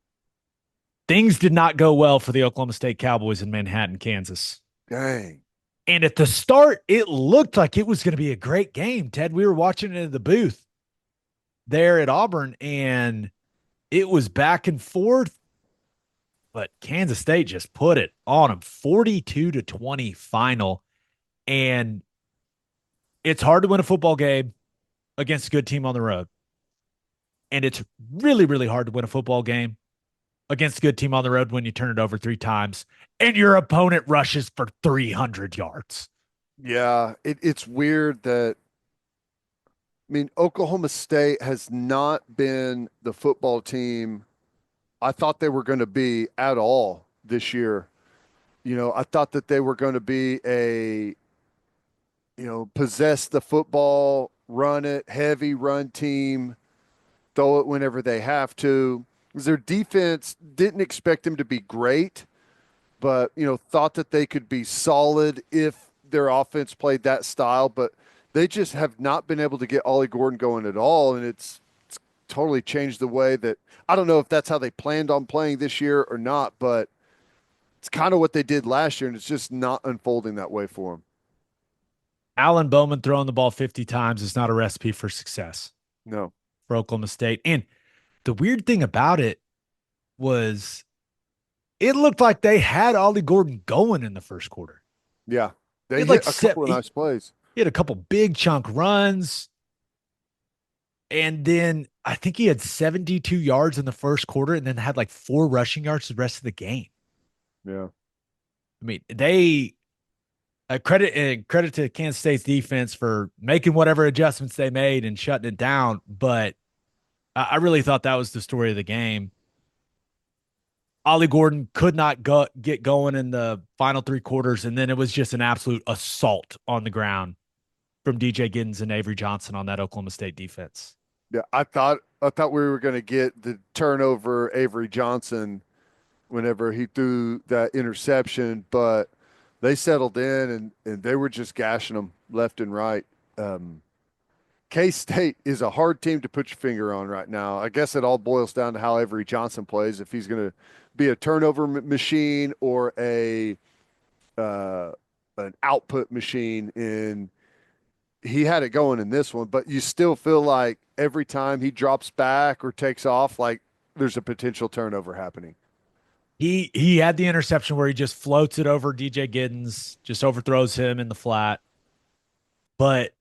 [SPEAKER 1] Things did not go well for the Oklahoma State Cowboys in Manhattan, Kansas.
[SPEAKER 2] Dang.
[SPEAKER 1] And at the start, it looked like it was going to be a great game. Ted, we were watching it in the booth there at Auburn, and it was back and forth, but Kansas State just put it on them 42-20 final. And it's hard to win a football game against a good team on the road. And it's really, really hard to win a football game against a good team on the road when you turn it over 3 times and your opponent rushes for 300 yards.
[SPEAKER 2] Yeah, it's weird that I mean Oklahoma State has not been the football team I thought they were going to be at all this year. I thought that they were going to be possess the football, run it, heavy run team, throw it whenever they have to. Because their defense didn't expect them to be great, but thought that they could be solid if their offense played that style. But they just have not been able to get Ollie Gordon going at all, and it's totally changed the way that I don't know if that's how they planned on playing this year or not, but it's kind of what they did last year, and it's just not unfolding that way for them.
[SPEAKER 1] Alan Bowman throwing the ball 50 times is not a recipe for success
[SPEAKER 2] No,
[SPEAKER 1] for Oklahoma State. And the weird thing about it was it looked like they had Ollie Gordon going in the first quarter.
[SPEAKER 2] yeah,
[SPEAKER 1] He
[SPEAKER 2] they
[SPEAKER 1] had like
[SPEAKER 2] hit a couple of nice plays.
[SPEAKER 1] he had a couple big chunk runs. And then I think he had 72 yards in the first quarter and then had like 4 rushing yards the rest of the game.
[SPEAKER 2] Yeah,
[SPEAKER 1] I mean, they credit to Kansas State's defense for making whatever adjustments they made and shutting it down. But I really thought that was the story of the game. Ollie Gordon could not get going in the final 3 quarters, and then it was just an absolute assault on the ground from DJ Giddens and Avery Johnson on that Oklahoma State defense.
[SPEAKER 2] yeah. I thought we were going to get the turnover Avery Johnson whenever he threw that interception, but they settled in and they were just gashing them left and right. Um, K-State is a hard team to put your finger on right now. I guess it all boils down to how Avery Johnson plays. If he's going to be a turnover machine or a an output machine, and he had it going in this one, but you still feel like every time he drops back or takes off, like there's a potential turnover happening.
[SPEAKER 1] He had the interception where he just floats it over DJ Giddens, just overthrows him in the flat. But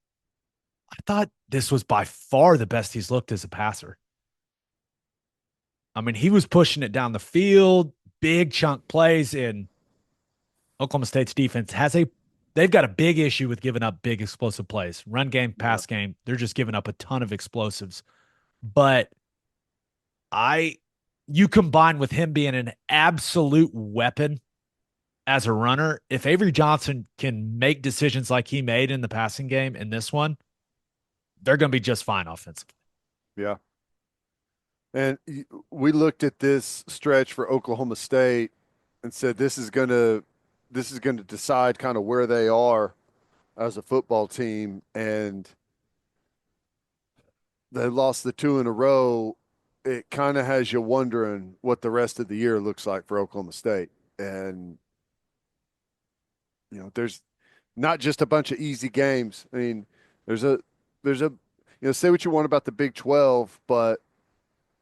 [SPEAKER 1] I thought this was by far the best he's looked as a passer. I mean, he was pushing it down the field, big chunk plays, and Oklahoma State's defense they've got a big issue with giving up big explosive plays. Run game,
[SPEAKER 2] Yeah.
[SPEAKER 1] pass game, they're just giving up a ton of explosives. But I you combine with him being an absolute weapon as a runner, if Avery Johnson can make decisions like he made in the passing game in this one, they're going to be just fine offensively.
[SPEAKER 2] Yeah. And we looked at this stretch for Oklahoma State and said this is going to decide kind of where they are as a football team, and they lost the two in a row. It kind of has you wondering what the rest of the year looks like for Oklahoma State. And there's not just a bunch of easy games. I mean, there's a say what you want about the Big 12, but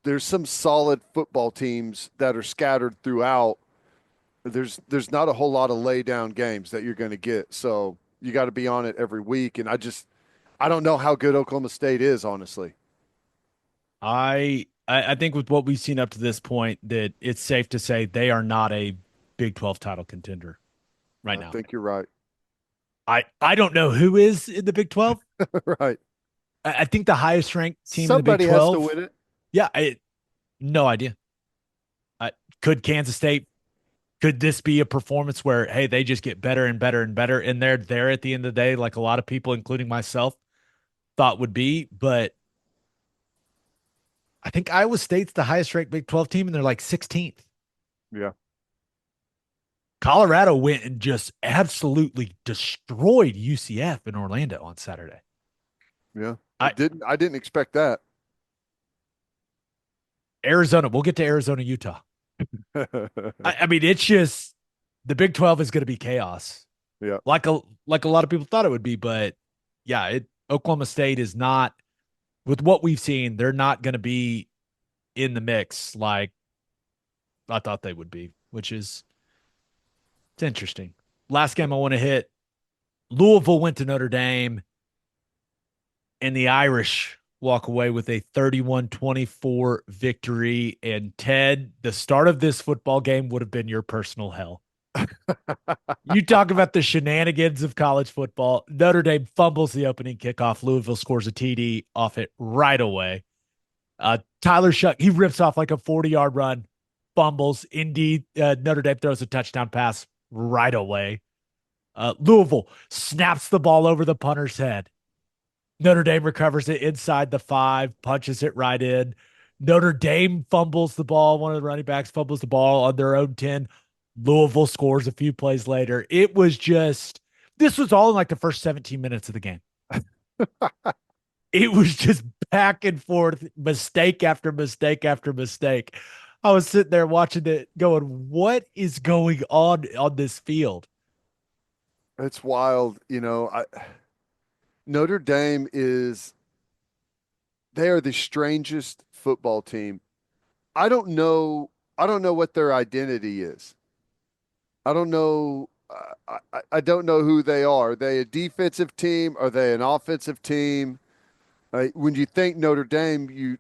[SPEAKER 2] there's some solid football teams that are scattered throughout. There's not a whole lot of lay down games that you're going to get. So you got to be on it every week. And I don't know how good Oklahoma State is, honestly.
[SPEAKER 1] I think with what we've seen up to this point that it's safe to say they are not a Big 12 title contender right
[SPEAKER 2] I
[SPEAKER 1] now.
[SPEAKER 2] think you're right.
[SPEAKER 1] I don't know who is in the Big 12.
[SPEAKER 2] Right.
[SPEAKER 1] I think the highest ranked team in the Big
[SPEAKER 2] Somebody has to
[SPEAKER 1] 12.
[SPEAKER 2] win it.
[SPEAKER 1] Yeah, no idea. Could Kansas State, could this be a performance where, hey, they just get better and better and better and they're there at the end of the day, like a lot of people, including myself, thought would be? But I think Iowa State's the highest ranked Big 12 team and they're like 16th.
[SPEAKER 2] Yeah.
[SPEAKER 1] Colorado went and just absolutely destroyed UCF in Orlando on Saturday.
[SPEAKER 2] Yeah.
[SPEAKER 1] I
[SPEAKER 2] I didn't expect that.
[SPEAKER 1] Arizona, we'll get to Arizona, Utah. I mean, it's just the Big 12 is going to be chaos.
[SPEAKER 2] Yeah.
[SPEAKER 1] Like a lot of people thought it would be, but yeah, Oklahoma State is not, with what we've seen, they're not going to be in the mix like I thought they would be, which is it's interesting. Last game I want to hit, Louisville went to Notre Dame and the Irish walk away with a 31-24 victory. And Ted, the start of this football game would have been your personal hell. You talk about the shenanigans of college football. Notre Dame fumbles the opening kickoff. Louisville scores a TD off it right away. Tyler Shuck, he rips off like a 40-yard run, fumbles. Indeed, Notre Dame throws a touchdown pass right away. Louisville snaps the ball over the punter's head. Notre Dame recovers it inside the 5, punches it right in. Notre Dame fumbles the ball. One of the running backs fumbles the ball on their own 10. Louisville scores a few plays later. This was all in like the first 17 minutes of the game. It was just back and forth, mistake after mistake after mistake. I was sitting there watching it going, what is going on this field?
[SPEAKER 2] It's wild. Notre Dame they are the strangest football team. I don't know what their identity is. I don't know. I don't know who they are. Are they a defensive team? Are they an offensive team? When you think Notre Dame, you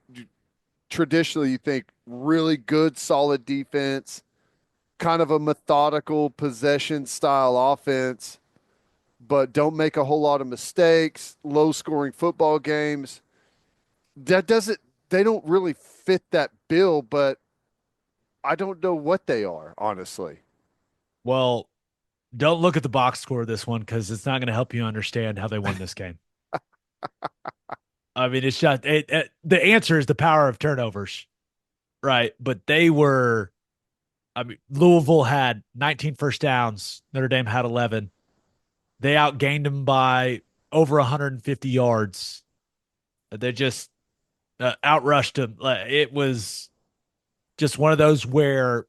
[SPEAKER 2] traditionally you think really good, solid defense, kind of a methodical possession style offense, but don't make a whole lot of mistakes, low scoring football games. That doesn't, they don't really fit that bill, but I don't know what they are, honestly.
[SPEAKER 1] Well, don't look at the box score of this one because it's not going to help you understand how they won this game. I mean, it's just the answer is the power of turnovers, right? But they were I mean, Louisville had 19 first downs. Notre Dame had 11. They outgained them by over 150 yards. They just outrushed them. It was just one of those where,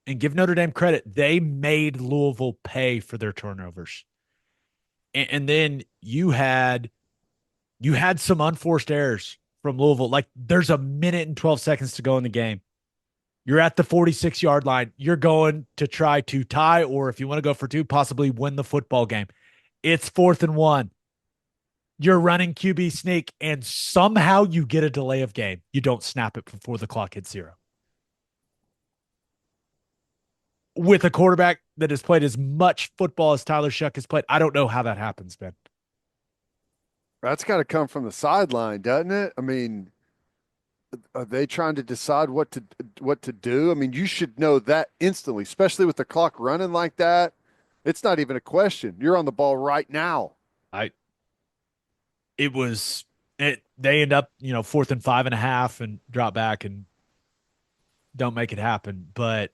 [SPEAKER 1] and give Notre Dame credit, they made Louisville pay for their turnovers. And then you had some unforced errors from Louisville. Like there's a minute and 12 seconds to go in the game. You're at the 46-yard line. You're going to try to tie, or if you want to go for two, possibly win the football game. It's 4th and 1. You're running QB sneak, and somehow you get a delay of game. You don't snap it before the clock hits 0. With a quarterback that has played as much football as Tyler Shuck has played, I don't know how that happens, Ben.
[SPEAKER 2] That's got to come from the sideline, doesn't it? I mean, are they trying to decide what to do? I mean, you should know that instantly, especially with the clock running like that. It's not even a question. You're on the ball right now.
[SPEAKER 1] I it was it they end up, 4th and 5.5 and drop back and don't make it happen. But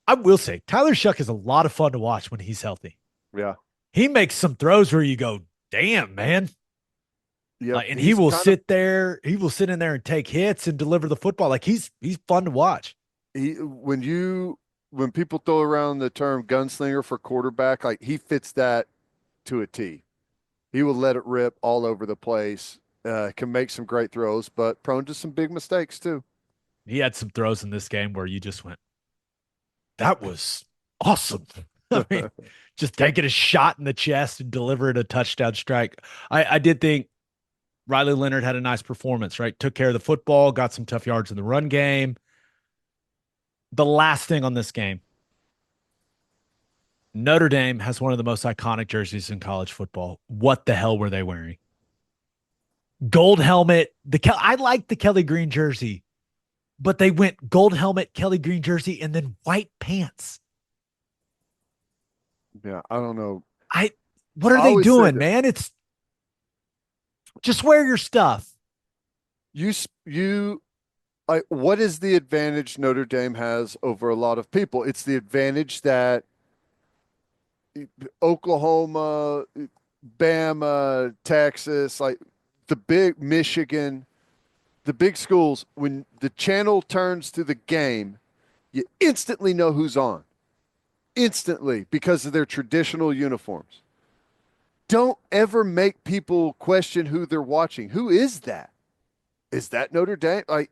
[SPEAKER 1] I will say Tyler Shuck is a lot of fun to watch when he's healthy.
[SPEAKER 2] Yeah.
[SPEAKER 1] He makes some throws where you go, damn, man.
[SPEAKER 2] Yep.
[SPEAKER 1] Like, and he
[SPEAKER 2] He's
[SPEAKER 1] will
[SPEAKER 2] kind of
[SPEAKER 1] sit there, he will sit in there and take hits and deliver the football. Like he's fun to watch.
[SPEAKER 2] when people throw around the term gunslinger for quarterback, like he fits that to a T. He will let it rip all over the place. Can make some great throws, but prone to some big mistakes too.
[SPEAKER 1] He had some throws in this game where you just went, that was awesome. I mean, just taking a shot in the chest and delivering a touchdown strike. I did think Riley Leonard had a nice performance, right? Took care of the football, got some tough yards in the run game. The last thing on this game, Notre Dame has one of the most iconic jerseys in college football. What the hell were they wearing? Gold helmet. I like the Kelly Green jersey, but they went gold helmet, Kelly Green jersey, and then white pants.
[SPEAKER 2] Yeah, I don't know.
[SPEAKER 1] I What are
[SPEAKER 2] I
[SPEAKER 1] they
[SPEAKER 2] always
[SPEAKER 1] doing,
[SPEAKER 2] said
[SPEAKER 1] man? It's just wear your stuff.
[SPEAKER 2] you like what is the advantage Notre Dame has over a lot of people? It's the advantage that Oklahoma, Bama, Texas, like the big Michigan, the big schools, when the channel turns to the game, you instantly know who's on. Instantly because of their traditional uniforms. Don't ever make people question who they're watching. Who is that? Is that Notre Dame? Like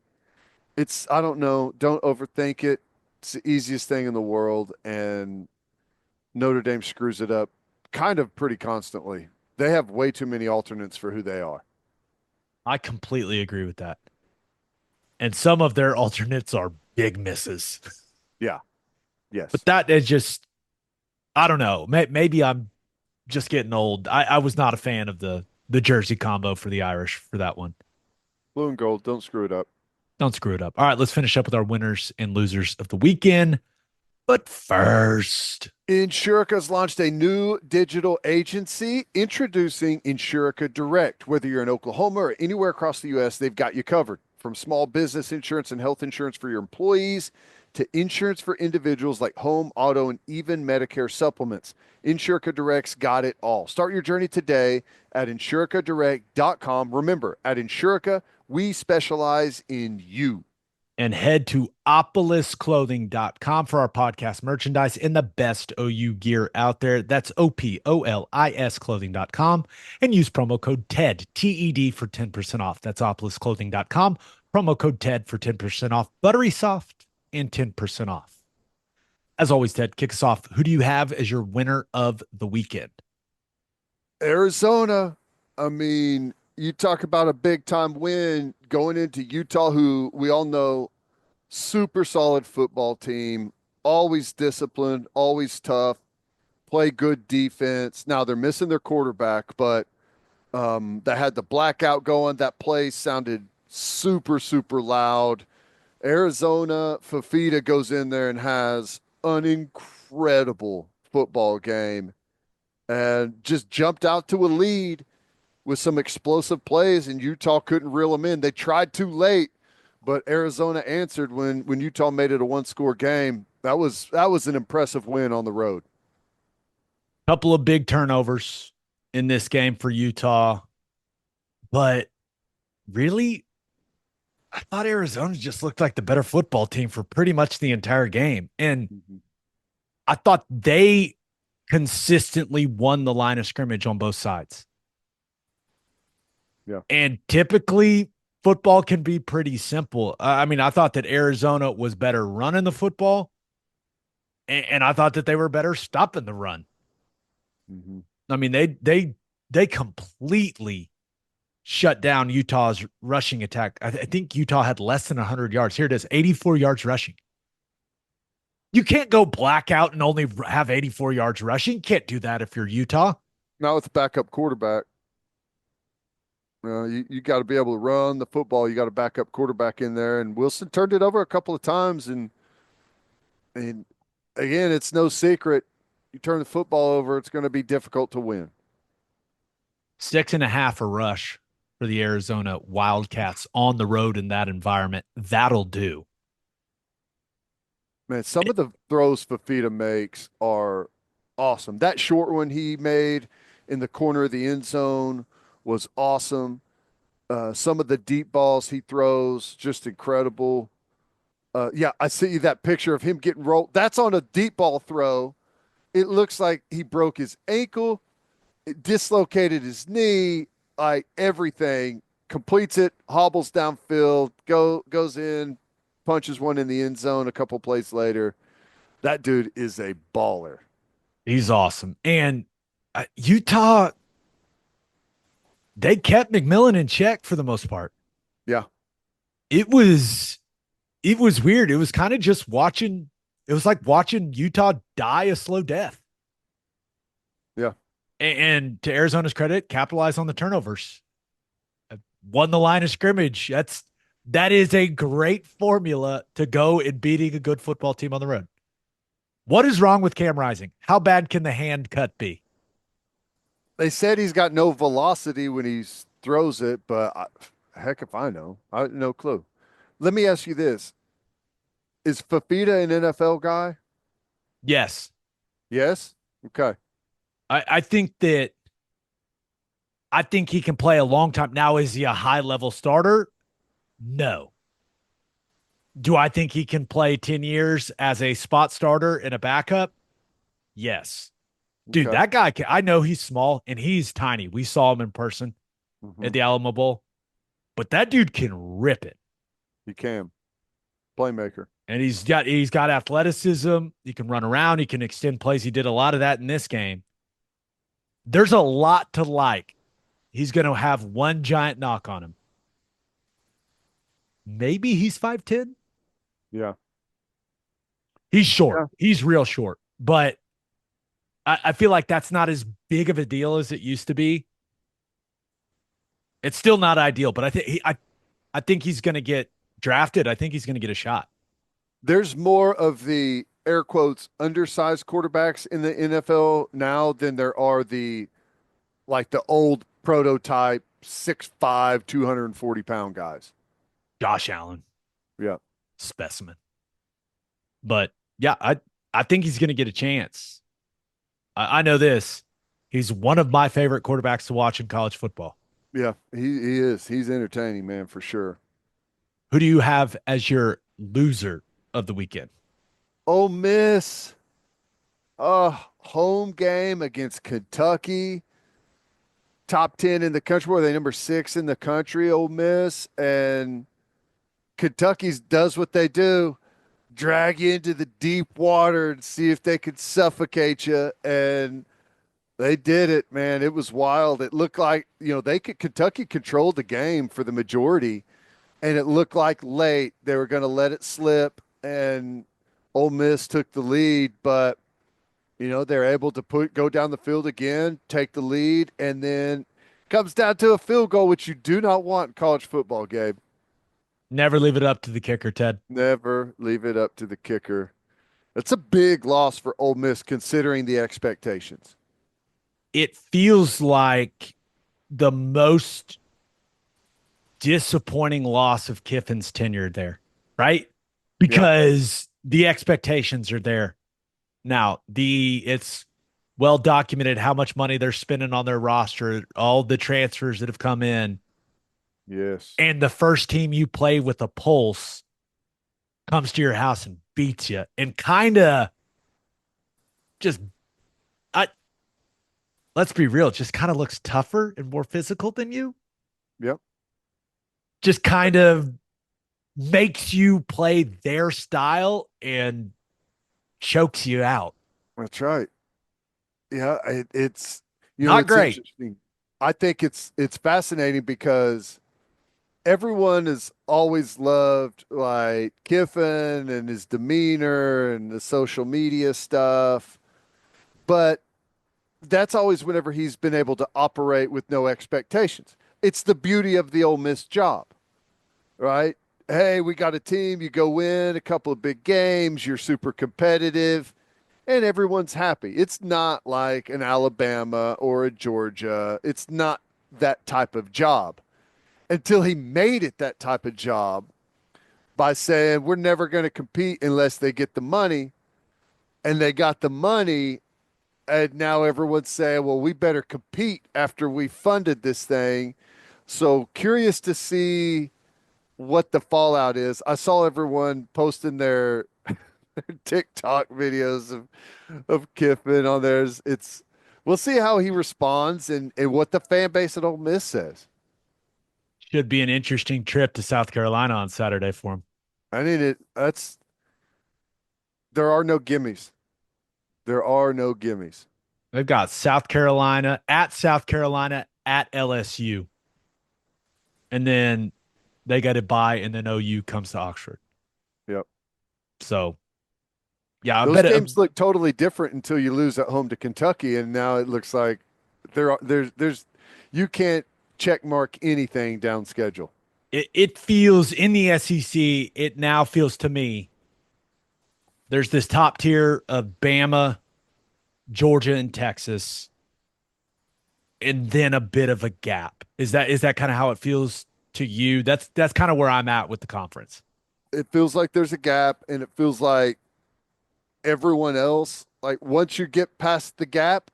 [SPEAKER 2] I don't know. Don't overthink it. It's the easiest thing in the world, and Notre Dame screws it up kind of pretty constantly. They have way too many alternates for who they are.
[SPEAKER 1] I completely agree with that. And some of their alternates are big misses.
[SPEAKER 2] Yeah.
[SPEAKER 1] But
[SPEAKER 2] Yes.
[SPEAKER 1] that is just, I don't know. Maybe I'm just getting old. I was not a fan of the jersey combo for the Irish for that one.
[SPEAKER 2] Blue and gold. Don't screw it up.
[SPEAKER 1] Don't screw it up. All right, let's finish up with our winners and losers of the weekend. But first,
[SPEAKER 2] Insurica's launched a new digital agency introducing Insurica Direct. Whether you're in Oklahoma or anywhere across the U.S., they've got you covered. From small business insurance and health insurance for your employees to insurance for individuals like home, auto, and even Medicare supplements. Insurica Direct's got it all. Start your journey today at insuricadirect.com. Remember, at Insurica, we specialize in you.
[SPEAKER 1] and head to opolisclothing.com for our podcast merchandise and the best OU gear out there. That's OPOLIS clothing.com and use promo code TED, TED for 10% off. That's opolisclothing.com. Promo code TED for 10% off. Buttery soft and 10% off. As always, Ted, kick us off. Who do you have as your winner of the weekend?
[SPEAKER 2] Arizona. I mean, you talk about a big time win going into Utah, who we all know super solid football team, always disciplined, always tough, play good defense. Now they're missing their quarterback, but they had the blackout going. That play sounded super, super loud. Arizona, Fafita goes in there and has an incredible football game and just jumped out to a lead with some explosive plays, and Utah couldn't reel them in. They tried too late, but Arizona answered when Utah made it a one-score game. That was an impressive win on the road.
[SPEAKER 1] Couple of big turnovers in this game for Utah, but really, I thought Arizona just looked like the better football team for pretty much the entire game. And
[SPEAKER 2] Mhm.
[SPEAKER 1] I thought they consistently won the line of scrimmage on both sides.
[SPEAKER 2] Yeah.
[SPEAKER 1] And typically, football can be pretty simple. I mean, I thought that Arizona was better running the football, and I thought that they were better stopping the run.
[SPEAKER 2] Hmm.
[SPEAKER 1] I mean, they completely shut down Utah's rushing attack. I think Utah had less than 100 yards. Here it is, 84 yards rushing. You can't go blackout and only have 84 yards rushing. You can't do that if you're Utah.
[SPEAKER 2] Now with the backup quarterback, you got to be able to run the football. You got a backup quarterback in there, and Wilson turned it over a couple of times. And again, it's no secret. You turn the football over, it's going to be difficult to win.
[SPEAKER 1] 6.5 a rush for the Arizona Wildcats on the road in that environment. That'll do.
[SPEAKER 2] Man, some of the throws Fafita makes are awesome. That short one he made in the corner of the end zone was awesome. Some of the deep balls he throws, just incredible. Yeah, I see that picture of him getting rolled. That's on a deep ball throw. It looks like he broke his ankle, it dislocated his knee, like everything. Completes it, hobbles downfield, goes in, punches one in the end zone a couple plays later. That dude is a baller.
[SPEAKER 1] He's awesome. And Utah, they kept McMillan in check for the most part.
[SPEAKER 2] Yeah.
[SPEAKER 1] It was it was weird. It was kind of just watching. It was like watching Utah die a slow death.
[SPEAKER 2] Yeah.
[SPEAKER 1] And to Arizona's credit, capitalize on the turnovers. Won the line of scrimmage. That is a great formula to go in beating a good football team on the road. What is wrong with Cam Rising? How bad can the hand cut be?
[SPEAKER 2] They said he's got no velocity when he throws it, but heck if I know. I no clue. Let me ask you this. Is Fafita an NFL guy?
[SPEAKER 1] Yes.
[SPEAKER 2] Yes. Okay.
[SPEAKER 1] I think that I think he can play a long time. Now, is he a high level starter? No. Do I think he can play 10 years as a spot starter and a backup? Yes. Dude,
[SPEAKER 2] Okay.
[SPEAKER 1] that guy, I know he's small and he's tiny. We saw him in person
[SPEAKER 2] Hmm.
[SPEAKER 1] at the Alamo Bowl, but that dude can rip it.
[SPEAKER 2] He can. Playmaker.
[SPEAKER 1] And he's got athleticism. He can run around. He can extend plays. He did a lot of that in this game. There's a lot to like. He's going to have one giant knock on him. Maybe he's 5'10".
[SPEAKER 2] Yeah.
[SPEAKER 1] He's short.
[SPEAKER 2] Yeah.
[SPEAKER 1] He's real short. But I feel like that's not as big of a deal as it used to be. It's still not ideal, but I think he's going to get drafted. I think he's going to get a shot.
[SPEAKER 2] There's more of the air quotes undersized quarterbacks in the NFL now than there are the like the old prototype 6'5", 240-pound guys.
[SPEAKER 1] Josh Allen,
[SPEAKER 2] Yeah.
[SPEAKER 1] specimen. But yeah, I think he's going to get a chance. I know this. He's one of my favorite quarterbacks to watch in college football.
[SPEAKER 2] Yeah. He is. He's entertaining, man, for sure.
[SPEAKER 1] Who do you have as your loser of the weekend?
[SPEAKER 2] Ole Miss, home game against Kentucky. Top 10 in the country. Were they number 6 in the country, Ole Miss? And Kentucky's does what they do. Drag you into the deep water and see if they could suffocate you. And they did it, man. It was wild. It looked like, Kentucky controlled the game for the majority. And it looked like late they were going to let it slip. And Ole Miss took the lead. But, they're able to go down the field again, take the lead. And then comes down to a field goal, which you do not want in college football, Gabe.
[SPEAKER 1] Never leave it up to the kicker, Ted.
[SPEAKER 2] Never leave it up to the kicker. It's a big loss for Ole Miss considering the expectations.
[SPEAKER 1] It feels like the most disappointing loss of Kiffin's tenure there, right?
[SPEAKER 2] Yeah.
[SPEAKER 1] Because the expectations are there. Now, it's well documented how much money they're spending on their roster, all the transfers that have come in,
[SPEAKER 2] Yes.
[SPEAKER 1] and the first team you play with a pulse comes to your house and beats you and kind of just I let's be real, it just kind of looks tougher and more physical than you.
[SPEAKER 2] Yep.
[SPEAKER 1] Just kind of makes you play their style and chokes you out.
[SPEAKER 2] That's right. Yeah, it's
[SPEAKER 1] Not
[SPEAKER 2] it's
[SPEAKER 1] great.
[SPEAKER 2] interesting. I think it's fascinating because everyone has always loved like Kiffin and his demeanor and the social media stuff, but that's always whenever he's been able to operate with no expectations. It's the beauty of the Ole Miss job, right? Hey, we got a team. You go win a couple of big games. You're super competitive, and everyone's happy. It's not like an Alabama or a Georgia. It's not that type of job until he made it that type of job by saying, we're never going to compete unless they get the money. And they got the money. And now everyone's saying, well, we better compete after we funded this thing. So curious to see what the fallout is. I saw everyone posting their TikTok videos of Kiffin on theirs. It's we'll see how he responds and what the fan base at Ole Miss says.
[SPEAKER 1] Should be an interesting trip to South Carolina on Saturday for him.
[SPEAKER 2] I mean that's there are no gimmies. There are no gimmies.
[SPEAKER 1] They've got South Carolina, at LSU. And then they got to buy, and then OU comes to Oxford.
[SPEAKER 2] Yep.
[SPEAKER 1] So, yeah, I
[SPEAKER 2] Those
[SPEAKER 1] bet it,
[SPEAKER 2] games look totally different until you lose at home to Kentucky, and now it looks like there's you can't check mark anything down schedule.
[SPEAKER 1] it feels in the SEC, it now feels to me there's this top tier of Bama, Georgia, and Texas, and then a bit of a gap. Is that kind of how it feels to you? That's kind of where I'm at with the conference.
[SPEAKER 2] It feels like there's a gap, and it feels like everyone else, like once you get past the gap,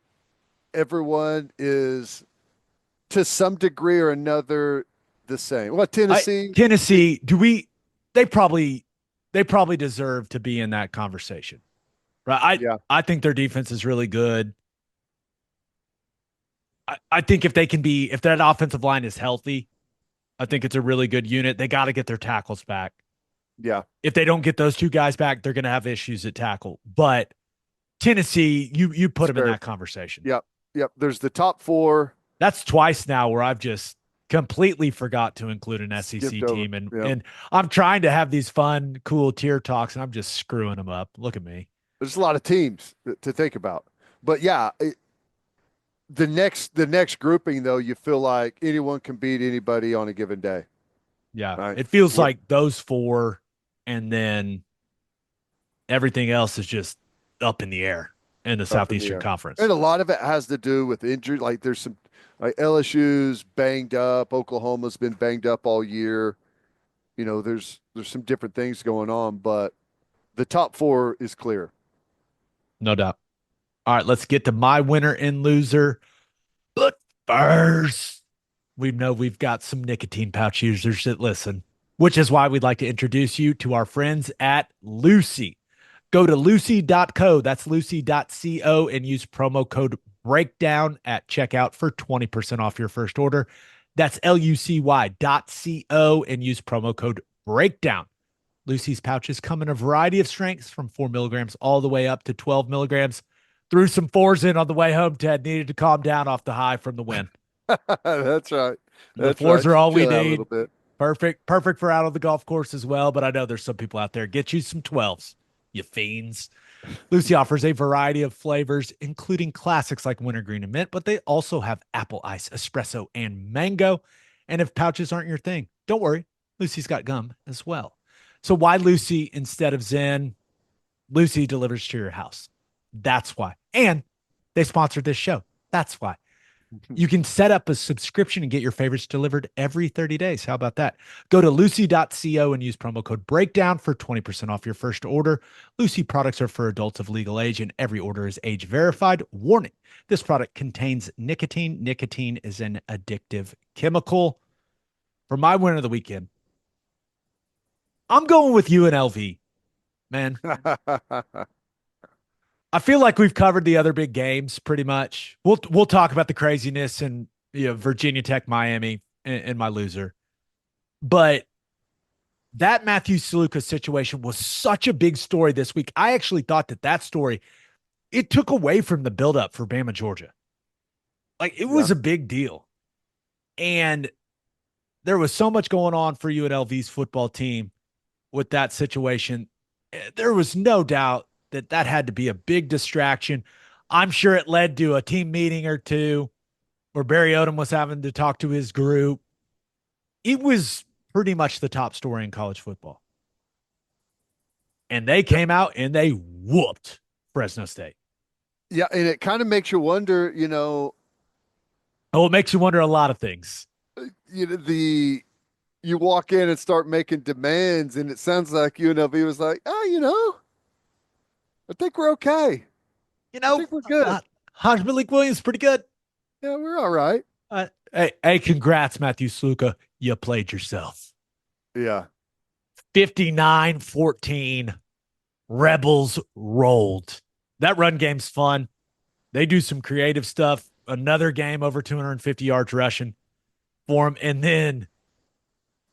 [SPEAKER 2] everyone is to some degree or another the same. Well,
[SPEAKER 1] I
[SPEAKER 2] Tennessee,
[SPEAKER 1] Tennessee, do we they probably they probably deserve to be in that conversation. Right?
[SPEAKER 2] yeah,
[SPEAKER 1] I think their defense is really good. I think if that offensive line is healthy, I think it's a really good unit. They got to get their tackles back.
[SPEAKER 2] yeah,
[SPEAKER 1] If they don't get those two guys back, they're going to have issues at tackle. But Tennessee, you put
[SPEAKER 2] it's
[SPEAKER 1] them in
[SPEAKER 2] fair.
[SPEAKER 1] that conversation.
[SPEAKER 2] Yep, yep. There's the top four
[SPEAKER 1] That's twice now where I've just completely forgot to include an
[SPEAKER 2] skipped
[SPEAKER 1] SEC
[SPEAKER 2] over.
[SPEAKER 1] team, and
[SPEAKER 2] Yep.
[SPEAKER 1] and I'm trying to have these fun, cool tier talks, and I'm just screwing them up. Look at me.
[SPEAKER 2] There's a lot of teams to think about, but yeah, the next grouping though, you feel like anyone can beat anybody on a given day,
[SPEAKER 1] Yeah,
[SPEAKER 2] right?
[SPEAKER 1] it feels
[SPEAKER 2] What
[SPEAKER 1] like those four, and then everything else is just up in the air in the
[SPEAKER 2] up in the
[SPEAKER 1] Southeastern
[SPEAKER 2] air, and
[SPEAKER 1] Conference.
[SPEAKER 2] a lot of it has to do with injury. Like there's some like LSU's banged up, Oklahoma's been banged up all year. There's some different things going on, but the top four is clear.
[SPEAKER 1] No doubt. All right, let's get to my winner and loser. But first, we know we've got some nicotine pouch users that listen, which is why we'd like to introduce you to our friends at Lucy. Go to lucy.co, that's lucy.co, and use promo code breakdown at checkout for 20% off your first order. That's lucy.co and use promo code breakdown. Lucy's pouches come in a variety of strengths from 4 milligrams all the way up to 12 milligrams. Threw some fours in on the way home, Ted. Needed to calm down off the high from the win.
[SPEAKER 2] That's right.
[SPEAKER 1] The
[SPEAKER 2] That's
[SPEAKER 1] fours
[SPEAKER 2] right.
[SPEAKER 1] are all we
[SPEAKER 2] Chill out a little
[SPEAKER 1] need.
[SPEAKER 2] bit.
[SPEAKER 1] Perfect for out on the golf course as well. But I know there's some people out there. Get you some 12s, you fiends. Lucy offers a variety of flavors, including classics like wintergreen and mint, but they also have apple ice, espresso, and mango. And if pouches aren't your thing, don't worry. Lucy's got gum as well. So why Lucy instead of Zen? Lucy delivers to your house. That's why. And they sponsored this show. That's why. You can set up a subscription and get your favorites delivered every 30 days. How about that? Go to lucy.co and use promo code breakdown for 20% off your first order. Lucy products are for adults of legal age, and every order is age verified. Warning: this product contains nicotine. Nicotine is an addictive chemical. For my win of the weekend, I'm going with UNLV, man. I feel like we've covered the other big games pretty much. We'll talk about the craziness and Virginia Tech, Miami, and my loser. But that Matthew Saluka situation was such a big story this week. I actually thought that story it took away from the buildup for Bama, Georgia. Like it
[SPEAKER 2] Yeah.
[SPEAKER 1] was a big deal, and there was so much going on for UNLV's football team with that situation. There was no doubt that had to be a big distraction. I'm sure it led to a team meeting or two where Barry Odom was having to talk to his group. It was pretty much the top story in college football. And they came out and they whooped Fresno State.
[SPEAKER 2] Yeah, and it kind of makes you wonder,
[SPEAKER 1] Oh, it makes you wonder a lot of things.
[SPEAKER 2] the you walk in and start making demands, and it sounds like UNLV was like, oh, I think we're okay.
[SPEAKER 1] You
[SPEAKER 2] I
[SPEAKER 1] know,
[SPEAKER 2] think we're good.
[SPEAKER 1] Hodge Malik Williams, pretty good.
[SPEAKER 2] Yeah, we're all right.
[SPEAKER 1] Hey, congrats, Matthew Sluka. You played yourself.
[SPEAKER 2] Yeah.
[SPEAKER 1] 59-14. Rebels rolled. That run game's fun. They do some creative stuff. Another game over 250 yards rushing for him. And then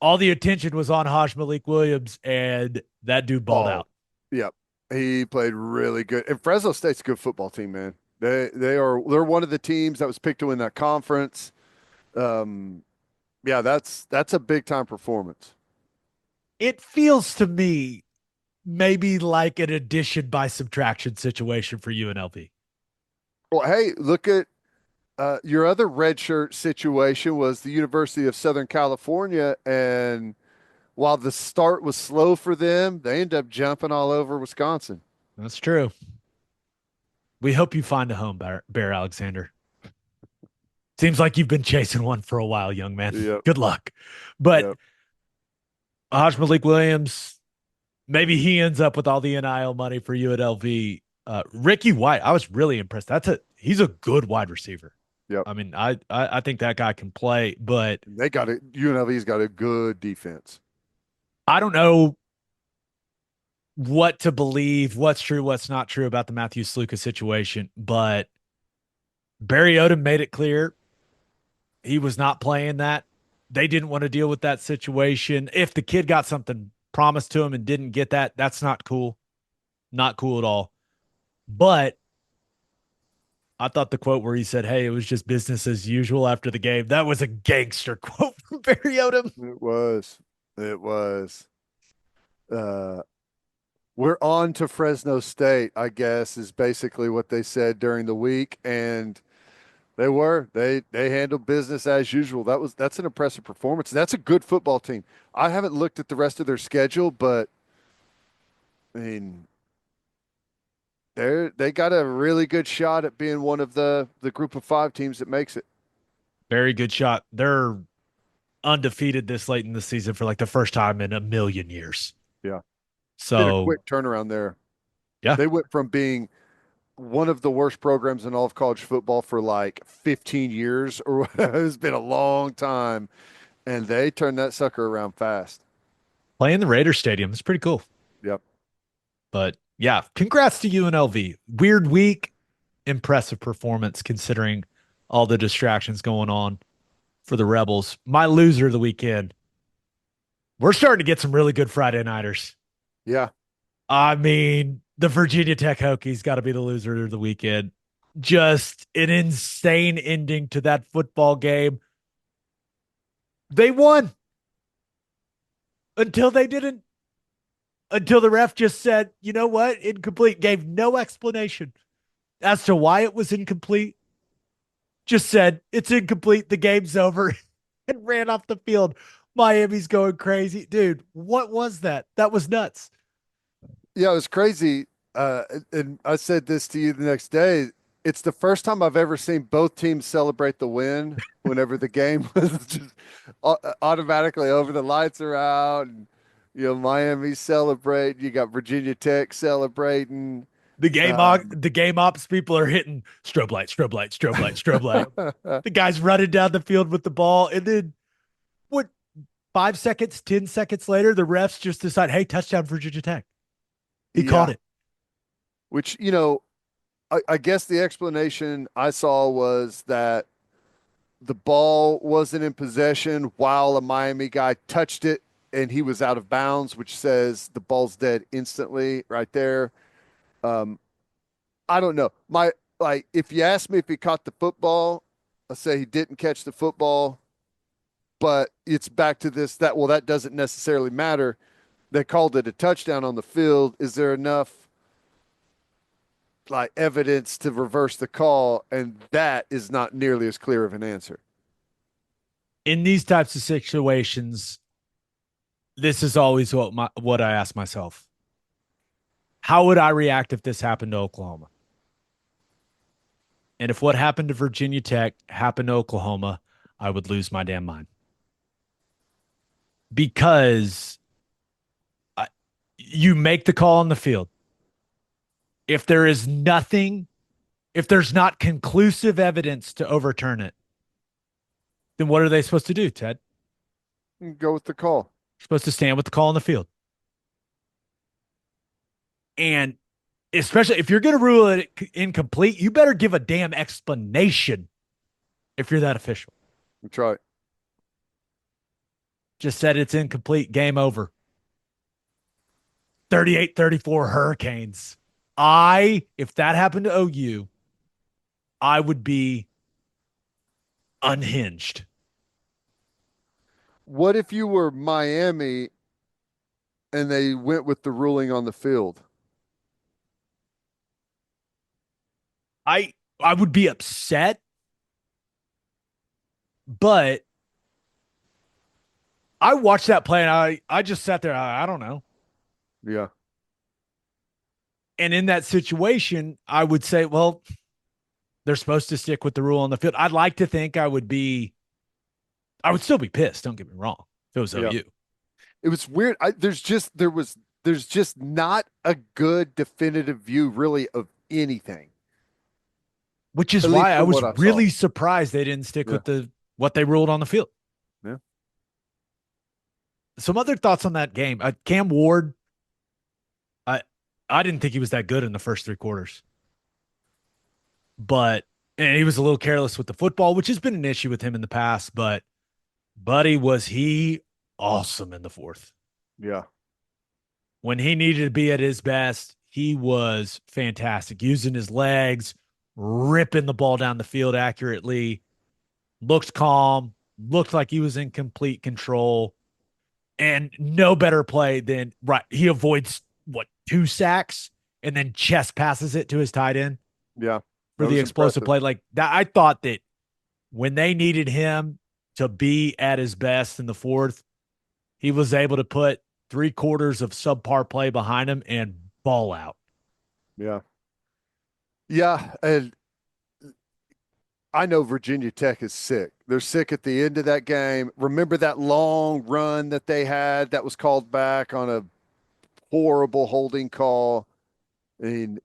[SPEAKER 1] all the attention was on Haj Malik Williams, and that dude balled
[SPEAKER 2] Oh,
[SPEAKER 1] out.
[SPEAKER 2] yeah. He played really good. And Fresno State's a good football team, man. They're one of the teams that was picked to win that conference. Um, yeah, that's a big time performance.
[SPEAKER 1] It feels to me maybe like an addition by subtraction situation for UNLV.
[SPEAKER 2] Well, hey, look at your other redshirt situation was the University of Southern California, and while the start was slow for them, they ended up jumping all over Wisconsin.
[SPEAKER 1] That's true. We hope you find a home, Bear Alexander. Seems like you've been chasing one for a while, young man.
[SPEAKER 2] Yep.
[SPEAKER 1] Good luck. But
[SPEAKER 2] Yep.
[SPEAKER 1] Haj Malik Williams, maybe he ends up with all the NIL money for UNLV. Ricky White, I was really impressed. He's a good wide receiver.
[SPEAKER 2] Yep.
[SPEAKER 1] I mean, I think that guy can play, but
[SPEAKER 2] UNLV's got a good defense.
[SPEAKER 1] I don't know what to believe, what's true, what's not true about the Matthew Sluka situation, but Barry Odom made it clear he was not playing that. They didn't want to deal with that situation. If the kid got something promised to him and didn't get that, that's not cool. Not cool at all. But I thought the quote where he said, "Hey, it was just business as usual after the game," that was a gangster quote from Barry Odom.
[SPEAKER 2] It was. It was. Uh, we're on to Fresno State, I guess, is basically what they said during the week, and they handled business as usual. That's an impressive performance. That's a good football team. I haven't looked at the rest of their schedule, but I mean, they got a really good shot at being one of the group of five teams that makes it.
[SPEAKER 1] Very good shot. They're undefeated this late in the season for like the first time in a million years.
[SPEAKER 2] Yeah. Did a
[SPEAKER 1] So,
[SPEAKER 2] quick turnaround there.
[SPEAKER 1] yeah,
[SPEAKER 2] They went from being one of the worst programs in all of college football for like 15 years, or it's been a long time, and they turned that sucker around fast.
[SPEAKER 1] playing the Raiders Stadium is pretty cool.
[SPEAKER 2] Yep.
[SPEAKER 1] But yeah, congrats to UNLV. Weird week, impressive performance considering all the distractions going on for the Rebels. My loser of the weekend. We're starting to get some really good Friday nighters.
[SPEAKER 2] Yeah.
[SPEAKER 1] I mean, the Virginia Tech Hokies got to be the loser of the weekend. Just an insane ending to that football game. They won until they didn't. Until the ref just said, you know what? Incomplete. Gave no explanation as to why it was incomplete. Just said, it's incomplete. The game's over and ran off the field. Miami's going crazy. Dude, what was that? That was nuts.
[SPEAKER 2] Yeah, it was crazy. And I said this to you the next day. It's the first time I've ever seen both teams celebrate the win whenever the game was just automatically over. The lights are out, and Miami celebrate. You got Virginia Tech celebrating. Um,
[SPEAKER 1] The game ops people are hitting strobe light, strobe light, strobe light, strobe light. The guy's running down the field with the ball, and then what? 5 seconds, 10 seconds later, the refs just decide, "Hey, touchdown, Virginia Tech." He caught
[SPEAKER 2] yeah,
[SPEAKER 1] it.
[SPEAKER 2] which I guess the explanation I saw was that the ball wasn't in possession while a Miami guy touched it and he was out of bounds, which says the ball's dead instantly right there. Um, I don't know. If you ask me if he caught the football, I say he didn't catch the football, but it's back to this that doesn't necessarily matter. They called it a touchdown on the field. Is there enough evidence to reverse the call? And that is not nearly as clear of an answer.
[SPEAKER 1] In these types of situations, this is always what I ask myself. How would I react if this happened to Oklahoma? And if what happened to Virginia Tech happened to Oklahoma, I would lose my damn mind. Because you make the call on the field. If there is nothing, if there's not conclusive evidence to overturn it, then what are they supposed to do, Ted?
[SPEAKER 2] Go with the call.
[SPEAKER 1] You're supposed to stand with the call on the field. And especially if you're going to rule it incomplete, you better give a damn explanation if you're that official.
[SPEAKER 2] That's right.
[SPEAKER 1] Just said it's incomplete, game over. 38-34 Hurricanes. If that happened to OU, I would be unhinged.
[SPEAKER 2] What if you were Miami and they went with the ruling on the field?
[SPEAKER 1] I would be upset, but I watched that play and I just sat there. I don't know.
[SPEAKER 2] Yeah.
[SPEAKER 1] And in that situation, I would say, well, they're supposed to stick with the rule on the field. I'd like to think I would still be pissed. Don't get me wrong. If it was
[SPEAKER 2] Yeah.
[SPEAKER 1] OU.
[SPEAKER 2] It was weird. There's just not a good definitive view really of anything.
[SPEAKER 1] Which is
[SPEAKER 2] At least
[SPEAKER 1] why I
[SPEAKER 2] from
[SPEAKER 1] was
[SPEAKER 2] what I saw.
[SPEAKER 1] really surprised they didn't stick
[SPEAKER 2] Yeah.
[SPEAKER 1] with what they ruled on the field.
[SPEAKER 2] Yeah.
[SPEAKER 1] Some other thoughts on that game. Cam Ward, I I didn't think he was that good in the first 3 quarters. And he was a little careless with the football, which has been an issue with him in the past, but buddy, was he awesome in the fourth.
[SPEAKER 2] Yeah.
[SPEAKER 1] When he needed to be at his best, he was fantastic, using his legs, ripping the ball down the field accurately, looked calm, looked like he was in complete control, and no better play than he avoids 2 sacks and then chest passes it to his tight end
[SPEAKER 2] Yeah.
[SPEAKER 1] for
[SPEAKER 2] That
[SPEAKER 1] the
[SPEAKER 2] was
[SPEAKER 1] explosive
[SPEAKER 2] impressive.
[SPEAKER 1] play. Like that, I thought that when they needed him to be at his best in the fourth, he was able to put 3 quarters of subpar play behind him and ball out.
[SPEAKER 2] Yeah. Yeah. And I know Virginia Tech is sick. They're sick at the end of that game. Remember that long run that they had that was called back on a horrible holding call? I mean,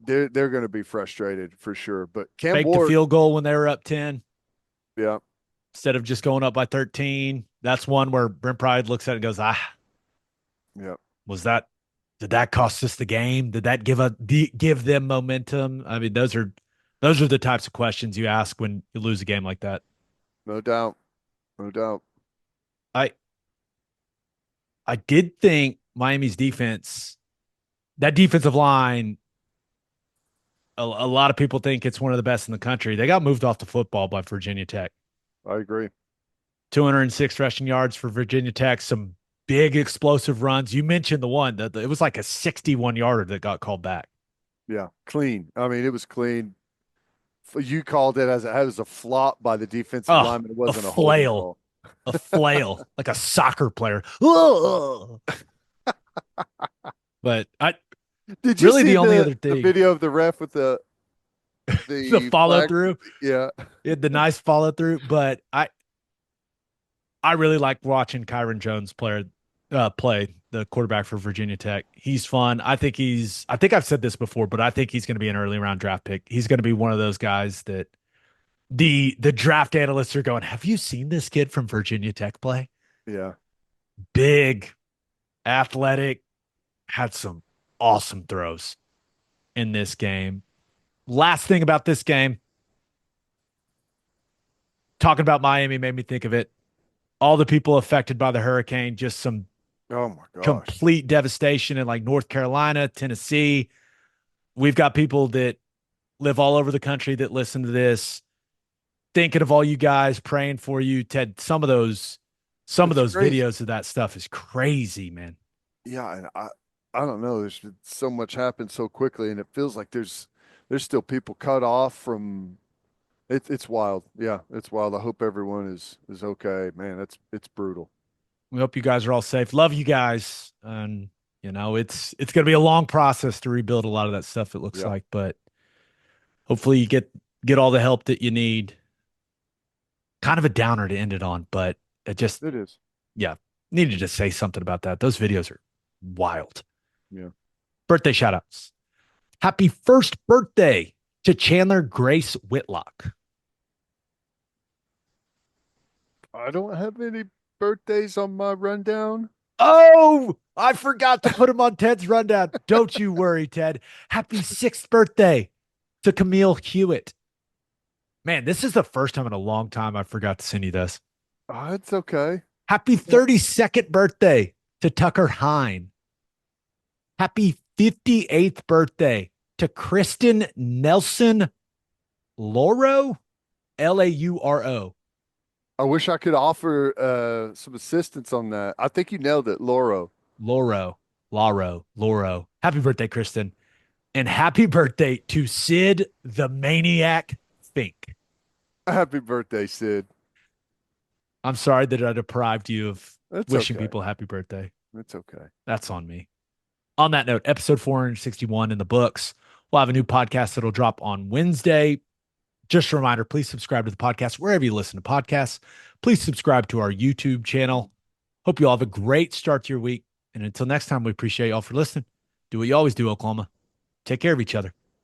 [SPEAKER 2] they're going to be frustrated for sure. But Cam
[SPEAKER 1] Faked a
[SPEAKER 2] Ward,
[SPEAKER 1] field goal when they were up 10
[SPEAKER 2] yeah,
[SPEAKER 1] instead of just going up by 13. That's one where Brent Pride looks at it and goes,
[SPEAKER 2] yeah,
[SPEAKER 1] did that cost us the game? Did that give them momentum? I mean, those are the types of questions you ask when you lose a game like that.
[SPEAKER 2] no doubt, no doubt.
[SPEAKER 1] I I did think Miami's defense, that defensive line, a lot of people think it's one of the best in the country. They got moved off the football by Virginia Tech.
[SPEAKER 2] I agree.
[SPEAKER 1] 206 rushing yards for Virginia Tech. Some big explosive runs. You mentioned the one that it was like a 61-yarder that got called back.
[SPEAKER 2] Yeah, clean. I mean, it was clean. You called it as a flop by the defensive
[SPEAKER 1] Oh,
[SPEAKER 2] lineman. It
[SPEAKER 1] a
[SPEAKER 2] wasn't a holding
[SPEAKER 1] flail,
[SPEAKER 2] call.
[SPEAKER 1] a flail, like a soccer player. But
[SPEAKER 2] Did you
[SPEAKER 1] really
[SPEAKER 2] see
[SPEAKER 1] the only other
[SPEAKER 2] the
[SPEAKER 1] thing.
[SPEAKER 2] video of the ref with the
[SPEAKER 1] The
[SPEAKER 2] The
[SPEAKER 1] follow
[SPEAKER 2] flag,
[SPEAKER 1] through.
[SPEAKER 2] yeah,
[SPEAKER 1] He had the nice follow through, but I really like watching Kyron Jones play the quarterback for Virginia Tech. He's fun. I think I've said this before, but I think he's going to be an early round draft pick. He's going to be one of those guys that the draft analysts are going, "Have you seen this kid from Virginia Tech play?
[SPEAKER 2] yeah.
[SPEAKER 1] Big, athletic, had some awesome throws in this game." Last thing about this game, talking about Miami made me think of it. All the people affected by the hurricane, just some
[SPEAKER 2] Oh my gosh.
[SPEAKER 1] complete devastation in like North Carolina, Tennessee. We've got people that live all over the country that listen to this, thinking of all you guys, praying for you. Ted, some of
[SPEAKER 2] It's
[SPEAKER 1] those
[SPEAKER 2] crazy.
[SPEAKER 1] videos of that stuff is crazy, man.
[SPEAKER 2] Yeah, and I don't know. There's been so much happened so quickly, and it feels like there's still people cut off from it's wild. Yeah, it's wild. I hope everyone is okay. Man, it's brutal.
[SPEAKER 1] We hope you guys are all safe. Love you guys. And it's gonna be a long process to rebuild a lot of that stuff, it looks
[SPEAKER 2] Yeah,
[SPEAKER 1] like, but hopefully you get all the help that you need. Kind of a downer to end it on, but it just
[SPEAKER 2] it is.
[SPEAKER 1] yeah, needed to say something about that. Those videos are wild.
[SPEAKER 2] Yeah.
[SPEAKER 1] Birthday shout outs. Happy first birthday to Chandler Grace Whitlock.
[SPEAKER 2] I don't have any birthdays on my rundown.
[SPEAKER 1] Oh, I forgot to put him on Ted's rundown. Don't you worry, Ted. Happy sixth birthday to Camille Hewitt. Man, this is the first time in a long time I forgot to send you this.
[SPEAKER 2] It's okay.
[SPEAKER 1] Happy
[SPEAKER 2] Yeah.
[SPEAKER 1] 32nd birthday to Tucker Hine. Happy 58th birthday to Kristen Nelson Lauro, Lauro.
[SPEAKER 2] I wish I could offer some assistance on that. I think you nailed it, Lauro.
[SPEAKER 1] Lauro. Happy birthday, Kristen. And happy birthday to Sid the Maniac Fink.
[SPEAKER 2] Happy birthday, Sid.
[SPEAKER 1] I'm sorry that I deprived you of
[SPEAKER 2] That's
[SPEAKER 1] wishing
[SPEAKER 2] okay.
[SPEAKER 1] people happy birthday.
[SPEAKER 2] It's okay.
[SPEAKER 1] That's on me. On that note, episode 461 in the books. We'll have a new podcast that'll drop on Wednesday. Just a reminder, please subscribe to the podcast wherever you listen to podcasts. Please subscribe to our YouTube channel. Hope you all have a great start to your week. And until next time, we appreciate y'all for listening. Do what you always do, Oklahoma. Take care of each other.